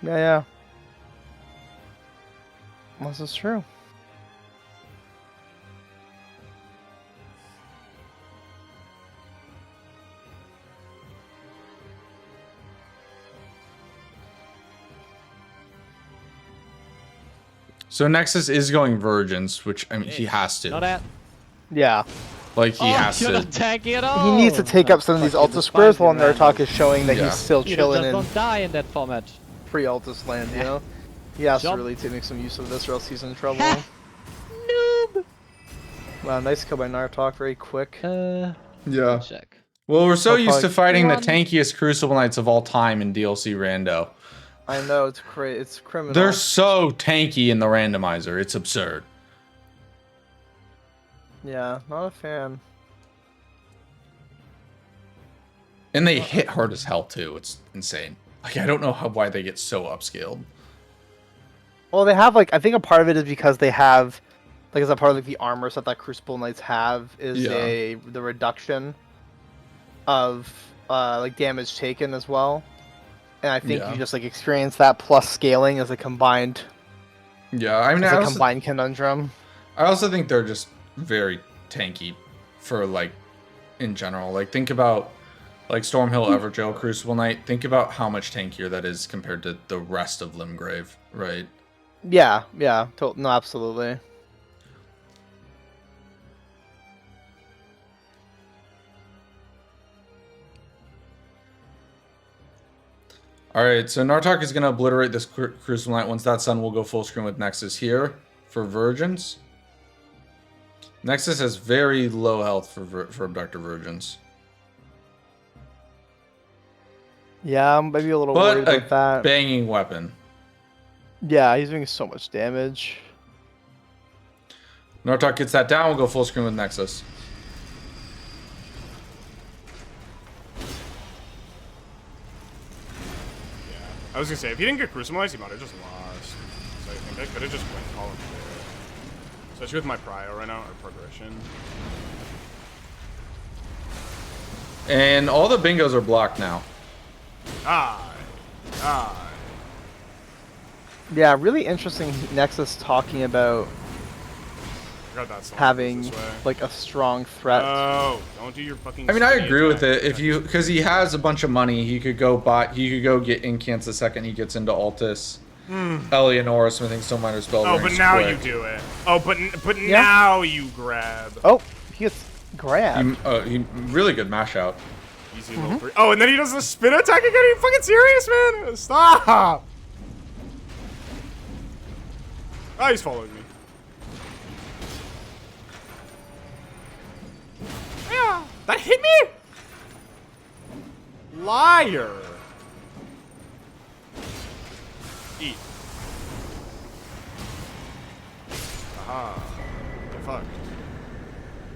yeah. This is true. So Nexus is going Virgins, which I mean he has Not to. that. Yeah. Like he has you're to. not tanky at all. He needs to take up some of these Fucking Alta squares while despise Nartock is showing that Yeah. he's still you chilling just in don't die in that format. pre-Altus land, you know? He has to Jump. really make some use of this or else he's in trouble. Noob. Wow, nice kill by Nartock, very quick. Yeah. Check. Well, we're so I'll used to probably- fighting the One. tankiest Crucible Knights of all time in DLC Rando. I know, it's it's criminal. They're so tanky in the randomizer. It's absurd. Yeah, not a fan. And they hit hard as hell too. It's insane. Like I don't know why they get so upscaled. Well, they have like I think a part of it is because they have like as a part of like the armor set that Crucible Knights have is Yeah. the reduction of like damage taken as well. And I think Yeah. you just like experience that plus scaling as a combined Yeah, I mean, as I a also, combined conundrum. I also think they're just very tanky for like in general. Like think about like Stormhill Everjail Crucible Knight. Think about how much tankier that is compared to the rest of Limgrave, right? Yeah, no, absolutely. All right, so Nartock is going to obliterate this Crucible Knight. Once that's done, we'll go full screen with Nexus here for Virgins. Nexus has very low health for Abductor Virgins. Yeah, I'm maybe a little worried But a about that. banging weapon. Yeah, he's doing so much damage. Nartock gets that down, we'll go full screen with Nexus. I was gonna say, if he didn't get Crucible, he might have just lost. So I think I could have just went Call of Duty. Especially with my Prio right now, or Progression. And all the bingos are blocked now. Die. Yeah, really interesting Nexus talking about Forgot that song having this way. like a strong threat. Oh, don't do your fucking. I mean, I spinny agree with attack. it. If you, because he has a bunch of money, he could go get incants the second he gets into Altus. Eleonora Smithing Stillminer spell. Oh, but now you do it. Oh, but now you grab. Oh, he gets grabbed. He really good mash out. Easy little free. Oh, and then he does the spin attack again. Are you fucking serious, man? Stop. Oh, he's following me. Yeah, that hit me. Liar. Eat. Aha. Get fucked.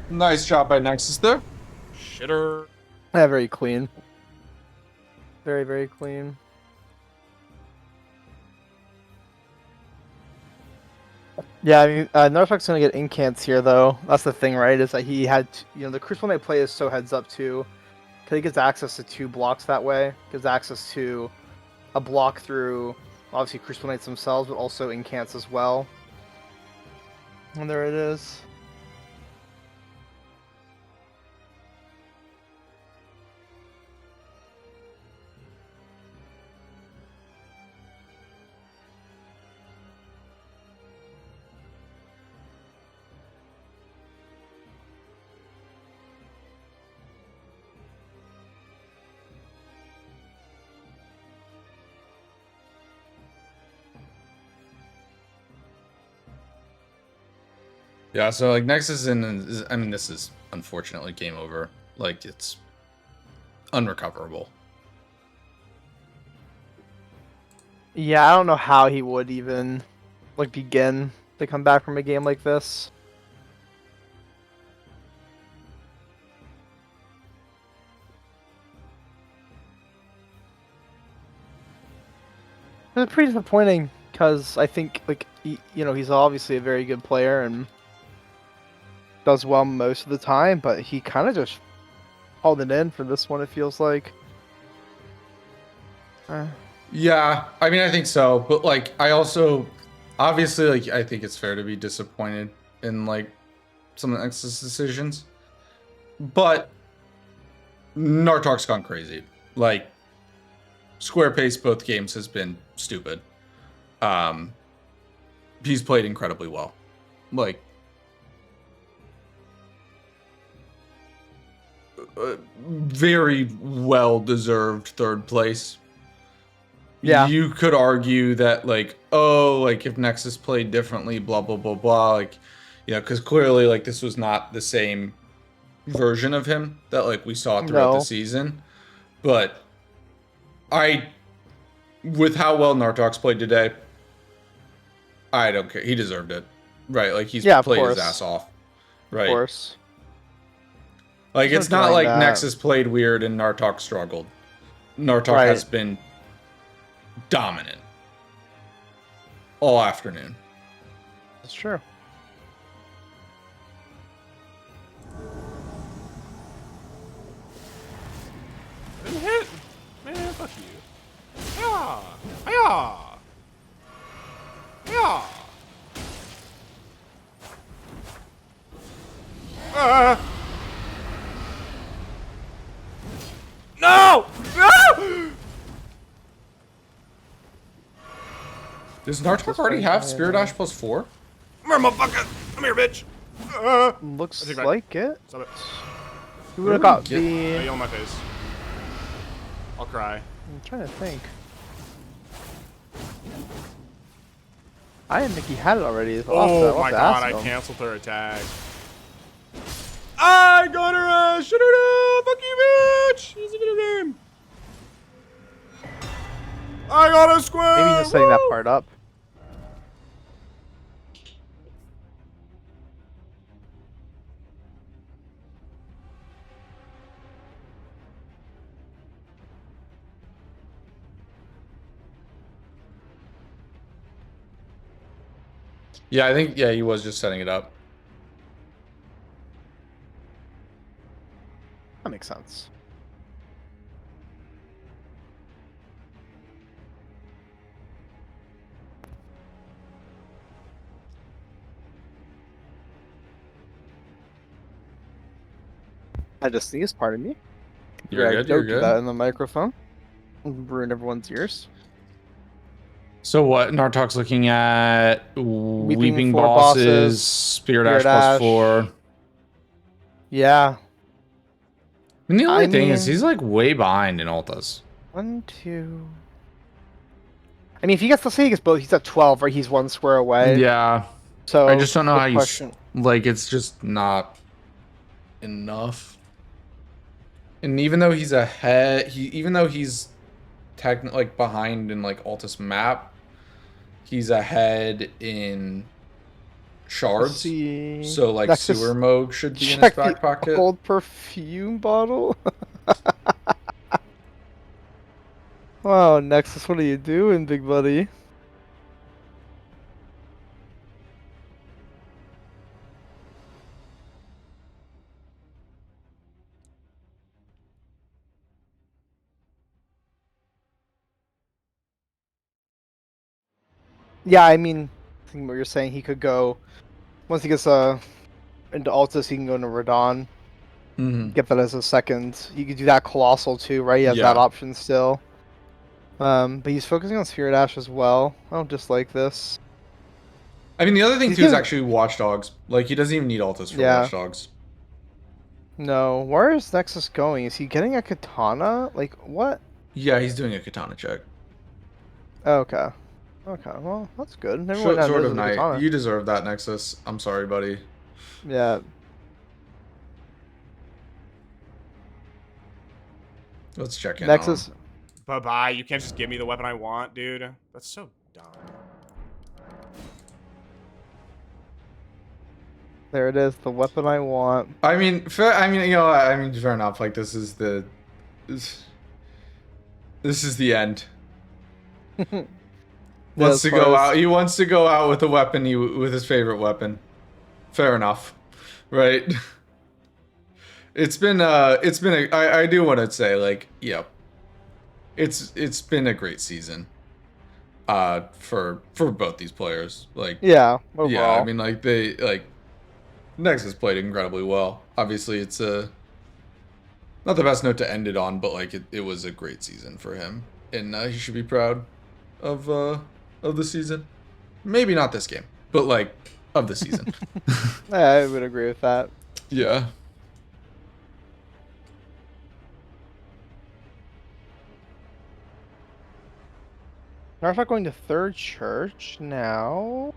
Nice job by Nexus there. Shitter. Yeah, very clean. Very, very clean. Yeah, I mean, Nartock's gonna get incants here, though. That's the thing, right? Is that he had, the Crucible Knight play is so heads up too, because he gets access to 2 blocks that way. Gives access to a block through, obviously, Crucible Knights themselves, but also incants as well. And there it is. Yeah, so like Nexus I mean, this is unfortunately game over. Like, it's unrecoverable. Yeah, I don't know how he would even, like, begin to come back from a game like this. It's pretty disappointing because I think, like, he's obviously a very good player and does well most of the time, but he kind of just hauled it in for this one, it feels like. Yeah, I mean, I think so, but like, I also, obviously, like, I think it's fair to be disappointed in like some of Nexus decisions, but Nartock's gone crazy. Like, square pace both games has been stupid. He's played incredibly well. Like, very well deserved third place. Yeah. You could argue that, like, oh, like, if Nexus played differently, blah, blah, blah, blah, like, because clearly, like, this was not the same version of him that, like, we saw throughout the season. But with how well Nartock's played today, I don't care. He deserved it. Right, like, he's played his ass off. Right. Of course. Like, it's not like Nexus played weird and Nartock struggled. Nartock has been dominant all afternoon. That's true. Didn't hit. Man, fuck you. Yeah. Yeah. Yeah. No! No! Does Nartock already have Spirit Ash +4? Come here, motherfucker! Come here, bitch! Looks like it. Stop it. He would have got Yeah, the... you on my face. I'll cry. I'm trying to think. I didn't think he had it already. Oh my god, I canceled her attack. I got her ass! Shut her down! Fuck you, bitch! It's a video game! I got a square! Maybe just setting that part up. Yeah, I think, he was just setting it up. That makes sense. I just sneezed, pardon me. You're good, you're Don't do that in the microphone. Ruin everyone's ears. So what? Nartock's looking at Weeping four Bosses, Spirit Ash +4. Yeah. And the only thing is, he's like way behind in Ultas. 1, 2. I mean, if he gets, let's say he gets both, he's at 12, right? He's 1 square away. Yeah. So I just don't know how you question. like. It's just not enough. And even though he's ahead, even though he's technically like behind in like Altus map, he's ahead in shards. See, So like Nexus, sewer mode should be in his check back the pocket. old perfume bottle. Wow, Nexus, what are you doing, big buddy? Yeah, I mean, I think what you're saying, he could go once he gets into Altus, he can go into Radon. Mm-hmm. Get that as a second. He could do that Colossal too, right? He has that Yeah. option still. But he's focusing on Spirit Ash as well. I don't dislike this. I mean, the other thing He's too is getting- actually Watchdogs. Like, he doesn't even need Altus for Yeah. Watchdogs. No, where is Nexus going? Is he getting a katana? Like what? Yeah, he's doing a katana check. Okay. Okay, well that's good. Everyone now Sword knows of the Night. katana. You deserve that, Nexus. I'm sorry, buddy. Yeah. Let's check in. Nexus. Bye-bye. You can't just give me the weapon I want, dude. That's so dumb. There it is, the weapon I want. I mean, fair enough. Like, this is the end. Wants to go out. He wants to go out with a weapon. With his favorite weapon. Fair enough, right? It's been I do want to say, like, yeah, it's been a great season. For both these players, like, Yeah, overall. yeah. I mean, like, Nexus played incredibly well. Obviously, it's not the best note to end it on, but like it was a great season for him, and he should be proud of the season. Maybe not this game, but like of the season. Yeah, I would agree with that. Yeah. Nartock going to third church now.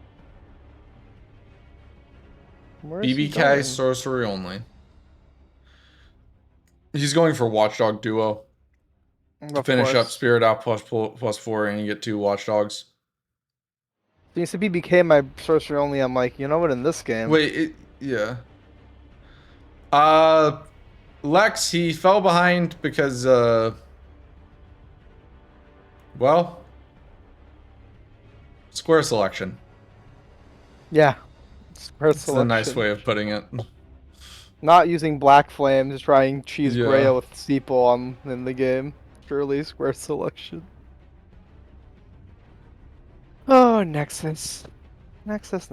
Where is he BBK going? sorcery only. He's going for Watchdog duo. Of Finish up course. Spirit out +4, and you get 2 Watchdogs. You said BBK my sorcery only. I'm like, you know what? In this game, Wait, yeah. Lex, he fell behind because well, square selection. yeah, square That's a nice selection. way of putting it. Not using Black Flame, just trying Cheese Yeah. Grail with Steeple in the game. Purely square selection. Oh, Nexus. Nexus.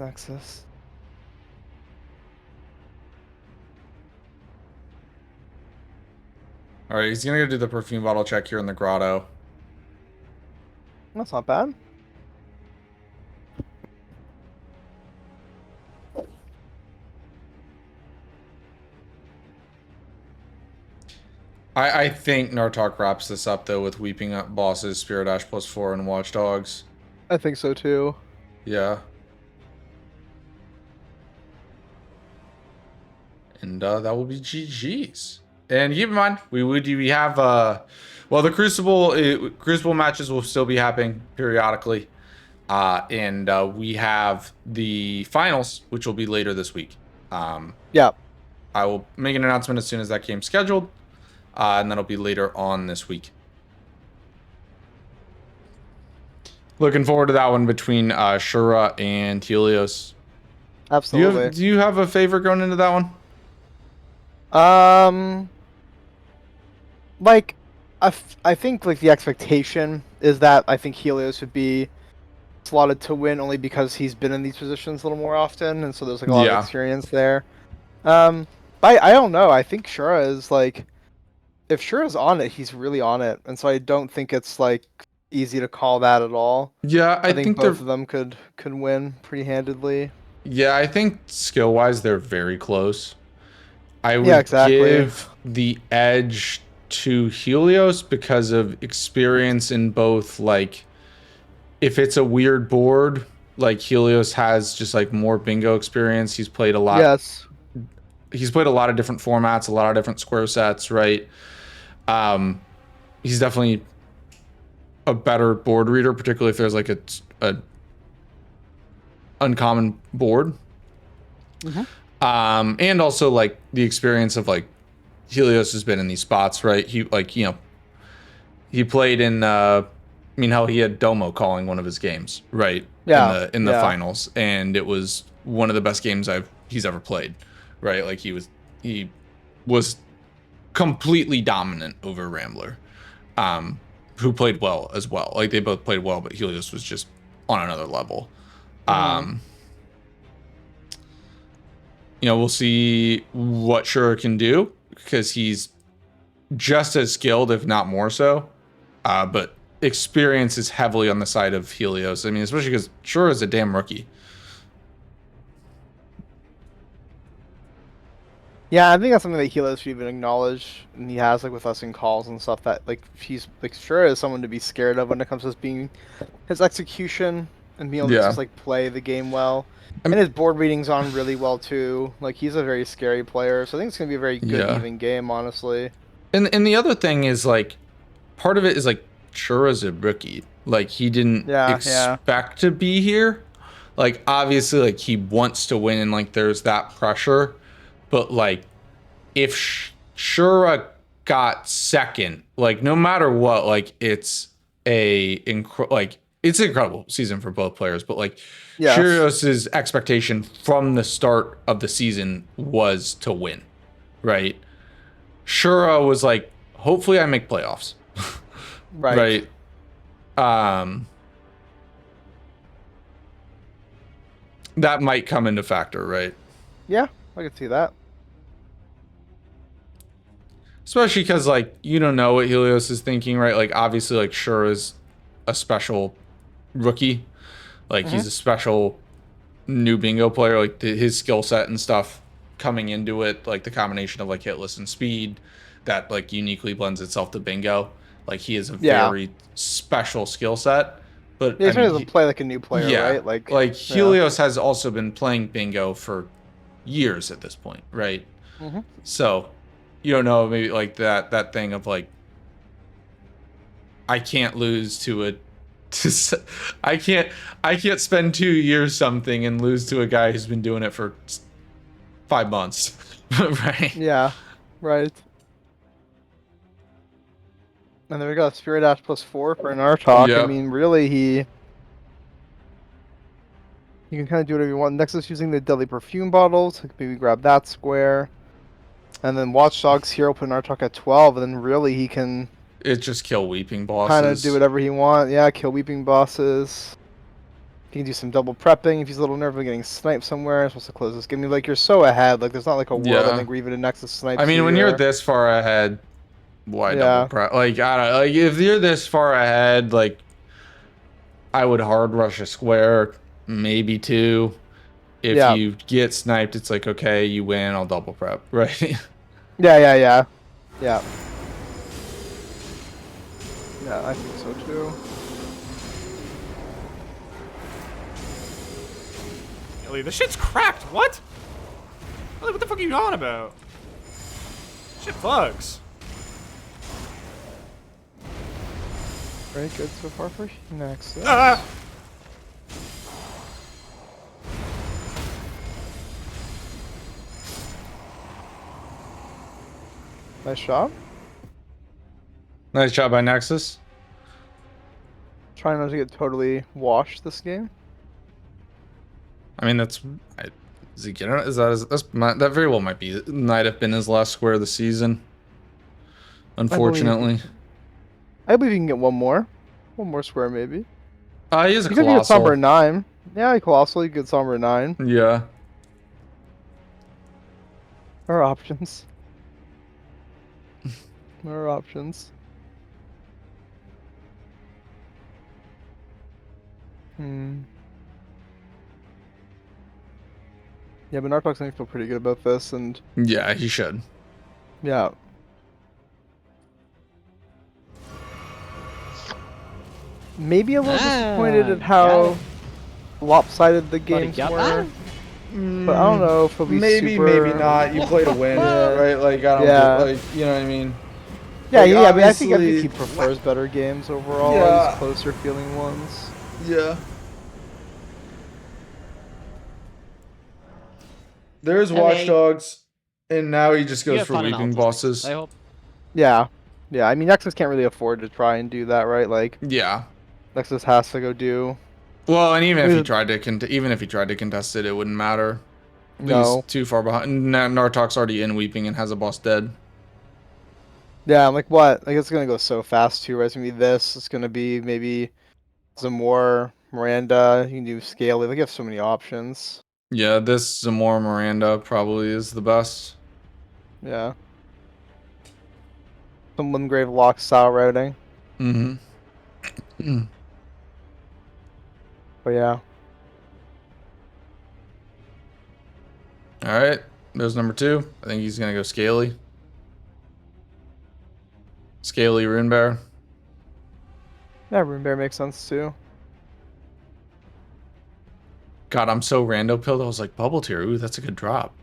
All right, he's gonna go do the perfume bottle check here in the grotto. That's not bad. I think Nartock wraps this up though with Weeping Up Bosses, Spirit Ash +4, and Watchdogs. I think so too. Yeah. And that will be GG's. And keep in mind, we have well, the Crucible matches will still be happening periodically. And we have the finals, which will be later this week. Yeah. I will make an announcement as soon as that game's scheduled. And that'll be later on this week. Looking forward to that one between Shura and Helios. Absolutely. Do you have a favorite going into that one? Like, I think like the expectation is that I think Helios would be slotted to win only because he's been in these positions a little more often, and so there's like a lot Yeah. of experience there. I don't know. I think Shura is like, if Shura's on it, he's really on it, and so I don't think it's like easy to call that at all. Yeah, I think both of them could win pretty handedly. Yeah, I think skill-wise they're very close. I would exactly. give the edge to Helios because of experience in both, like, if it's a weird board, like Helios has just like more bingo experience. He's played a lot. Yes. He's played a lot of different formats, a lot of different square sets, right? He's definitely a better board reader, particularly if there's like a uncommon board. And also like the experience of like Helios has been in these spots, right? He like, you know, he played in I mean, hell, he had Domo calling one of his games, right? Yeah, In the yeah. finals, and it was one of the best games he's ever played, right? Like he was completely dominant over Rambler, who played well as well. Like they both played well, but Helios was just on another level. You know, we'll see what Shura can do because he's just as skilled, if not more so. But experience is heavily on the side of Helios. I mean, especially because Shura is a damn rookie. Yeah, I think that's something that Helios should even acknowledge, and he has like with us in calls and stuff. That like he's like sure is someone to be scared of when it comes to being his execution and being able to Yeah. just like play the game well. And his board reading's on really well too. Like he's a very scary player, so I think it's gonna be a very good Yeah. even game, honestly. And the other thing is like, part of it is like Shura's a rookie. Like he didn't Yeah, expect to be here. Like obviously, like he wants to win, and like there's that pressure. But like, if Shura got second, like no matter what, like it's it's an incredible season for both players. But like, Yes. Shurios's expectation from the start of the season was to win, right? Shura was like, hopefully I make playoffs. Right. That might come into factor, right? Yeah, I could see that. Especially because, like, you don't know what Helios is thinking, right? Like, obviously, like, Shura's a special rookie. Like, he's a special new bingo player. Like, his skill set and stuff coming into it, like, the combination of, like, hitless and speed that, like, uniquely blends itself to bingo. Like, he is a very special skill set. But, Yeah, he's I mean, trying to play like a new player, right? Like Helios has also been playing bingo for years at this point, right? So, you don't know, maybe like that thing of like, I can't lose to a, I can't spend 2 years something and lose to a guy who's been doing it for 5 months, right? Yeah, right. And there we go, Spirit Ash +4 for Nartock. Yep. I mean, really, you can kind of do whatever you want. Nexus using the Deadly Perfume bottles, like maybe grab that square. And then Watchdog's Hero put Nartock at 12, and then really he can It just kill weeping bosses. kind of do whatever he wants. Yeah, kill weeping bosses. He can do some double prepping if he's a little nervous getting sniped somewhere. He's supposed to close this game. Like, you're so ahead. Like, there's not like a world, I think, where even a Nexus snipes I mean, you when you're here. this far ahead, why Yeah. double prep? Like, I don't know. Like, if you're this far ahead, like, I would hard rush a square, maybe 2. If Yeah. you get sniped, it's like, okay, you win, I'll double prep, right? Yeah. Yeah, I think so too. Ellie, this shit's cracked. What? Ellie, what the fuck are you on about? Shit bugs. Very good so far for Nexus. Ah! Nice shot. Nice job by Nexus. Trying not to get totally washed this game. I mean, is he getting it? That very well might have been his last square of the season. Unfortunately. I believe you can get one more. One more square, maybe. He is a You could get colossal. Somber 9. Yeah, Colossal, you could get Somber 9. Yeah. There are options. There are options. Yeah, but Nartock's gonna feel pretty good about this, and Yeah, he should. yeah. Maybe a little disappointed at how lopsided the games were. But I don't know if he'll be super... maybe not. You play to win, right? Like, I don't Yeah. you know what I mean? Yeah, Like, yeah, I mean, I think obviously- he prefers better games overall, Yeah. these closer feeling ones. Yeah. There's LA. Watchdogs, and now he just You goes have for fun in weeping Altus. bosses. I hope. Yeah. Yeah, I mean, Nexus can't really afford to try and do that, right? Like, Yeah. Nexus has to go do... Well, and even if he Who- tried to contest it, it wouldn't matter. No. He's too far behind. Nartock's already in weeping and has a boss dead. Yeah, I'm like, what? Like, it's gonna go so fast, too, right? It's gonna be this. It's gonna be maybe Zamor, Miranda. You can do Scaly. Like, you have so many options. Yeah, this Zamora Miranda probably is the best. Yeah. Some Limgrave Lock style routing. Mm-hmm. But yeah. All right, there's number 2. I think he's gonna go Scaly. Scaly Runebear. Yeah, Rune Bear makes sense, too. God, I'm so rando pilled. I was like, Bubble Tier. Ooh, that's a good drop.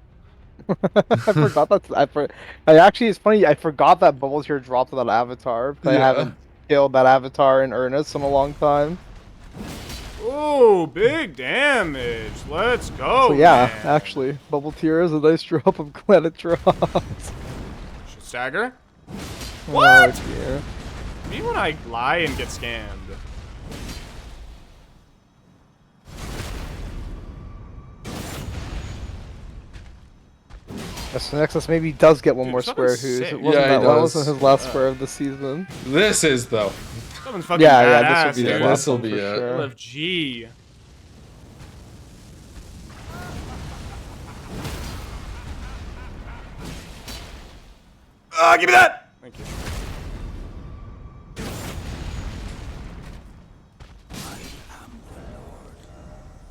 I forgot that. I actually, it's funny. I forgot that Bubble Tier dropped that avatar. But I haven't killed that avatar in earnest in a long time. Ooh, big damage. Let's go. So yeah, man. actually, Bubble Tier is a nice drop. I'm glad it dropped. Should stagger? What? Oh, dear. Me when I lie and get scammed. Yes, Nexus maybe does get one Dude, more square someone's who's. sick. It wasn't Yeah, he that wasn't does. his last square of the season. This is though. Someone's fucking Yeah, badass, this will be dude. the last This'll one be for it. sure. LFG. Give me that! Thank you.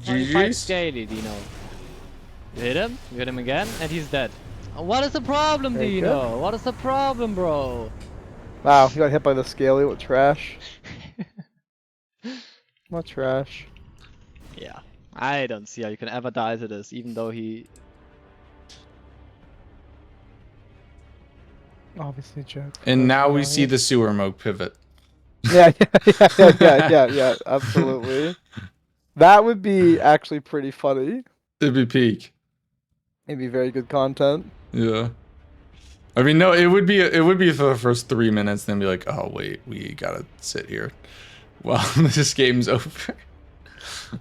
He fights GG's. Scaly, Dino. You hit him, you hit him again, and he's dead. What is the problem, Very Dino? What is the problem, bro? Wow, he got hit by the Scaly. What trash? What trash? Yeah, I don't see how you can ever die to this, even though he... Obviously, joke. And now we see the sewer mode pivot. Yeah, yeah, absolutely. That would be actually pretty funny. It'd be peak. It'd be very good content. Yeah. I mean, no, it would be for the first 3 minutes, then be like, oh wait, we gotta sit here while this game's over.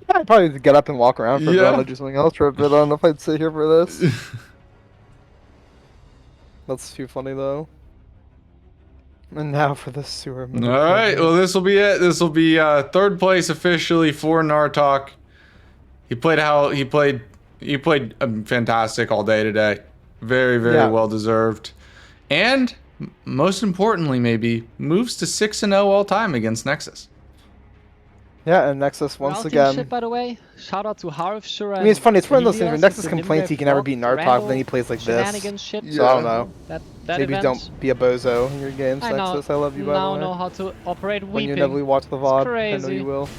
Yeah, I'd probably get up and walk around for a bit Yeah. and do something else for a bit. I don't know if I'd sit here for this. That's too funny though. And now for the sewer. All right, well, this will be it. This will be 3rd place officially for Nartock. He played fantastic all day today. Very, very Yeah. well deserved. And most importantly, maybe moves to 6-0 all time against Nexus. Yeah, and Nexus once Routing again. shit, by the way. Shout out to Harv, Shura, I mean, it's funny. It's one of those things where Helios, Nexus the complains he Nimrod can never Frog, beat Nartock, Randall, then he plays like this. shenanigans shit. So I don't know. That Maybe event, don't be a bozo in your games, I know, Nexus. I love you, by now the way. know how to operate When you weeping. inevitably watch the VOD, I know crazy. you will.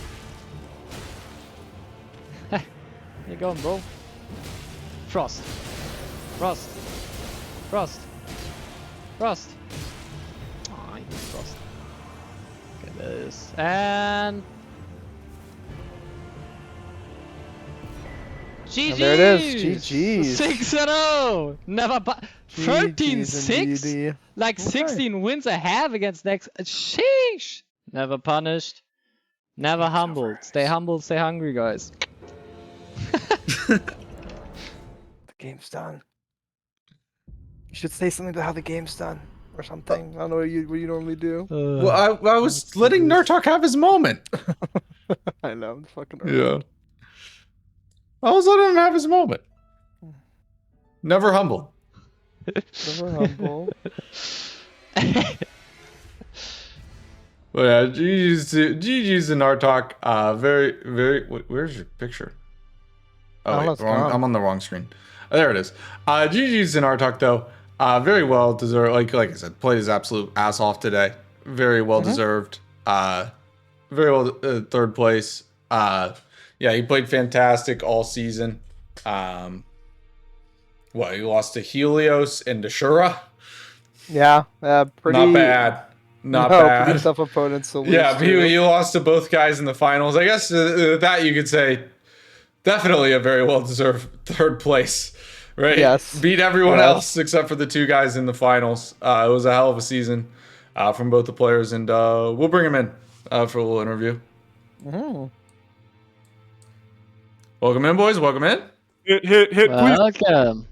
Where you going, bro? Frost. Frost. Frost. Frost. Oh, I need Frost. Look at this. And... GG's! And there it is. GG's. 6-0! Never 13-6? indeedy. Like Okay. 16 wins a half against next. Sheesh! Never punished. Never humbled. Stay humble, stay hungry, guys. The game's done. You should say something about how the game's done. Or something. I don't know what you normally do. Well, I was letting Nartock have his moment. I know, I'm fucking Yeah. I was letting him have his moment. Never humble. Never humble. But yeah, GG's in Nartock. Very, very. Where's your picture? Oh, Oh, wait, it's wrong, gone. I'm on the wrong screen. Oh, there it is. GG's in Nartock though. Very well deserved. Like I said, played his absolute ass off today. Very well deserved. Very well 3rd place. Yeah, he played fantastic all season. He lost to Helios and to Shura. Yeah, pretty. Not bad. Not no, bad. Pretty tough opponents to lose. Yeah, but to. he lost to both guys in the finals. I guess that you could say definitely a very well deserved 3rd place right? Yes. Beat everyone Yes. else except for the 2 guys in the finals. It was a hell of a season from both the players, and we'll bring him in for a little interview. Mhm. Welcome in, boys. Welcome in. Hit, please. Welcome.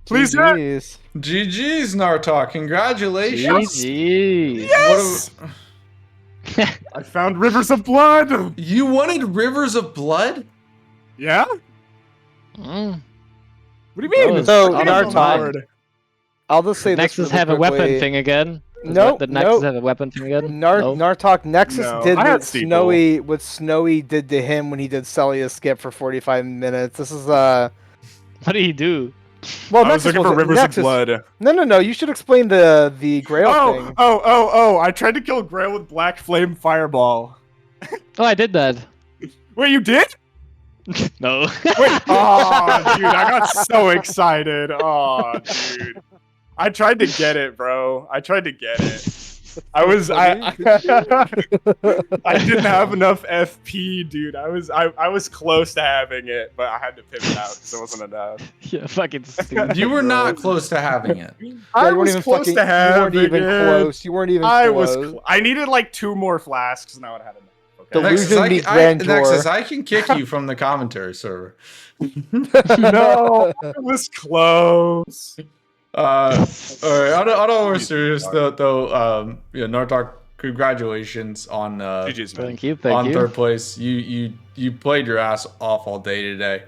Please, hit. GG's. GG's, Nartock. Congratulations. GG. Yes! What I found rivers of blood. you wanted Rivers of Blood? Yeah? Mm. What do you mean? Oh, So, out of Nartock, mind. I'll just say Nexus this really have a quickly. weapon thing again? Nope, The Nexus nope. have a weapon thing again? Nartock Nexus No, did I had what Steeple. Snowy did to him when he did Celia skip for 45 minutes. This is What did he do? well, I was Nexus looking for rivers Nexus. of blood. No. You should explain the Grail thing. Oh! I tried to kill Grail with Black Flame Fireball. Oh, I did that. Wait, you did? No. Wait. Oh, dude, I got so excited. Oh, dude. I tried to get it, bro. I tried to get it. I didn't have enough FP, dude. I was close to having it, but I had to pivot out because it wasn't enough. Yeah, fucking stupid. You were not close to having it. I you weren't was even close fucking- to having You weren't even it. close. You weren't even I was. close. I needed like 2 more flasks, and I would have had enough. The Okay. Delusion meets grandeur. Nexus, I can kick you from the commentary server. No, it was close. All right. On all more serious though, Nartok, congratulations on GG's, man. Thank you, on thank you. 3rd place. You played your ass off all day today.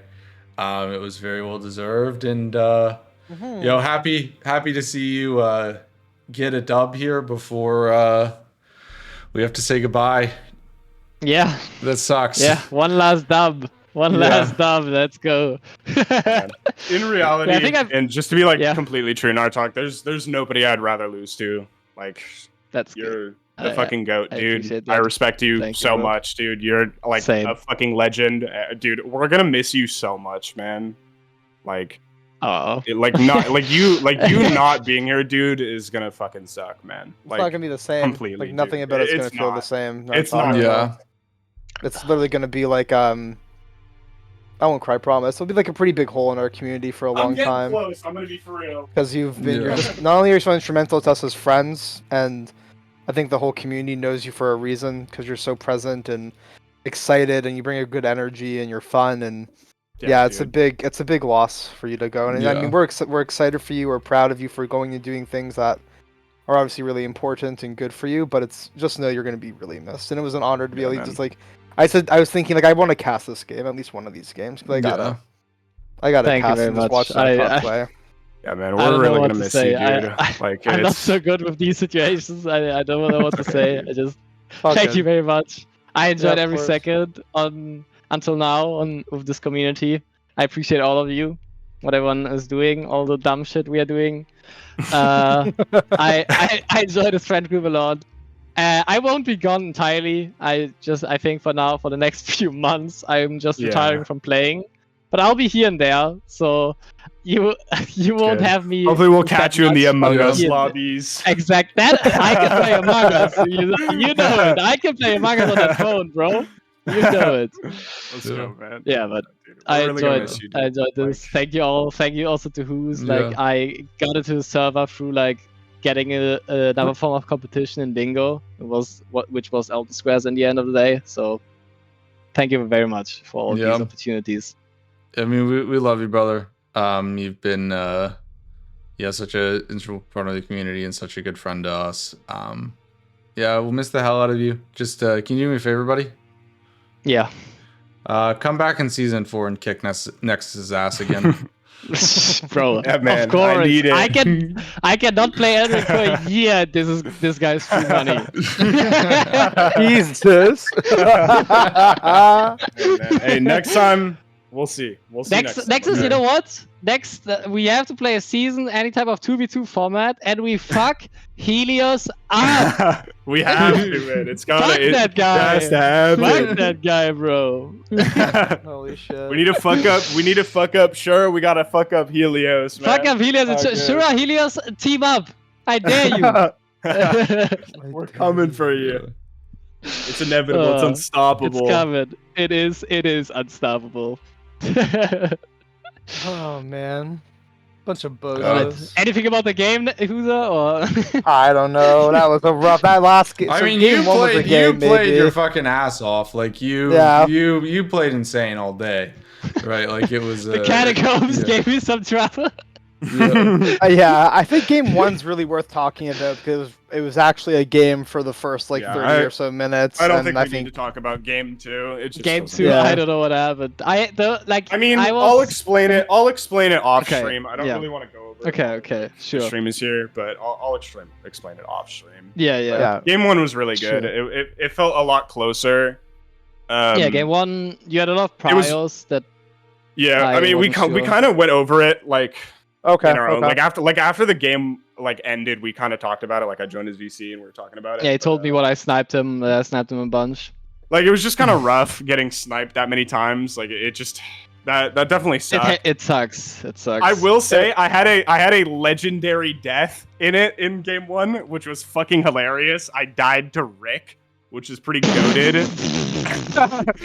It was very well deserved, and happy to see you get a dub here before we have to say goodbye. Yeah, That sucks. yeah. One last dub. One Yeah. last dub. Let's go. In reality, Yeah, I think I've- and just to be like Yeah. completely true, Nartok, there's nobody I'd rather lose to. Like, That's good. you're the I- fucking goat, I dude. appreciate I that. respect you Thank you, so bro. much, dude. You're like Same. a fucking legend, dude. We're gonna miss you so much, man. Like, Oh. you not being here, dude, is gonna fucking suck, man. It's Like, not gonna be the same. completely, Like nothing dude. about it's It's gonna feel the not. same. It's Nartock. not. Yeah. It's literally gonna be like I won't cry, promise. It'll be like a pretty big hole in our community for a I'm long getting time. close. I'm gonna be for real. Because you're Yeah. just not only are you so instrumental to us as friends, and I think the whole community knows you for a reason because you're so present and excited, and you bring a good energy and you're fun, and yeah, it's a big loss for you to go. And I Yeah. mean, we're excited for you. We're proud of you for going and doing things that are obviously really important and good for you. But it's just know you're going to be really missed. And it was an honor to be Yeah, able to man. just like I was thinking like I want to cast this game, at least one of these games. 'Cause I gotta Thank you cast very and just much. watch Nartock play. Yeah, man, I we're don't really know what gonna to miss say. you, dude. Like, I'm not it's so good with these situations. I don't know what to say. I just thank Fucking- you very much. I enjoyed of every course. second until now with this community. I appreciate all of you, what everyone is doing, all the dumb shit we are doing. I enjoy this friend group a lot. I won't be gone entirely. I think for now, for the next few months, I'm just Yeah. retiring from playing. But I'll be here and there, so you won't good. have me. Hopefully we'll that catch you in the much Among Yeah. Us here. lobbies. Exact. That I can play Among Us. You know it. I can play Among Us on that phone, bro. You know it. Let's go, man. Yeah, but Dude, we're I really gonna enjoyed. miss you, I dude. enjoyed this. Like, Thank you all. Thank you also to Who's. Like Yeah. I got into the server through like getting another form of competition in Bingo. Which was Elden Squares in the end of the day. So thank you very much for all Yeah. these opportunities. I mean, we love you, brother. You've been such a integral part of the community and such a good friend to us. Yeah, we'll miss the hell out of you. Just can you do me a favor, buddy? Yeah. Come back in season 4 and kick Nexus's ass again. Bro, Yeah, man, of course. I need it. I cannot play Elden for a year. This guy's free money. Jesus. hey, man. Hey, next time we'll see. We'll see next time, Nexus, okay? you know what? Next, we have to play a season, any type of 2v2 format, and we fuck Helios up. We have to, man. It's gotta. Fuck It that guy. has to happen. Fuck that guy, bro. Holy shit. We need to fuck up. We need to fuck up. Sure, we gotta fuck up Helios, man. Fuck up Helios. Okay. Shura, Helios, team up. I dare you. We're coming for you. It's inevitable. It's unstoppable. It's coming. It is unstoppable. Oh man. Bunch of bozos. Anything about the game, Huza? Or I don't know. That was a rough. That last game. I so mean, game one was a game, you played maybe. your fucking ass off. Like Yeah. you played insane all day, right? Like it was. the catacombs yeah. gave me some trouble. Yeah. Yeah, I think game one's really worth talking about because it was actually a game for the first like Yeah, 30 or so minutes. I don't and think I we need to talk about game 2. It just Game doesn't- 2, Yeah. I don't know what happened. I mean, I I'll was... explain it. I'll explain it off Okay, stream. I don't yeah. really want to go over it. Okay, The sure. stream is here, but I'll explain it off stream. Yeah. Yeah. Game 1 was really good. Sure. It felt a lot closer. Yeah, game 1, you had a lot of it was- priors that... Yeah, I I mean, we wasn't sure. kind of went over it like Okay. in our own. Okay. Like after the game like ended, we kind of talked about it. Like I joined his VC and we were talking about it. Yeah, he but, told me what I sniped him. I sniped him a bunch. Like it was just kind of rough getting sniped that many times. Like it just that definitely sucked. It sucks. It sucks. I will say I had a legendary death in it in game 1, which was fucking hilarious. I died to Rick, which is pretty goated.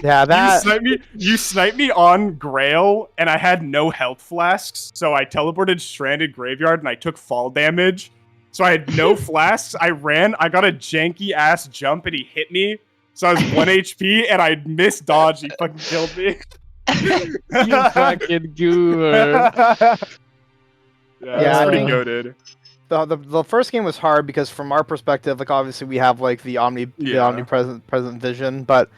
Yeah, that. You sniped me on Grail, and I had no health flasks, so I teleported stranded graveyard, and I took fall damage. So I had no flasks. I ran. I got a janky ass jump, and he hit me. So I was 1 HP, and I missed dodge. He fucking killed me. You fucking goober. Yeah, Yeah, it's I pretty think- goated. The first game was hard because from our perspective, like obviously we have like the omnipresent vision, but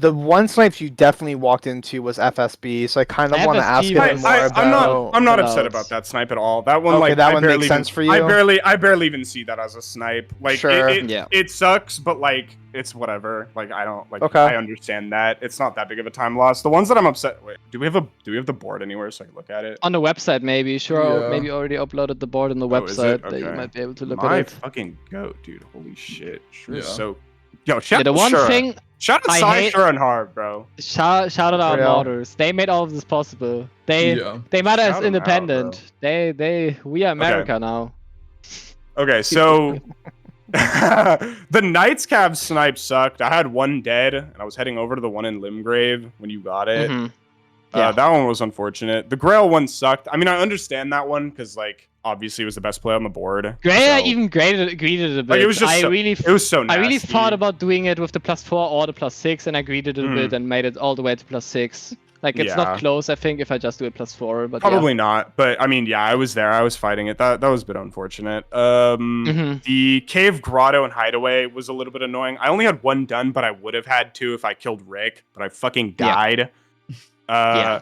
the one snipes you definitely walked into was FSB. So I kind of want to ask FSB a bit was- more about. I'm not about- upset about that snipe at all. That one, Okay, like, that I one barely makes sense even, for you? I barely even see that as a snipe. Like, Sure. Yeah. it sucks, but like, it's whatever. Like, I don't like. Okay. I understand that it's not that big of a time loss. The ones that I'm upset. Wait, do we have the board anywhere so I can look at it? On the website, maybe. Sure, Yeah. maybe already uploaded the board on the Oh, is it? website that you Okay. might be able to look My at it. fucking goat, dude. Holy shit. Sure Yeah. So, yo, Yeah, shout the out one Shura. thing, Shout out I Sai, hate- Shura, and Harv, bro. shout out our Real. modders. They made all of this possible. They Yeah. made us Shout 'em out, independent. We are America now. Okay, so the Knights Cab snipe sucked. I had one dead, and I was heading over to the one in Limgrave when you got it. Mhm. Yeah. That one was unfortunate. The Grail one sucked. I mean, I understand that one because, like, obviously it was the best play on the board. Gray, I so- even graded it a bit. Like, it was just so, it was so I nasty. really thought about doing it with the +4 or the +6, and I graded it a Mm. bit and made it all the way to +6. Like, it's Yeah. not close, I think, if I just do it +4, but Probably not, but I mean, yeah, I was there. I was fighting it. That was a bit unfortunate. Mhm. The Cave Grotto and Hideaway was a little bit annoying. I only had one done, but I would have had two if I killed Rick, but I fucking Yeah. died. Yeah.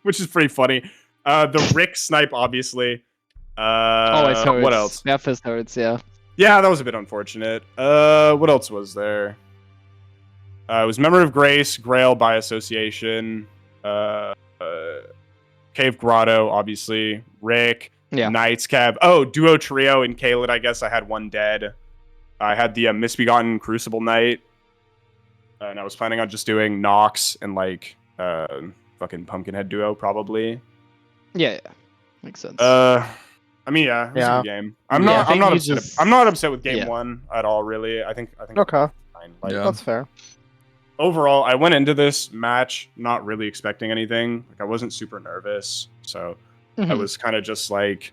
Which is pretty funny. The Rick snipe, obviously. Always hurts. What else? Their fist hurts, yeah. Yeah, that was a bit unfortunate. What else was there? It was Memory of Grace, Grail by association, Cave Grotto, obviously, Rick, Yeah. Knights Cab. Oh, Duo Trio and Kaled, I guess I had one dead. I had the Misbegotten Crucible Knight. And I was planning on just doing Nox and, like, fucking Pumpkinhead Duo, probably. Yeah. Makes sense. I mean, yeah, it was Yeah. a good game. I'm Yeah, I not. I'm think not you upset. just- I'm not upset with game yeah. one at all. Really, I think. Okay, Fine. Like, Yeah. that's fair. overall, I went into this match not really expecting anything. Like, I wasn't super nervous, so I Mhm. was kind of just like,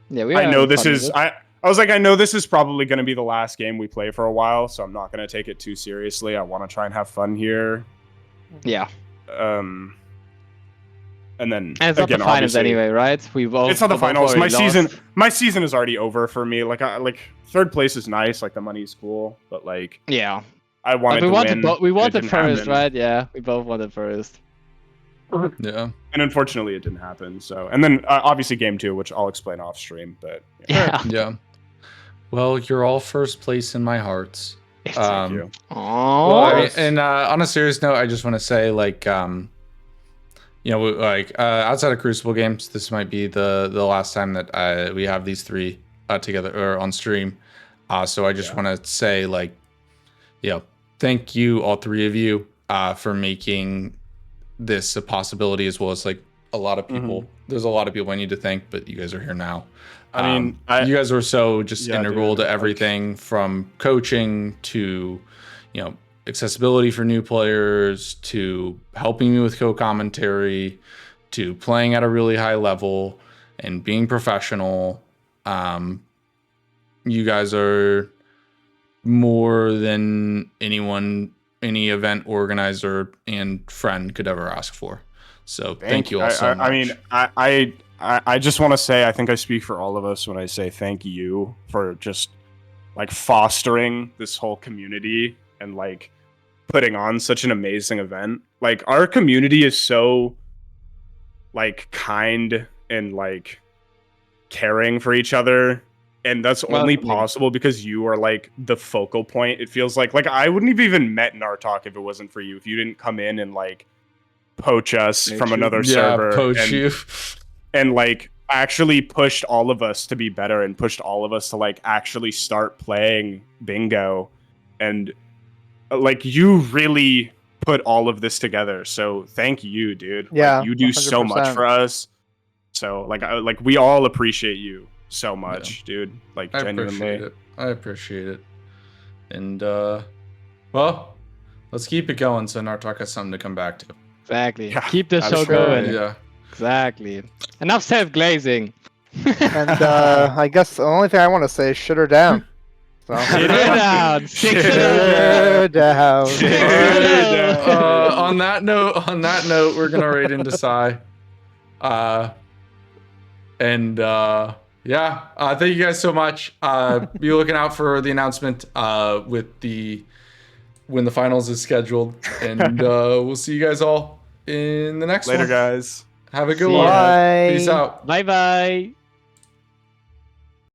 Yeah, we I were know having this fun with is. it. I was like, I know this is probably going to be the last game we play for a while, so I'm not going to take it too seriously. I want to try and have fun here. Yeah. And then And it's not again, the finals obviously- anyway, right? We both. It's not the we both finals. My already lost. season is already over for me. Like, third place is nice. Like, the money's cool, but like, Yeah. I wanted But we to wanted, win. we It wanted didn't first, happen. right? Yeah, we both wanted first. Yeah. And unfortunately, it didn't happen. So, and then obviously game two, which I'll explain off stream. But Yeah. Yeah. Well, you're all first place in my hearts. thank Um, you. Oh. Well, and on a serious note, I just want to say, like, you know, like outside of Crucible games, this might be the last time that we have these three together or on stream. So I just want to say, like, you know, thank you, all three of you, for making this a possibility, as well as like a lot of people. There's a lot of people I need to thank, but you guys are here now. I mean, you guys were so just Yeah, integral dude, to like- everything from coaching to, you know, accessibility for new players to helping me with co-commentary to playing at a really high level and being professional. You guys are more than anyone, any event organizer and friend could ever ask for. So thank you all so much. I mean, I just want to say, I think I speak for all of us when I say thank you for just like fostering this whole community and like putting on such an amazing event. Like our community is so like kind and like caring for each other, and that's only possible because you are like the focal point. It feels like I wouldn't have even met Nartock if it wasn't for you. If you didn't come in and like poach us from another server, poach you, and like actually pushed all of us to be better and pushed all of us to like actually start playing bingo, and like you really put all of this together. So thank you, dude. Yeah, like, you do 100%. so much for us. So like we all appreciate you so much, dude. Like genuinely. I appreciate it. And well, let's keep it going so Nartock has something to come back to. Exactly. Yeah, Keep the show absolutely. going. Yeah. Exactly. Enough self-glazing. And I guess the only thing I want to say is shut her down. So. Sit her down. Shut her down. On that note, we're gonna raid into Psy. Yeah, thank you guys so much. Be looking out for the announcement when the finals is scheduled, and we'll see you guys all in the next one. Later, guys. Have a good See one. ya. Peace out. Bye bye.